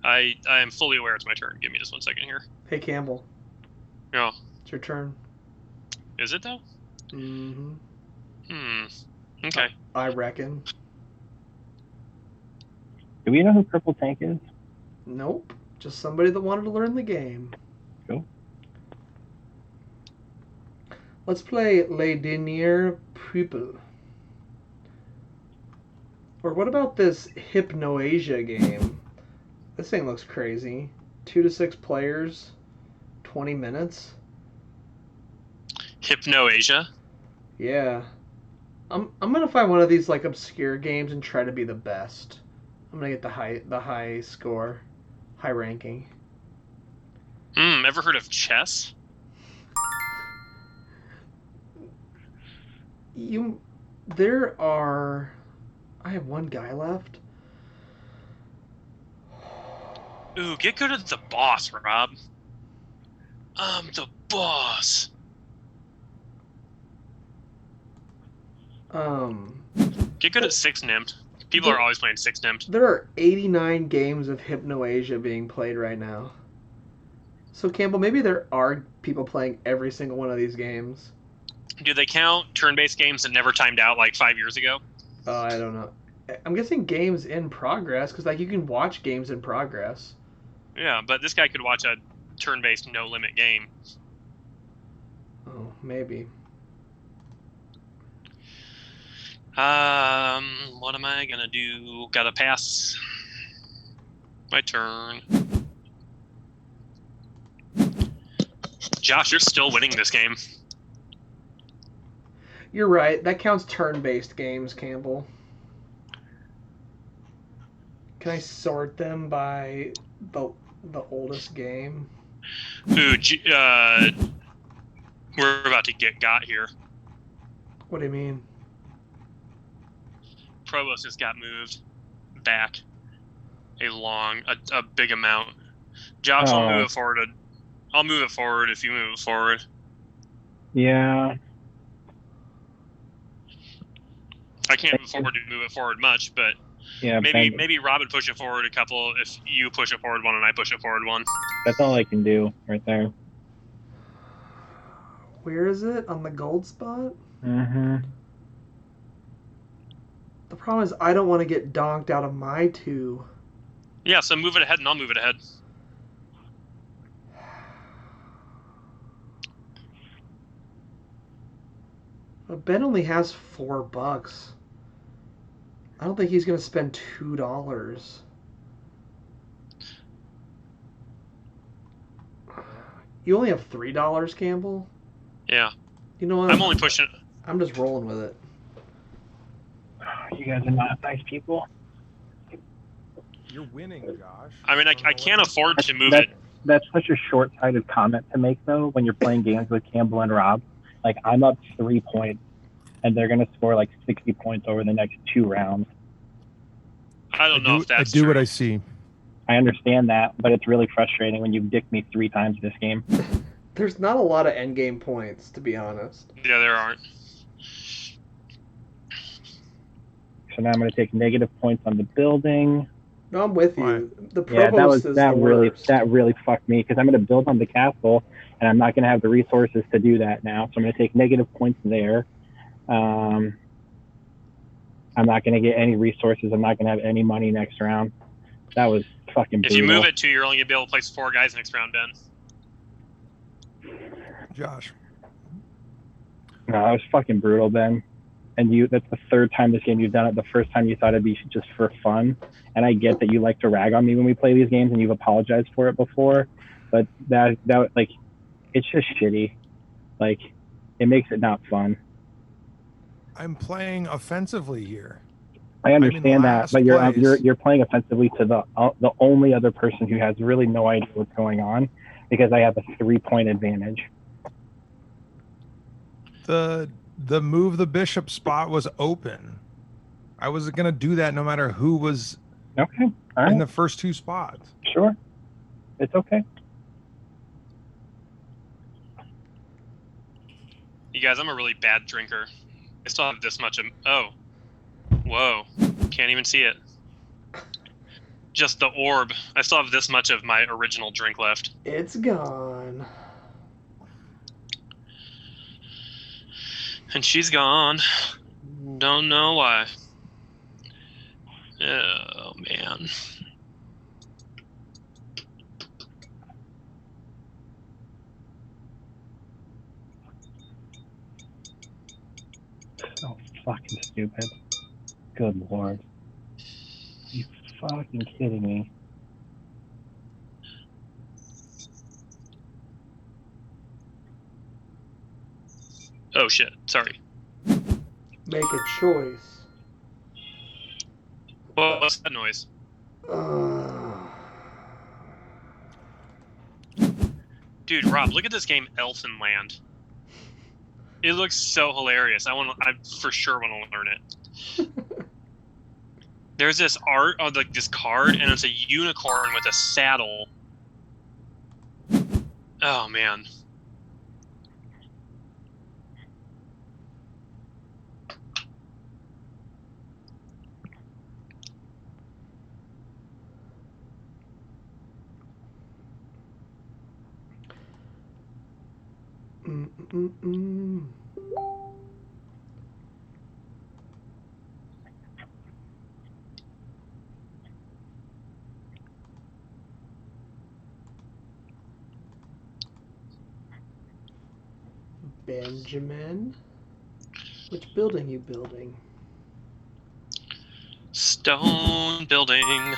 I am fully aware it's my turn. Give me just 1 second here. Hey, Campbell. Yeah. It's your turn. Is it, though? Mm-hmm. Okay. I reckon. Do we know who Purple Tank is? Nope. Just somebody that wanted to learn the game. Cool. Let's play Les Derniers Peuples. Or what about this Hypnoasia game? This thing looks crazy. 2 to 6 players, 20 minutes. Hypnoasia? Yeah. I'm gonna find one of these like obscure games and try to be the best. I'm gonna get the high score, high ranking. Ever heard of chess? I have one guy left. Ooh, get good at the boss, Rob. I'm the boss. Get good at 6-Nimmt. People are always playing 6-Nimmt. There are 89 games of Hypnoasia being played right now. So, Campbell, maybe there are people playing every single one of these games. Do they count turn-based games that never timed out like 5 years ago? I don't know. I'm guessing games in progress, because like you can watch games in progress. Yeah, but this guy could watch a turn-based no-limit game. Oh, maybe. What am I gonna do? Gotta pass my turn. Josh, you're still winning this game. You're right. That counts turn-based games, Campbell. Can I sort them by the oldest game? Ooh, we're about to get got here. What do you mean? Provost just got moved back a big amount. Josh, I'll move it forward. I'll move it forward if you move it forward. Yeah. I can't afford to move it forward much, but yeah, maybe Rob would push it forward a couple if you push it forward one and I push it forward one. That's all I can do right there. Where is it? On the gold spot? Mm-hmm. The problem is I don't want to get donked out of my 2. Yeah, so move it ahead and I'll move it ahead. But Ben only has $4. I don't think he's going to spend $2. You only have $3, Campbell? Yeah. You know what? I'm only pushing it. I'm just rolling with it. You guys are not nice people. You're winning, Josh. I mean, I can't afford to move it. That's such a short-sighted comment to make, though, when you're playing games with Campbell and Rob. Like, I'm up 3 points, and they're going to score like 60 points over the next 2 rounds. I don't know if that's true. I do what true. I see. I understand that, but it's really frustrating when you've dicked me 3 times this game. There's not a lot of endgame points, to be honest. Yeah, there aren't. So now I'm going to take negative points on the building. No, I'm with you. Right. The provost is the worst. That really fucked me because I'm going to build on the castle and I'm not going to have the resources to do that now. So I'm going to take negative points there. I'm not going to get any resources. I'm not going to have any money next round. That was fucking brutal. If you move it 2, you're only going to be able to place 4 guys next round, Ben. Josh. No, that was fucking brutal, Ben. And that's the 3rd time this game you've done it. The first time you thought it'd be just for fun. And I get that you like to rag on me when we play these games and you've apologized for it before. But that like, it's just shitty. Like, it makes it not fun. I'm playing offensively here. I understand that, but you're playing offensively to the only other person who has really no idea what's going on because I have a 3-point advantage. The move the bishop spot was open. I was going to do that no matter who was in the first 2 spots. Sure. It's okay. You guys, I'm a really bad drinker. I still have this much of... Oh. Whoa. Can't even see it. Just the orb. I still have this much of my original drink left. It's gone. And she's gone. Don't know why. Oh, man. So fucking stupid. Good lord. Are you fucking kidding me? Oh, shit. Sorry. Make a choice. What's that noise? Dude, Rob, look at this game, Elfenland. It looks so hilarious. I for sure want to learn it. There's this art of like this card, and it's a unicorn with a saddle. Oh man. Benjamin? Which building you building? Stone building.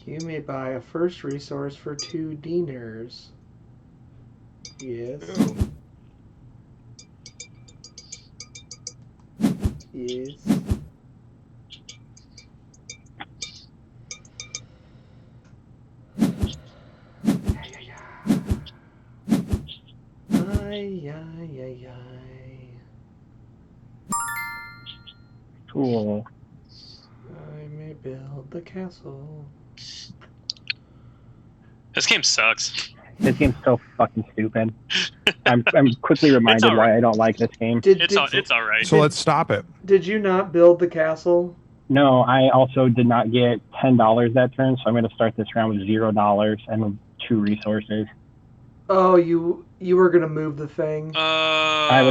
You may buy a first resource for 2 dinars. Yes. Yes. Cool. I may build the castle. This game sucks. This game's so fucking stupid. I'm quickly reminded why I don't like this game. It's all right. So let's stop it. Did you not build the castle? No, I also did not get $10 that turn, so I'm going to start this round with $0 and 2 resources. Oh, you were gonna move the thing. I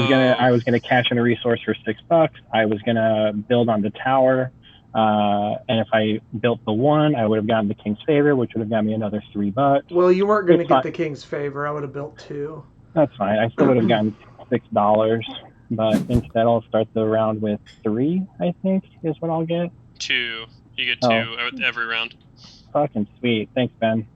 was gonna cash in a resource for $6. I was gonna build on the tower, and if I built the 1, I would have gotten the king's favor, which would have gotten me another $3. Well, you weren't gonna get the king's favor. I would have built 2. That's fine. I still would have gotten $6, but instead I'll start the round with 3. I think is what I'll get. 2. You get 2 every round. Fucking sweet. Thanks, Ben.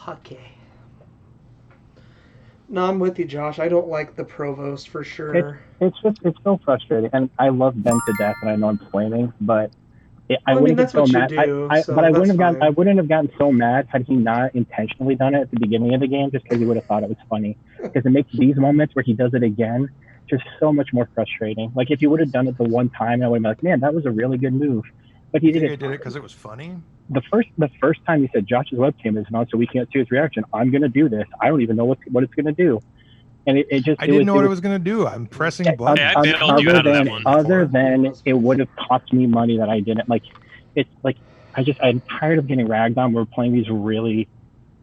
Okay. No, I'm with you, Josh. I don't like the provost for sure. It's so frustrating, and I love Ben to death, and I know I'm flaming, but I wouldn't that's get so what mad. you do, But I that's wouldn't have fine. I wouldn't have gotten so mad had he not intentionally done it at the beginning of the game, just because he would have thought it was funny. Because it makes these moments where he does it again just so much more frustrating. Like if he would have done it the one time, I would have been like, man, that was a really good move. But he did did it because it was funny. The first time he said Josh's webcam is on, so we can't see his reaction. I'm gonna do this. I don't even know what it's gonna do. And I didn't know what it was going to do. I'm pressing buttons. I bailed you out of that one. Other than it would have cost me money that I didn't. Like, it's like, I'm tired of getting ragged on. We're playing these really,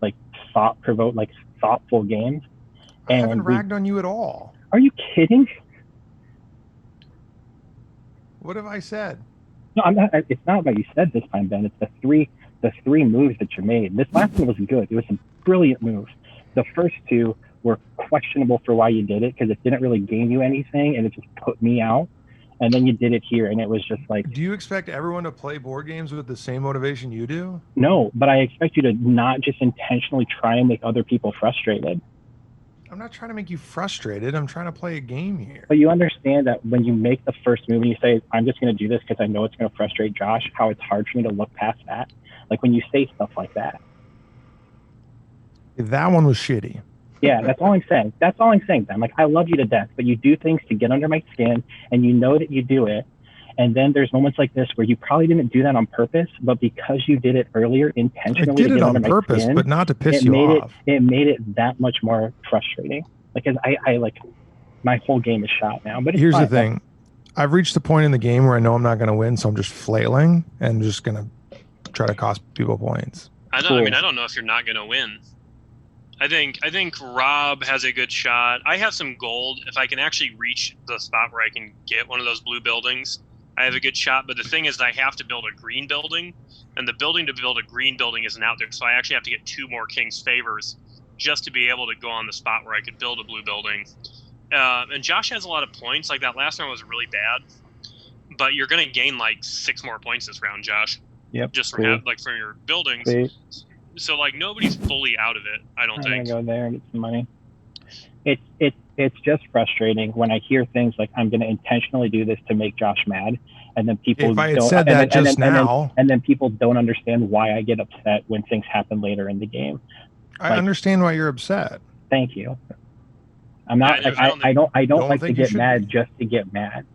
like, thoughtful games. I haven't ragged on you at all. Are you kidding? What have I said? No, I'm not. It's not what you said this time, Ben. It's the three moves that you made. This last one was good. It was a brilliant move. The first two were questionable for why you did it, because it didn't really gain you anything and it just put me out. And then you did it here and it was just like, do you expect everyone to play board games with the same motivation you do? No, but I expect you to not just intentionally try and make other people frustrated. I'm not trying to make you frustrated. I'm trying to play a game here. But you understand that when you make the first move and you say, I'm just going to do this because I know it's going to frustrate Josh, how it's hard for me to look past that. Like when you say stuff like that. That one was shitty. Yeah, that's all I'm saying. That's all I'm saying, Ben. Like, I love you to death, but you do things to get under my skin, and you know that you do it. And then there's moments like this where you probably didn't do that on purpose, but because you did it earlier intentionally, I did it on purpose, but not to piss you off. It made it that much more frustrating. Like, I like, my whole game is shot now. But here's the thing: I've reached the point in the game where I know I'm not going to win, so I'm just flailing and just going to try to cost people points. I don't know if you're not going to win. I think Rob has a good shot. I have some gold. If I can actually reach the spot where I can get one of those blue buildings, I have a good shot. But the thing is, I have to build a green building, and the building to build a green building isn't out there. So I actually have to get 2 more King's Favors just to be able to go on the spot where I could build a blue building. And Josh has a lot of points. Like that last round was really bad, but you're going to gain like 6 more points this round, Josh. Yep. Just from from your buildings. Sweet. So like nobody's fully out of it, I don't think. I'm gonna go there and get some money. It's just frustrating when I hear things like I'm gonna intentionally do this to make Josh mad, and then people if I had said that just now, and then people don't understand why I get upset when things happen later in the game. I understand why you're upset. Thank you. I'm not. I don't like to get mad just to get mad.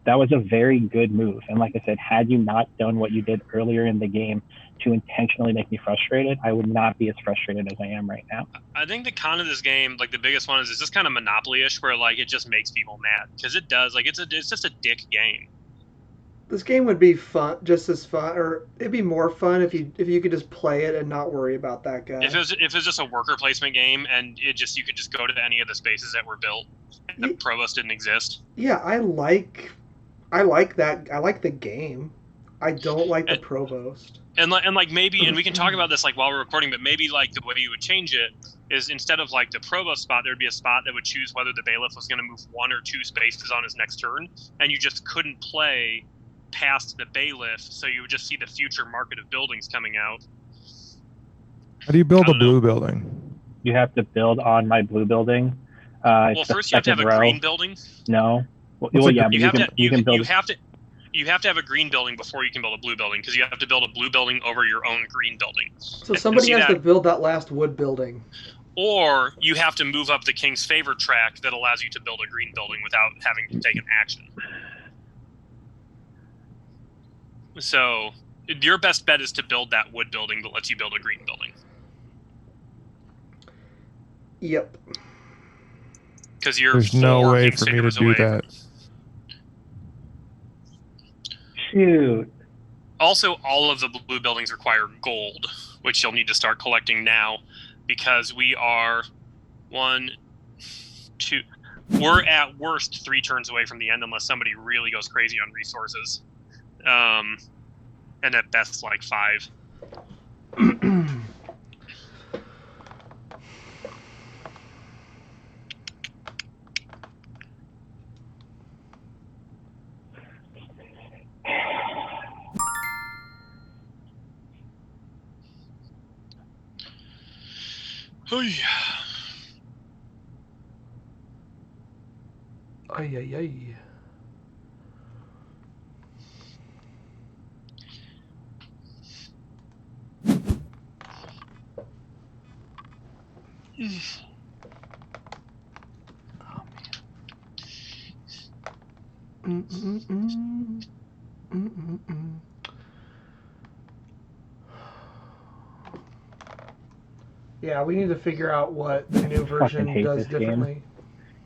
That was a very good move, and like I said, had you not done what you did earlier in the game to intentionally make me frustrated, I would not be as frustrated as I am right now. I think the con of this game, like the biggest one, is it's just kind of Monopoly-ish, where like it just makes people mad because it does. Like it's just a dick game. This game would be fun, just as fun, or it'd be more fun if you could just play it and not worry about that guy. If it was just a worker placement game and you could just go to any of the spaces that were built and the provost didn't exist. Yeah, I like that. I like the game. I don't like the provost. And like maybe, and we can talk about this like while we're recording, but maybe like the way you would change it is instead of like the provost spot, there'd be a spot that would choose whether the bailiff was going to move 1 or 2 spaces on his next turn, and you just couldn't play past the bailiff, so you would just see the future market of buildings coming out. How do you build a blue building? You have to build on my blue building. Well, first you have to have a green building. No. Well, yeah, you have to have a green building before you can build a blue building, because you have to build a blue building over your own green building. So somebody has to build that last wood building. Or you have to move up the King's Favor track that allows you to build a green building without having to take an action. So your best bet is to build that wood building that lets you build a green building. Yep. Because there's no way for me to do that. Shoot. Also, all of the blue buildings require gold, which you'll need to start collecting now, because we are we're at worst 3 turns away from the end unless somebody really goes crazy on resources. And at best, like 5. Oh yeah. Ay ay ay. Yeah, we need to figure out what the new version does differently.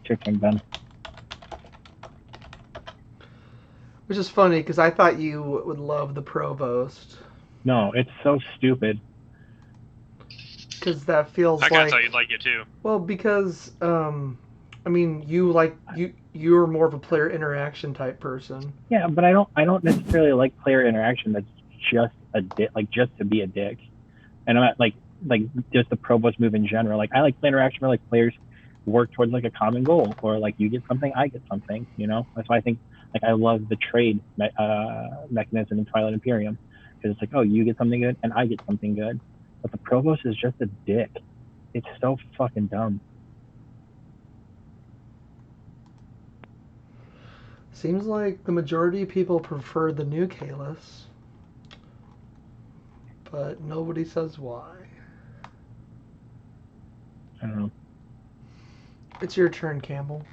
Chicken Ben. Which is funny because I thought you would love the Provost. No, it's so stupid. Because that feels I thought you'd like it too. Well, because I mean, you're more of a player interaction type person. Yeah, but I don't necessarily like player interaction that's just a dick, like just to be a dick. And I'm not like just the Provost move in general. Like I like player interaction where like players work towards like a common goal, or like you get something, I get something. You know, that's why I think like I love the trade mechanism in Twilight Imperium, because it's like, oh, you get something good and I get something good. But the Provost is just a dick. It's so fucking dumb. Seems like the majority of people prefer the new Caylus, but nobody says why. I don't know. It's your turn, Campbell.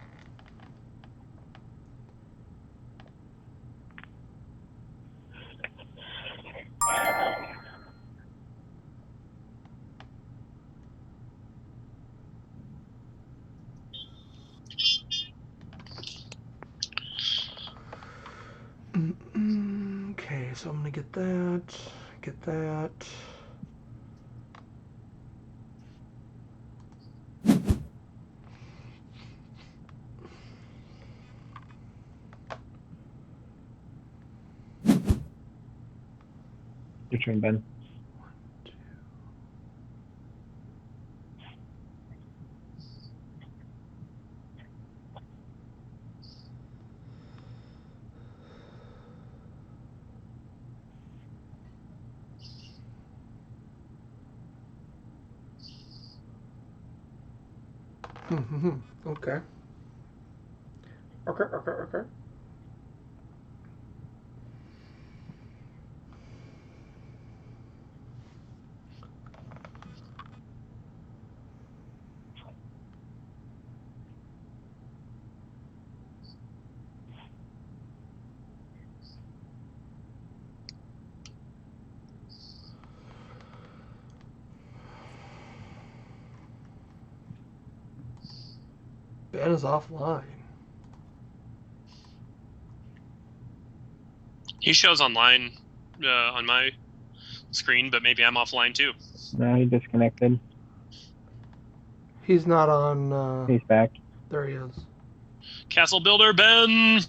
Okay, so I'm gonna get that. Your turn, Ben. Okay. Okay. Ben is offline. He shows online on my screen, but maybe I'm offline too. No, he disconnected. He's not on. He's back. There he is. Castle Builder Ben.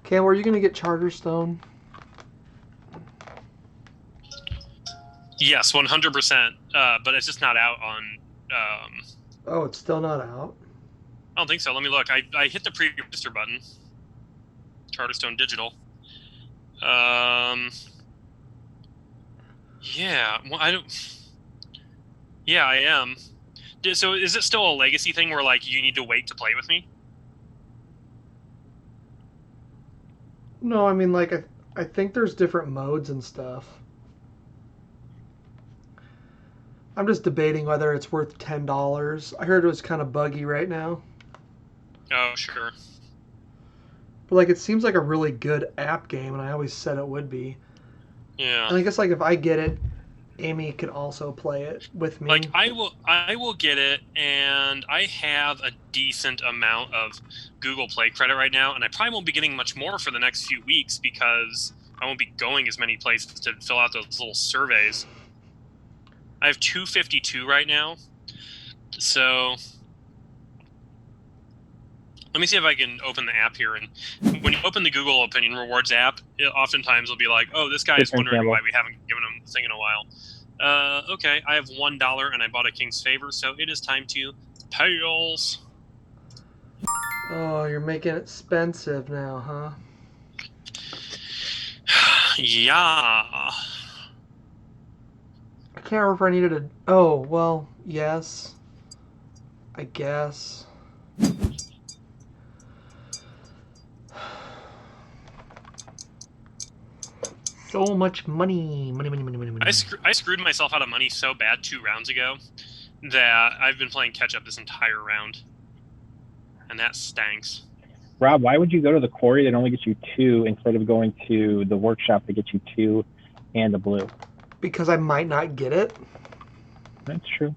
Cam, are you gonna get Charterstone? Yes, 100%. But it's just not out on. Oh, it's still not out. I don't think so. Let me look. I hit the pre-register button. Charterstone Digital. Yeah. Well, I don't. Yeah, I am. So is it still a legacy thing where like you need to wait to play with me? No, I mean like I think there's different modes and stuff. I'm just debating whether it's worth $10. I heard it was kind of buggy right now. Oh, sure. But like it seems like a really good app game, and I always said it would be. Yeah. And I guess like if I get it, Amy can also play it with me. Like I will get it, and I have a decent amount of Google Play credit right now, and I probably won't be getting much more for the next few weeks because I won't be going as many places to fill out those little surveys. I have 252 right now, so let me see if I can open the app here. And when you open the Google Opinion Rewards app, it oftentimes will be like, "Oh, this guy is wondering why we haven't given him a thing in a while." Okay, I have $1 and I bought a King's Favor, so it is time to pails. Oh, you're making it expensive now, huh? Yeah. I can't remember if I needed a... Oh, well, yes. I guess. So much money. Money. I screwed myself out of money so bad 2 rounds ago that I've been playing catch up this entire round. And that stanks. Rob, why would you go to the quarry that only gets you 2 instead of going to the workshop that gets you 2 and a blue? Because I might not get it. That's true.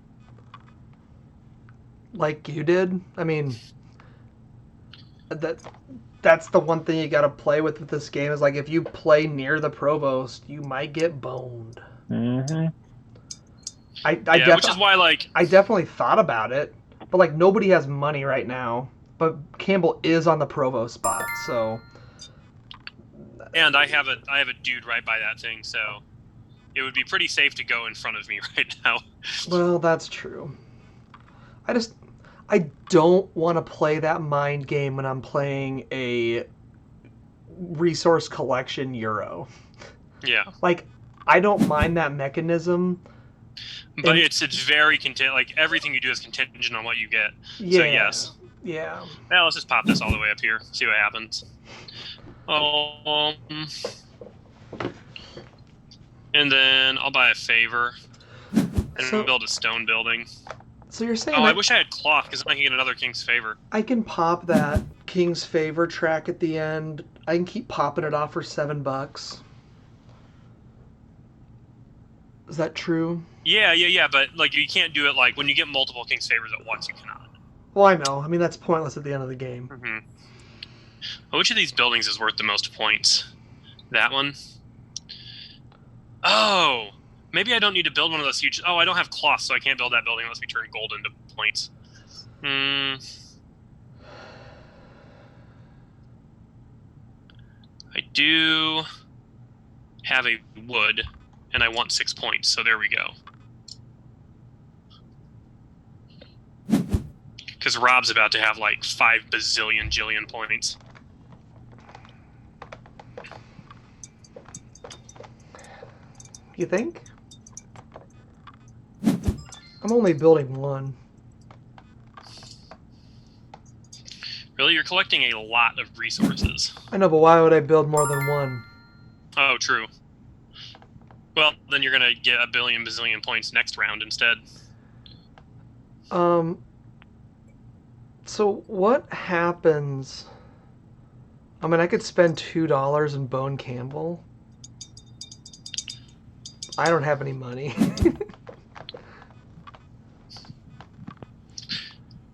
Like you did. I mean, that's the one thing you got to play with this game is like if you play near the provost, you might get boned. Mm-hmm. Which is why I definitely thought about it, but like nobody has money right now. But Campbell is on the provost spot, so. And I have a dude right by that thing, so it would be pretty safe to go in front of me right now. Well, that's true. I don't want to play that mind game when I'm playing a resource collection Euro. Yeah. Like, I don't mind that mechanism. But it's very like everything you do is contingent on what you get. Yeah. So yes. Yeah. Well, let's just pop this all the way up here. See what happens. And then I'll buy a favor and build a stone building. So you're saying? Oh, I wish I had cloth because then I can get another king's favor. I can pop that king's favor track at the end. I can keep popping it off for $7. Is that true? Yeah. But like you can't do it like when you get multiple king's favors at once. You cannot. Well, I know. I mean, that's pointless at the end of the game. Mm-hmm. Well, which of these buildings is worth the most points? That one? Oh, maybe I don't need to build one of those huge... Oh, I don't have cloth, so I can't build that building unless we turn gold into points. I do have a wood, and I want 6 points, so there we go. Because Rob's about to have like 5 bazillion jillion points. You think? I'm only building one. Really? You're collecting a lot of resources. I know, but why would I build more than one? Oh, true. Well, then you're going to get a billion bazillion points next round instead. So what happens... I mean, I could spend $2 and bone Campbell. I don't have any money.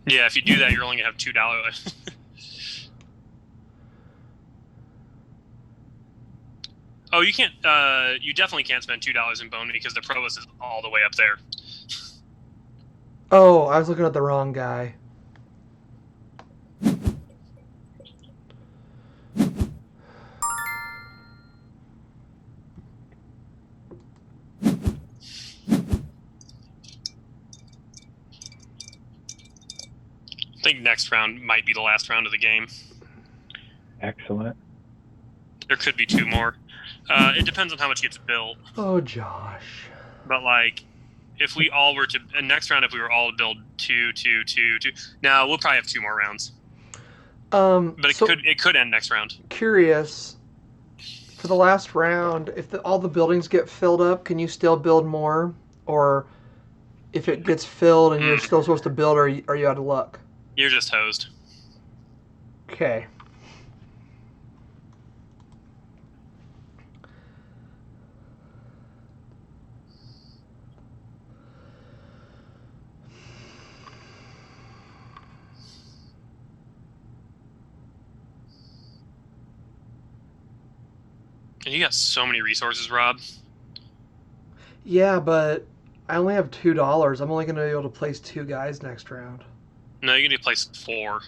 Yeah, if you do that, you're only going to have $2. Oh, you can't... you definitely can't spend $2 in bone because the provost is all the way up there. Oh, I was looking at the wrong guy. I think next round might be the last round of the game. Excellent. There could be 2 more. It depends on how much gets built. Oh, Josh. But, like, if we all were to... next round, if we were all to build 2... Now, we'll probably have 2 more rounds. But it could end next round. Curious. For the last round, if all the buildings get filled up, can you still build more? Or if it gets filled and you're still supposed to build, are you out of luck? You're just hosed. Okay. And you got so many resources, Rob. Yeah, but I only have $2. I'm only going to be able to place 2 guys next round. No, you need to place 4.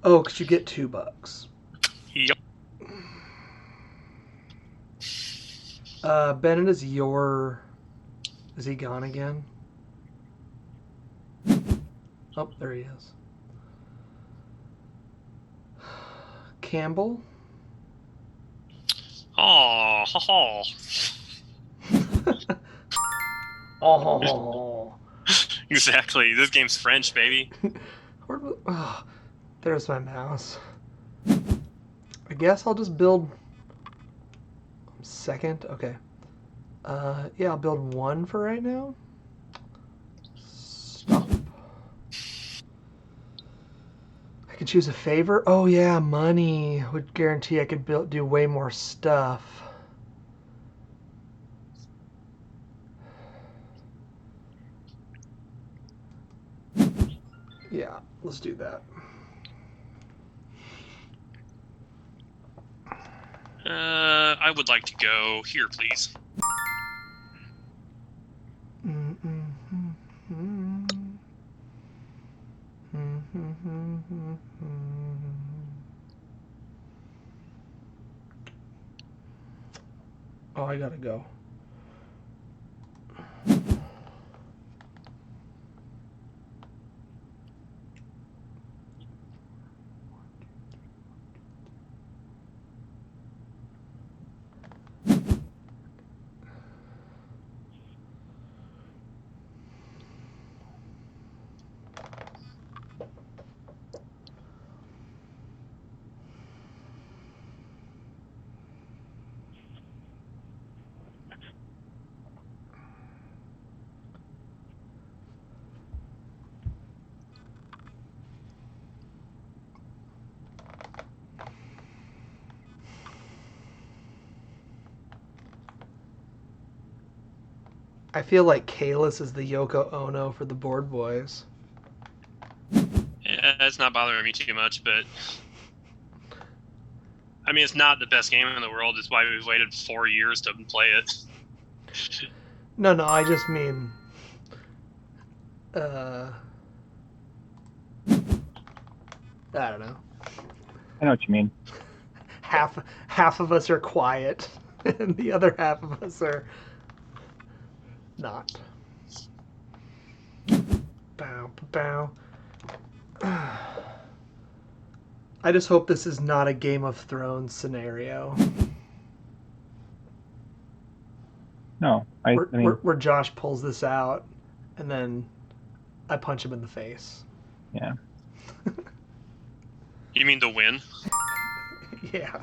Oh, because you get $2. Yep. Bennett is your... Is he gone again? Oh, there he is. Campbell? Oh, ha ha. Oh. Exactly. This game's French, baby. Oh, there's my mouse. I guess I'll just build Second? Okay. Yeah, I'll build 1 for right now. Stop. I could choose a favor. Oh yeah, money would guarantee I could do way more stuff. Yeah, let's do that. I would like to go here, please. Oh, I gotta go. I feel like Caylus is the Yoko Ono for the board boys. Yeah, it's not bothering me too much, but I mean, it's not the best game in the world. It's why we've waited 4 years to play it. No, I just mean, I don't know. I know what you mean. Half of us are quiet, and the other half of us are not. Bow, bow. I just hope this is not a Game of Thrones scenario. No, I mean, where Josh pulls this out, and then I punch him in the face. Yeah. You mean the win? Yeah.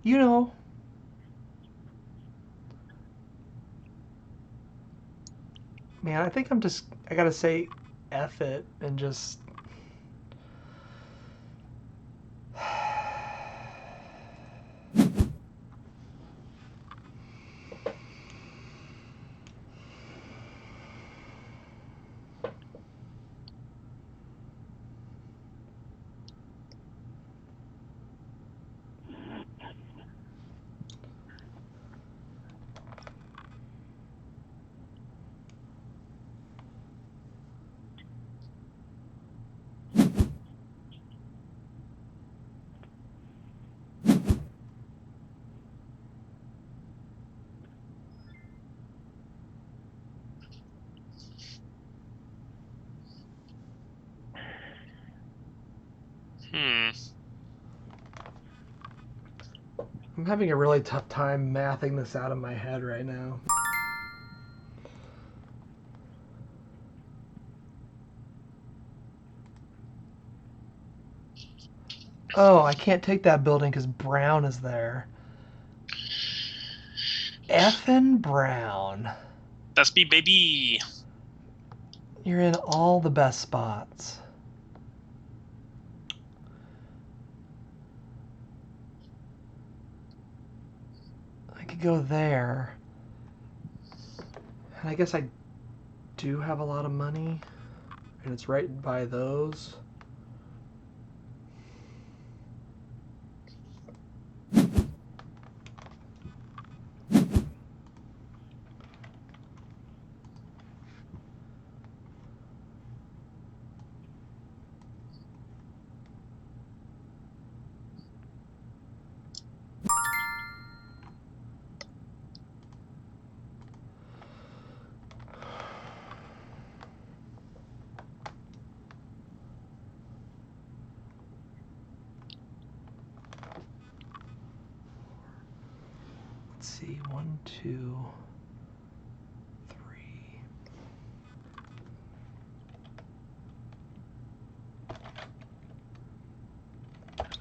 You know. Man, I think I gotta say F it and just... I'm having a really tough time mathing this out of my head right now. Oh, I can't take that building because Brown is there. Effin' Brown. That's me, baby. You're in all the best spots. I could go there. And I guess I do have a lot of money. And it's right by those. Let's see, 1, 2, 3.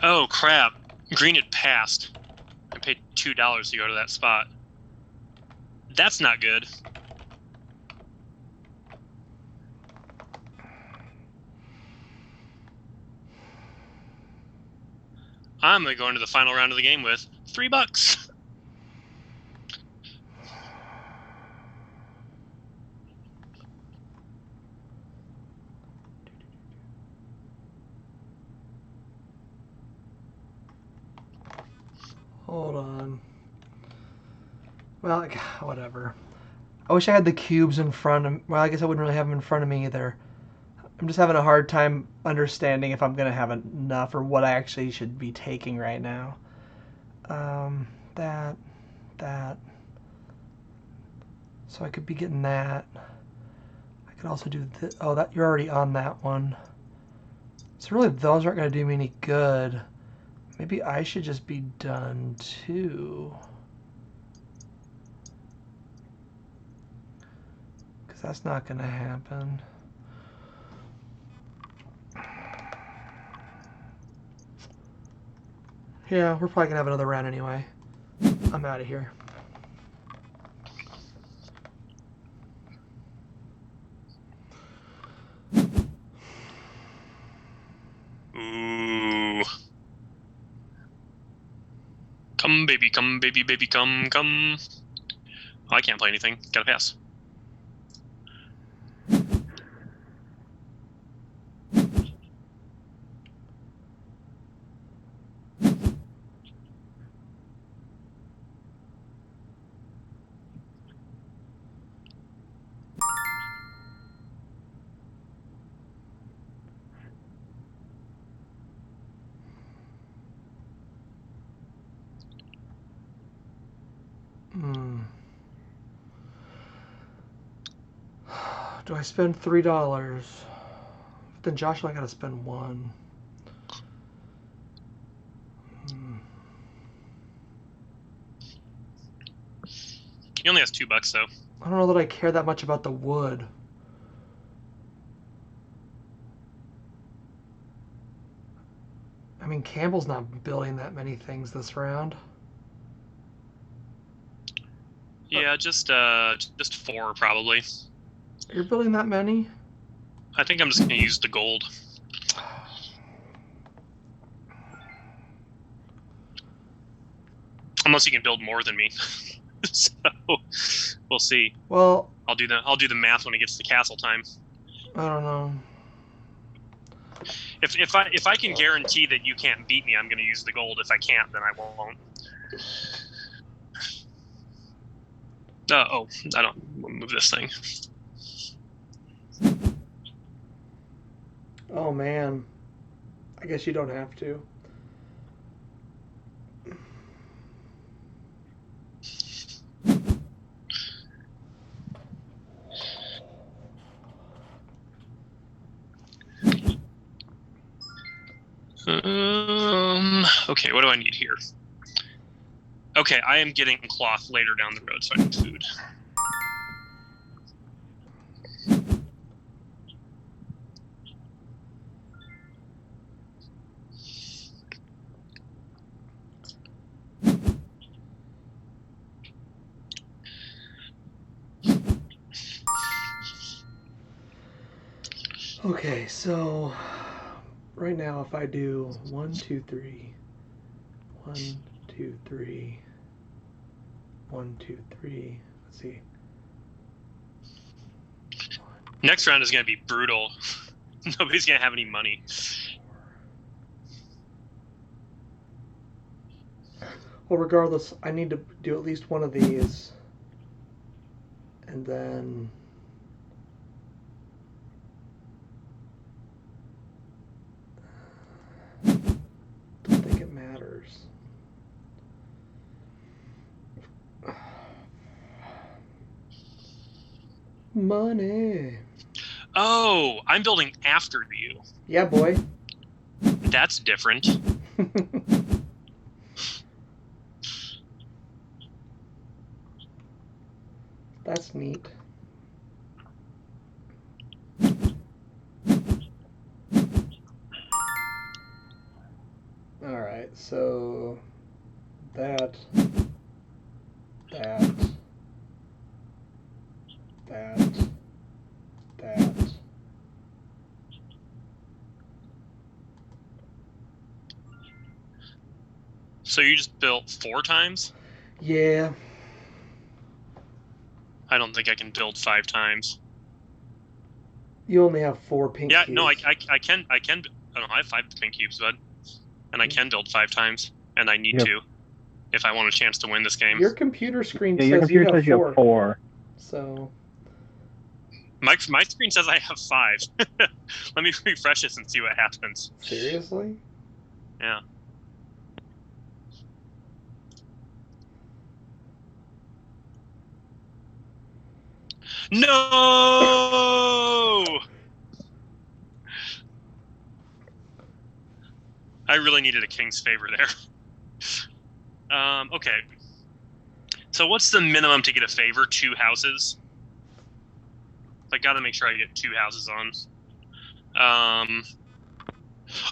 Oh, crap. Green had passed. I paid $2 to go to that spot. That's not good. I'm going to go into the final round of the game with $3. Hold on. Well, whatever. I wish I had the cubes in front of... Well, I guess I wouldn't really have them in front of me either. I'm just having a hard time understanding if I'm going to have enough or what I actually should be taking right now. That. So I could be getting that. I could also do this. Oh, that you're already on that one. So really, those aren't going to do me any good. Maybe I should just be done too. Because that's not going to happen. Yeah, we're probably going to have another round anyway. I'm out of here. Ooh. Come, baby, baby, come. Oh, I can't play anything. Gotta pass. Do I spend $3? Then Josh and I gotta spend $1. He only has $2 though. I don't know that I care that much about the wood. I mean, Campbell's not building that many things this round. Yeah, just 4 probably. You're building that many? I think I'm just gonna use the gold. Unless you can build more than me. So we'll see. Well, I'll do the math when it gets to castle time. I don't know. If I can guarantee that you can't beat me, I'm gonna use the gold. If I can't, then I won't. I don't move this thing. Oh man, I guess you don't have to. Okay, what do I need here? Okay, I am getting cloth later down the road, so I need food. Okay, so right now if I do 1, 2, 3, 1, 2, 3, 1, 2, 3, let's see. Next round is going to be brutal. Nobody's going to have any money. Well, regardless, I need to do at least one of these. And then... don't think it matters. Money. Oh, I'm building after you. Yeah, boy. That's different. That's neat. All So that. So you just built 4 times? Yeah. I don't think I can build 5 times. You only have 4 pink cubes. Yeah, no, I can. I don't know. I have 5 pink cubes, bud, and I can build 5 times, and I need to, if I want a chance to win this game. Your computer screen your says computer says you have 4. So. My screen says I have 5. Let me refresh this and see what happens. Seriously? Yeah. No! I really needed a king's favor there. Okay. So what's the minimum to get a favor? 2 houses? I gotta make sure I get 2 houses on.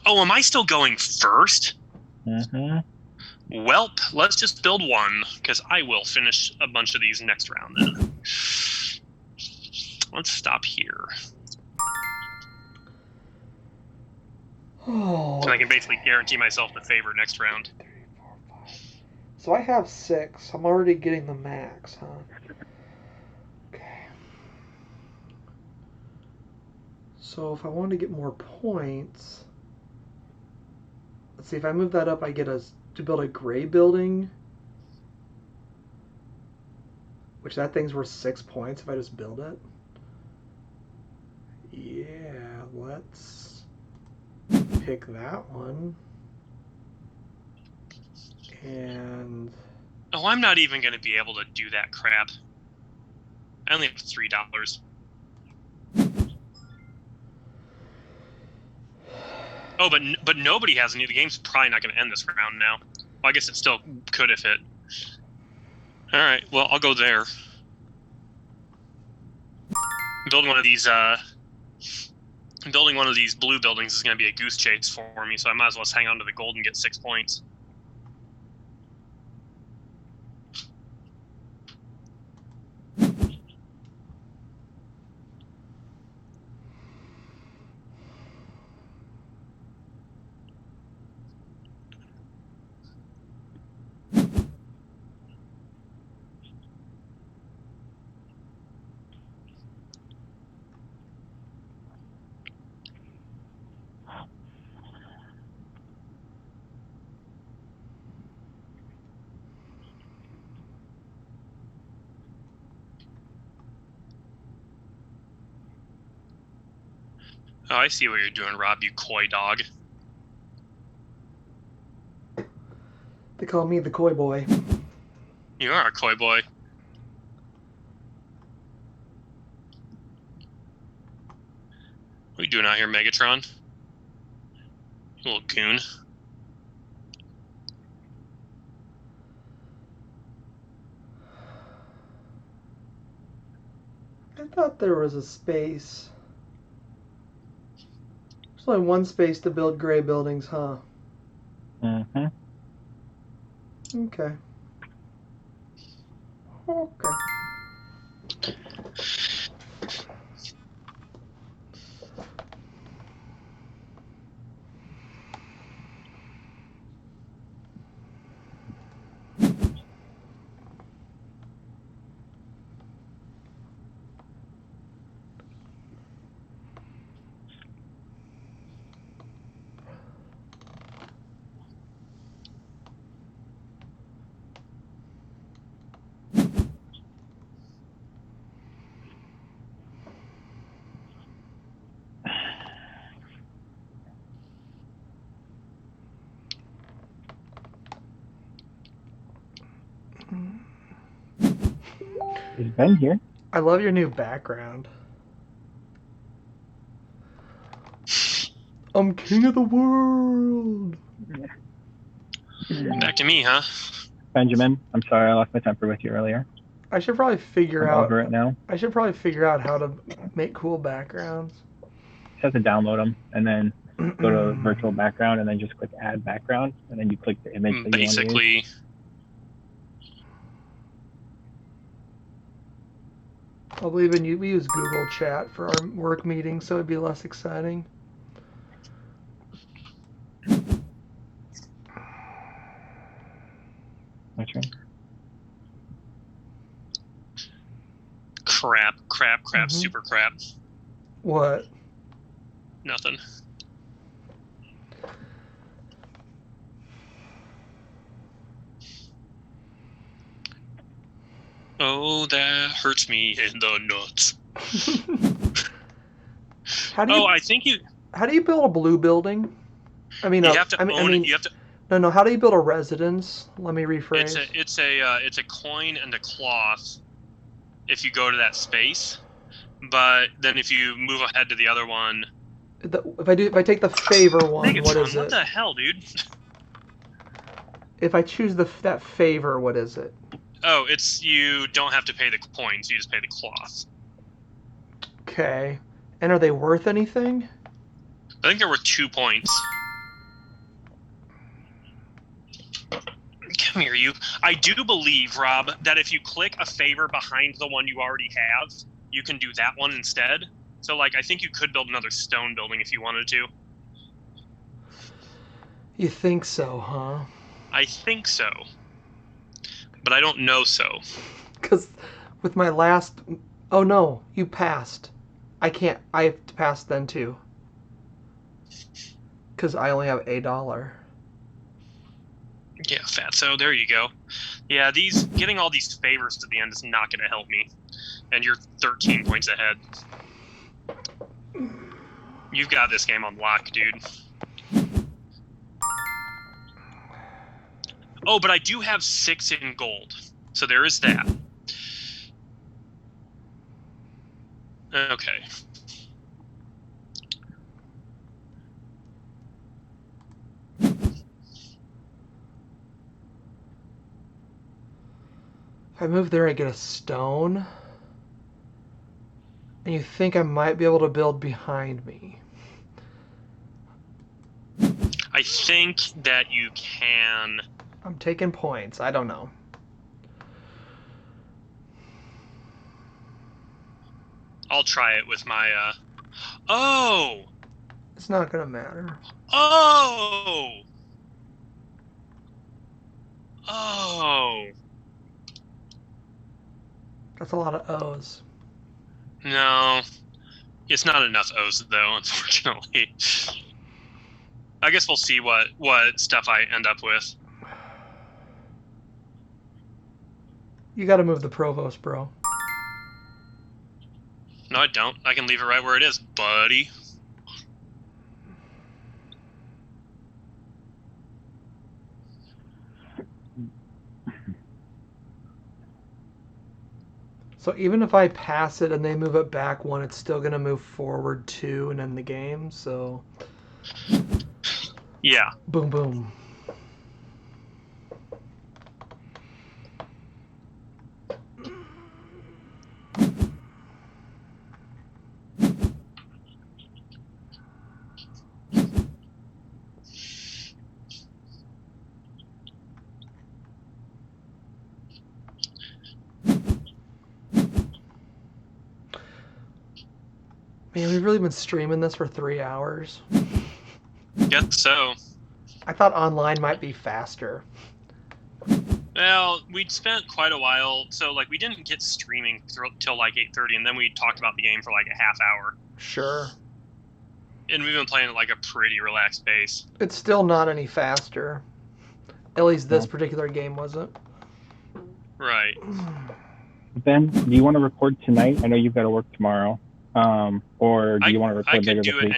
Oh, am I still going first? Mm-hmm. Welp, let's just build 1, because I will finish a bunch of these next round then. Let's stop here. Oh. And I can basically guarantee myself the favor next round. 3, 4, 5. So I have 6. I'm already getting the max, huh? Okay. So if I want to get more points, let's see. If I move that up, I get to build a gray building, which that thing's worth 6 points if I just build it. Yeah, let's pick that one. And oh, I'm not even going to be able to do that crap. I only have $3. Oh, but nobody has any. The game's probably not going to end this round now. Well, I guess it still could if it. All right. Well, I'll go there. Build one of these. Building one of these blue buildings is going to be a goose chase for me, so I might as well just hang on to the gold and get 6 points. Oh, I see what you're doing, Rob, you coy dog. they call me the coy boy. You are a coy boy. What are you doing out here, Megatron? You little goon. I thought there was a space. There's only 1 space to build gray buildings, huh? Mm-hmm. Okay. Okay. He's been here. I love your new background. I'm king of the world. Back to me, huh? Benjamin, I'm sorry I lost my temper with you earlier. I should probably figure I'm out. over it now. I should probably figure out how to make cool backgrounds. Just have to download them and then go to virtual background, and then just click add background, and then you click the image that you want to use. Basically. I believe we use Google Chat for our work meetings, so it'd be less exciting. My turn. Crap, super crap. What? Nothing. Oh, that hurts me in the nuts. How do you build a blue building? I mean, you have to own it. You have to. No. How do you build a residence? Let me rephrase. It's a coin and a cloth. If you go to that space, but then if you move ahead to the other one. If I take the favor one, Megatron, what is it? What the hell, dude? If I choose that favor, what is it? Oh, you don't have to pay the coins, you just pay the cloth. Okay. And are they worth anything? I think there were 2 points. Come here, you. I do believe, Rob, that if you click a favor behind the one you already have, you can do that one instead. So, I think you could build another stone building if you wanted to. You think so, huh? I think so. But I don't know so. Because with my last... Oh, no. You passed. I can't... I have to pass then, too. Because I only have $1. Yeah, fatso. There you go. Yeah, getting all these favors to the end is not going to help me. And you're 13 points ahead. You've got this game on lock, dude. Oh, but I do have 6 in gold. So there is that. Okay. If I move there, I get a stone. And you think I might be able to build behind me. I think that you can... I'm taking points. I don't know. I'll try it with my, Oh! It's not gonna matter. Oh! Oh! That's a lot of O's. No. It's not enough O's, though, unfortunately. I guess we'll see what stuff I end up with. You gotta move the provost, bro. No, I don't. I can leave it right where it is, buddy. So even if I pass it and they move it back 1, it's still gonna move forward 2 and end the game, so... Yeah. Boom, boom. Man, we've really been streaming this for 3 hours. Guess so. I thought online might be faster. Well, we'd spent quite a while, so we didn't get streaming till 8:30, and then we talked about the game for a half hour. Sure. And we've been playing at a pretty relaxed pace. It's still not any faster. At least this particular game wasn't. Right. Ben, do you want to record tonight? I know you've got to work tomorrow. Or do you want to record later this week?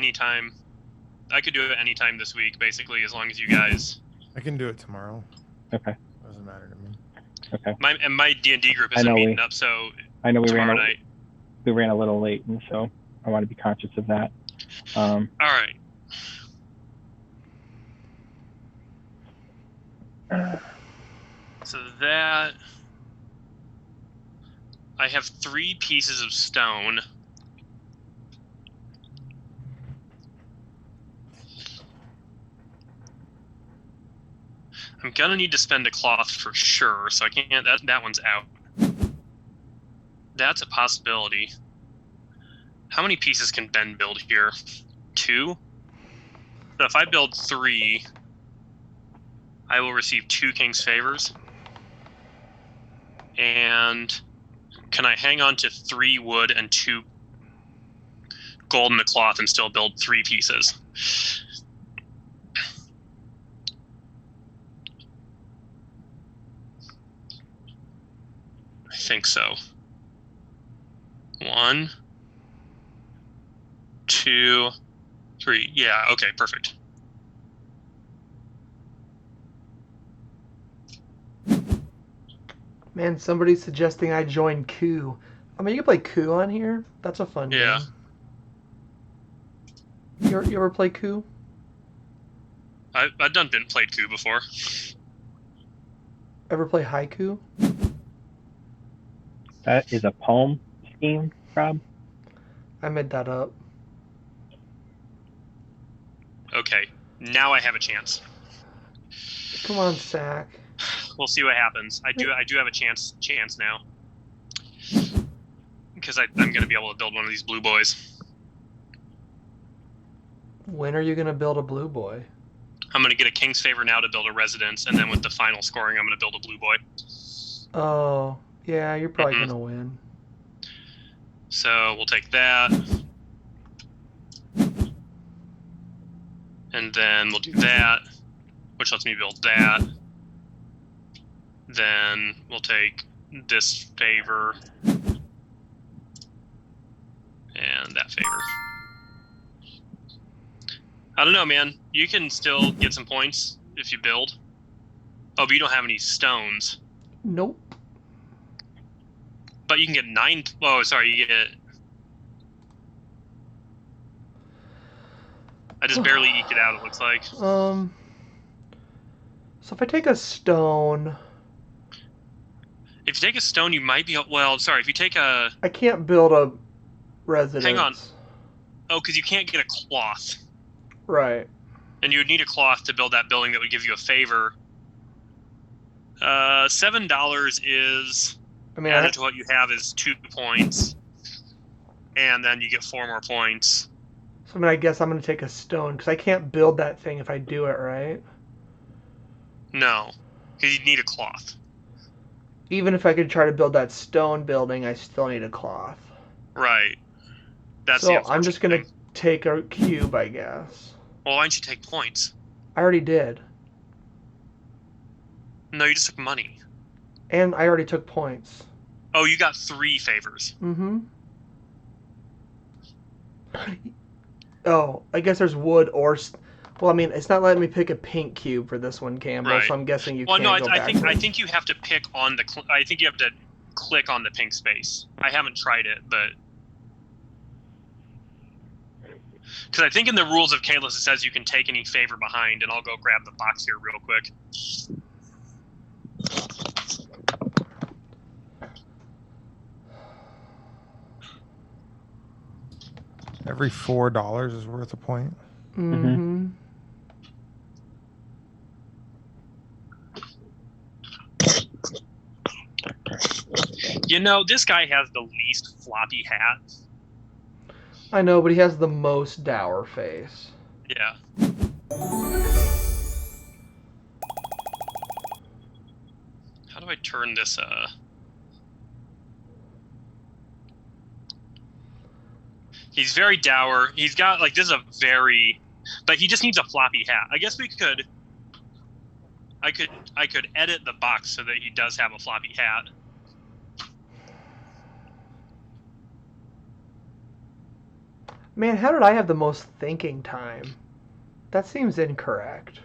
I could do it anytime this week, basically, as long as you guys... I can do it tomorrow. Okay. Doesn't matter to me. Okay. My D&D group isn't meeting up, so I know we ran a little late, and so I want to be conscious of that. All right. So that... I have 3 pieces of stone. I'm gonna need to spend a cloth for sure, so I can't. That one's out. That's a possibility. How many pieces can Ben build here? 2? So if I build 3, I will receive 2 King's Favors. And can I hang on to 3 wood and 2 gold in the cloth and still build 3 pieces? I think so. 1, 2, 3. Yeah, okay, perfect. Man, somebody's suggesting I join Coup. I mean, you can play Coup on here. That's a fun game. You ever play Coup? I've played Coup before. Ever play Haiku? That is a poem scheme, Rob? I made that up. Okay, now I have a chance. Come on, Sack. We'll see what happens. I do have a chance now. Because I'm going to be able to build one of these blue boys. When are you going to build a blue boy? I'm going to get a King's Favor now to build a residence, and then with the final scoring, I'm going to build a blue boy. Oh, yeah, you're probably going to win. So we'll take that. And then we'll do that, which lets me build that. Then we'll take this favor and that favor. I don't know, man. You can still get some points if you build. Oh, but you don't have any stones. Nope. But you can get 9. Oh, sorry, you get. I just barely eked it out, it looks like. So if I take a stone. If you take a stone, you might be. Well, sorry, if you take a. I can't build a residence. Hang on. Oh, because you can't get a cloth. Right. And you would need a cloth to build that building that would give you a favor. $7 is. I mean, added to what you have is 2 points. And then you get 4 more points. So I mean, I guess I'm going to take a stone because I can't build that thing if I do it, right? No, because you need a cloth. Even if I could try to build that stone building, I still need a cloth. Right. That's so I'm just going to take a cube, I guess. Well, why don't you take points? I already did. No, you just took money. And I already took points. Oh, you got 3 favors. Mm-hmm. Oh, I guess there's wood or... Well, I mean, it's not letting me pick a pink cube for this one, Campbell, right. So I'm guessing you can't go backwards. I think you have to pick on the... I think you have to click on the pink space. I haven't tried it, but... Because I think in the rules of Caylus it says you can take any favor behind, and I'll go grab the box here real quick. Every $4 is worth a point. Mm-hmm. You know, this guy has the least floppy hat. I know, but he has the most dour face. Yeah. How do I turn this, He's very dour. He's got, like, this is a very... But he just needs a floppy hat. I guess we could... I could edit the box so that he does have a floppy hat. Man, how did I have the most thinking time? That seems incorrect.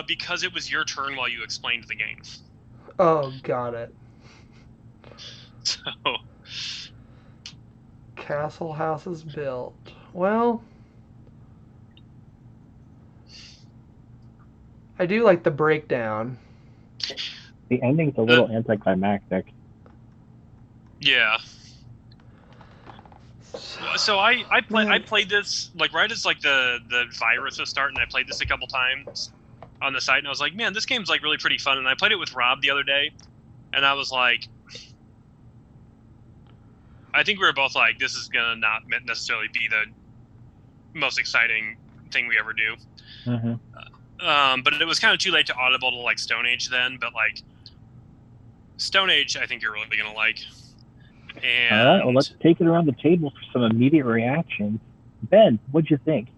Because it was your turn while you explained the game. Oh, got it. So... Castle house is built. Well... I do like the breakdown. The ending's a little anticlimactic. Yeah. So I played this like right as like the virus was starting. I played this a couple times. on the site, and I was like, man, this game's like really pretty fun. And I played it with Rob the other day, and I was like, I think we were both like, this is gonna not necessarily be the most exciting thing we ever do. But it was kind of too late to audible to like Stone Age then. But like Stone Age, I think you're really gonna like. And all right, well, let's take it around the table for some immediate reactions. Ben, what'd you think?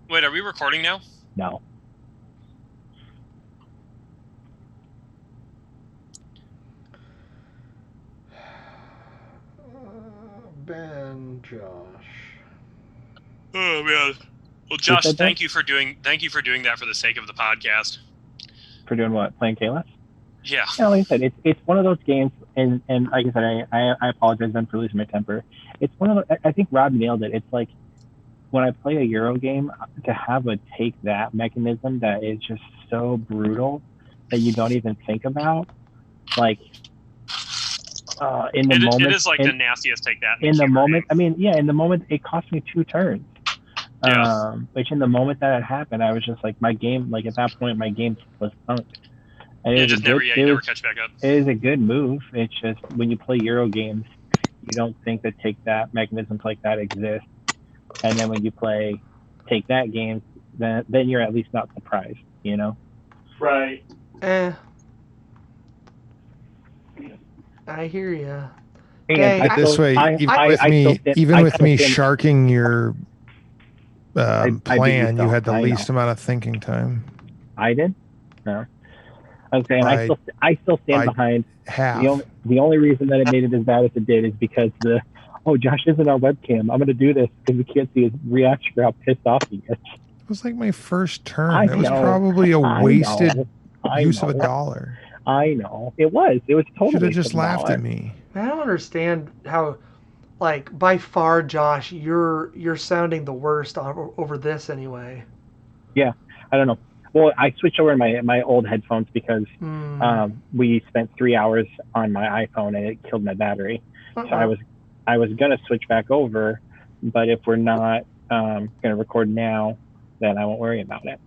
Wait, are we recording now? No. Ben, Josh. Oh man. Well, Josh, thank you for doing that for the sake of the podcast. For doing what? Playing Caylus? Yeah. Yeah, like I said, it's one of those games, and like I said, I apologize then for losing my temper. It's one of the, I think Rob nailed it. It's like when I play a Euro game, to have a take that mechanism that is just so brutal that you don't even think about, like in the moment. It is like the nastiest take that. In the moment, I mean, yeah, in the moment, it cost me 2 turns. Yeah. Which in the moment that it happened, I was just like, my game, like at that point, my game was sunk. And you never catch back up. It is a good move. It's just when you play Euro games, you don't think that take that mechanisms like that exist. And then when you play take that games, then you're at least not surprised, you know? Right. I hear you. This way, even with me sharking your plan, you had the least amount of thinking time. I did? No. I'm saying I still stand behind half. The only reason that it made it as bad as it did is because Josh isn't on webcam. I'm going to do this because we can't see his reaction for how pissed off he gets. It was like my first turn. It was probably a wasted use of $1. I know. It was totally. Should have just laughed at me. I don't understand how, like, by far, Josh, you're sounding the worst over this anyway. Yeah, I don't know. Well, I switched over my old headphones because we spent 3 hours on my iPhone and it killed my battery. So I was gonna switch back over, but if we're not gonna record now, then I won't worry about it.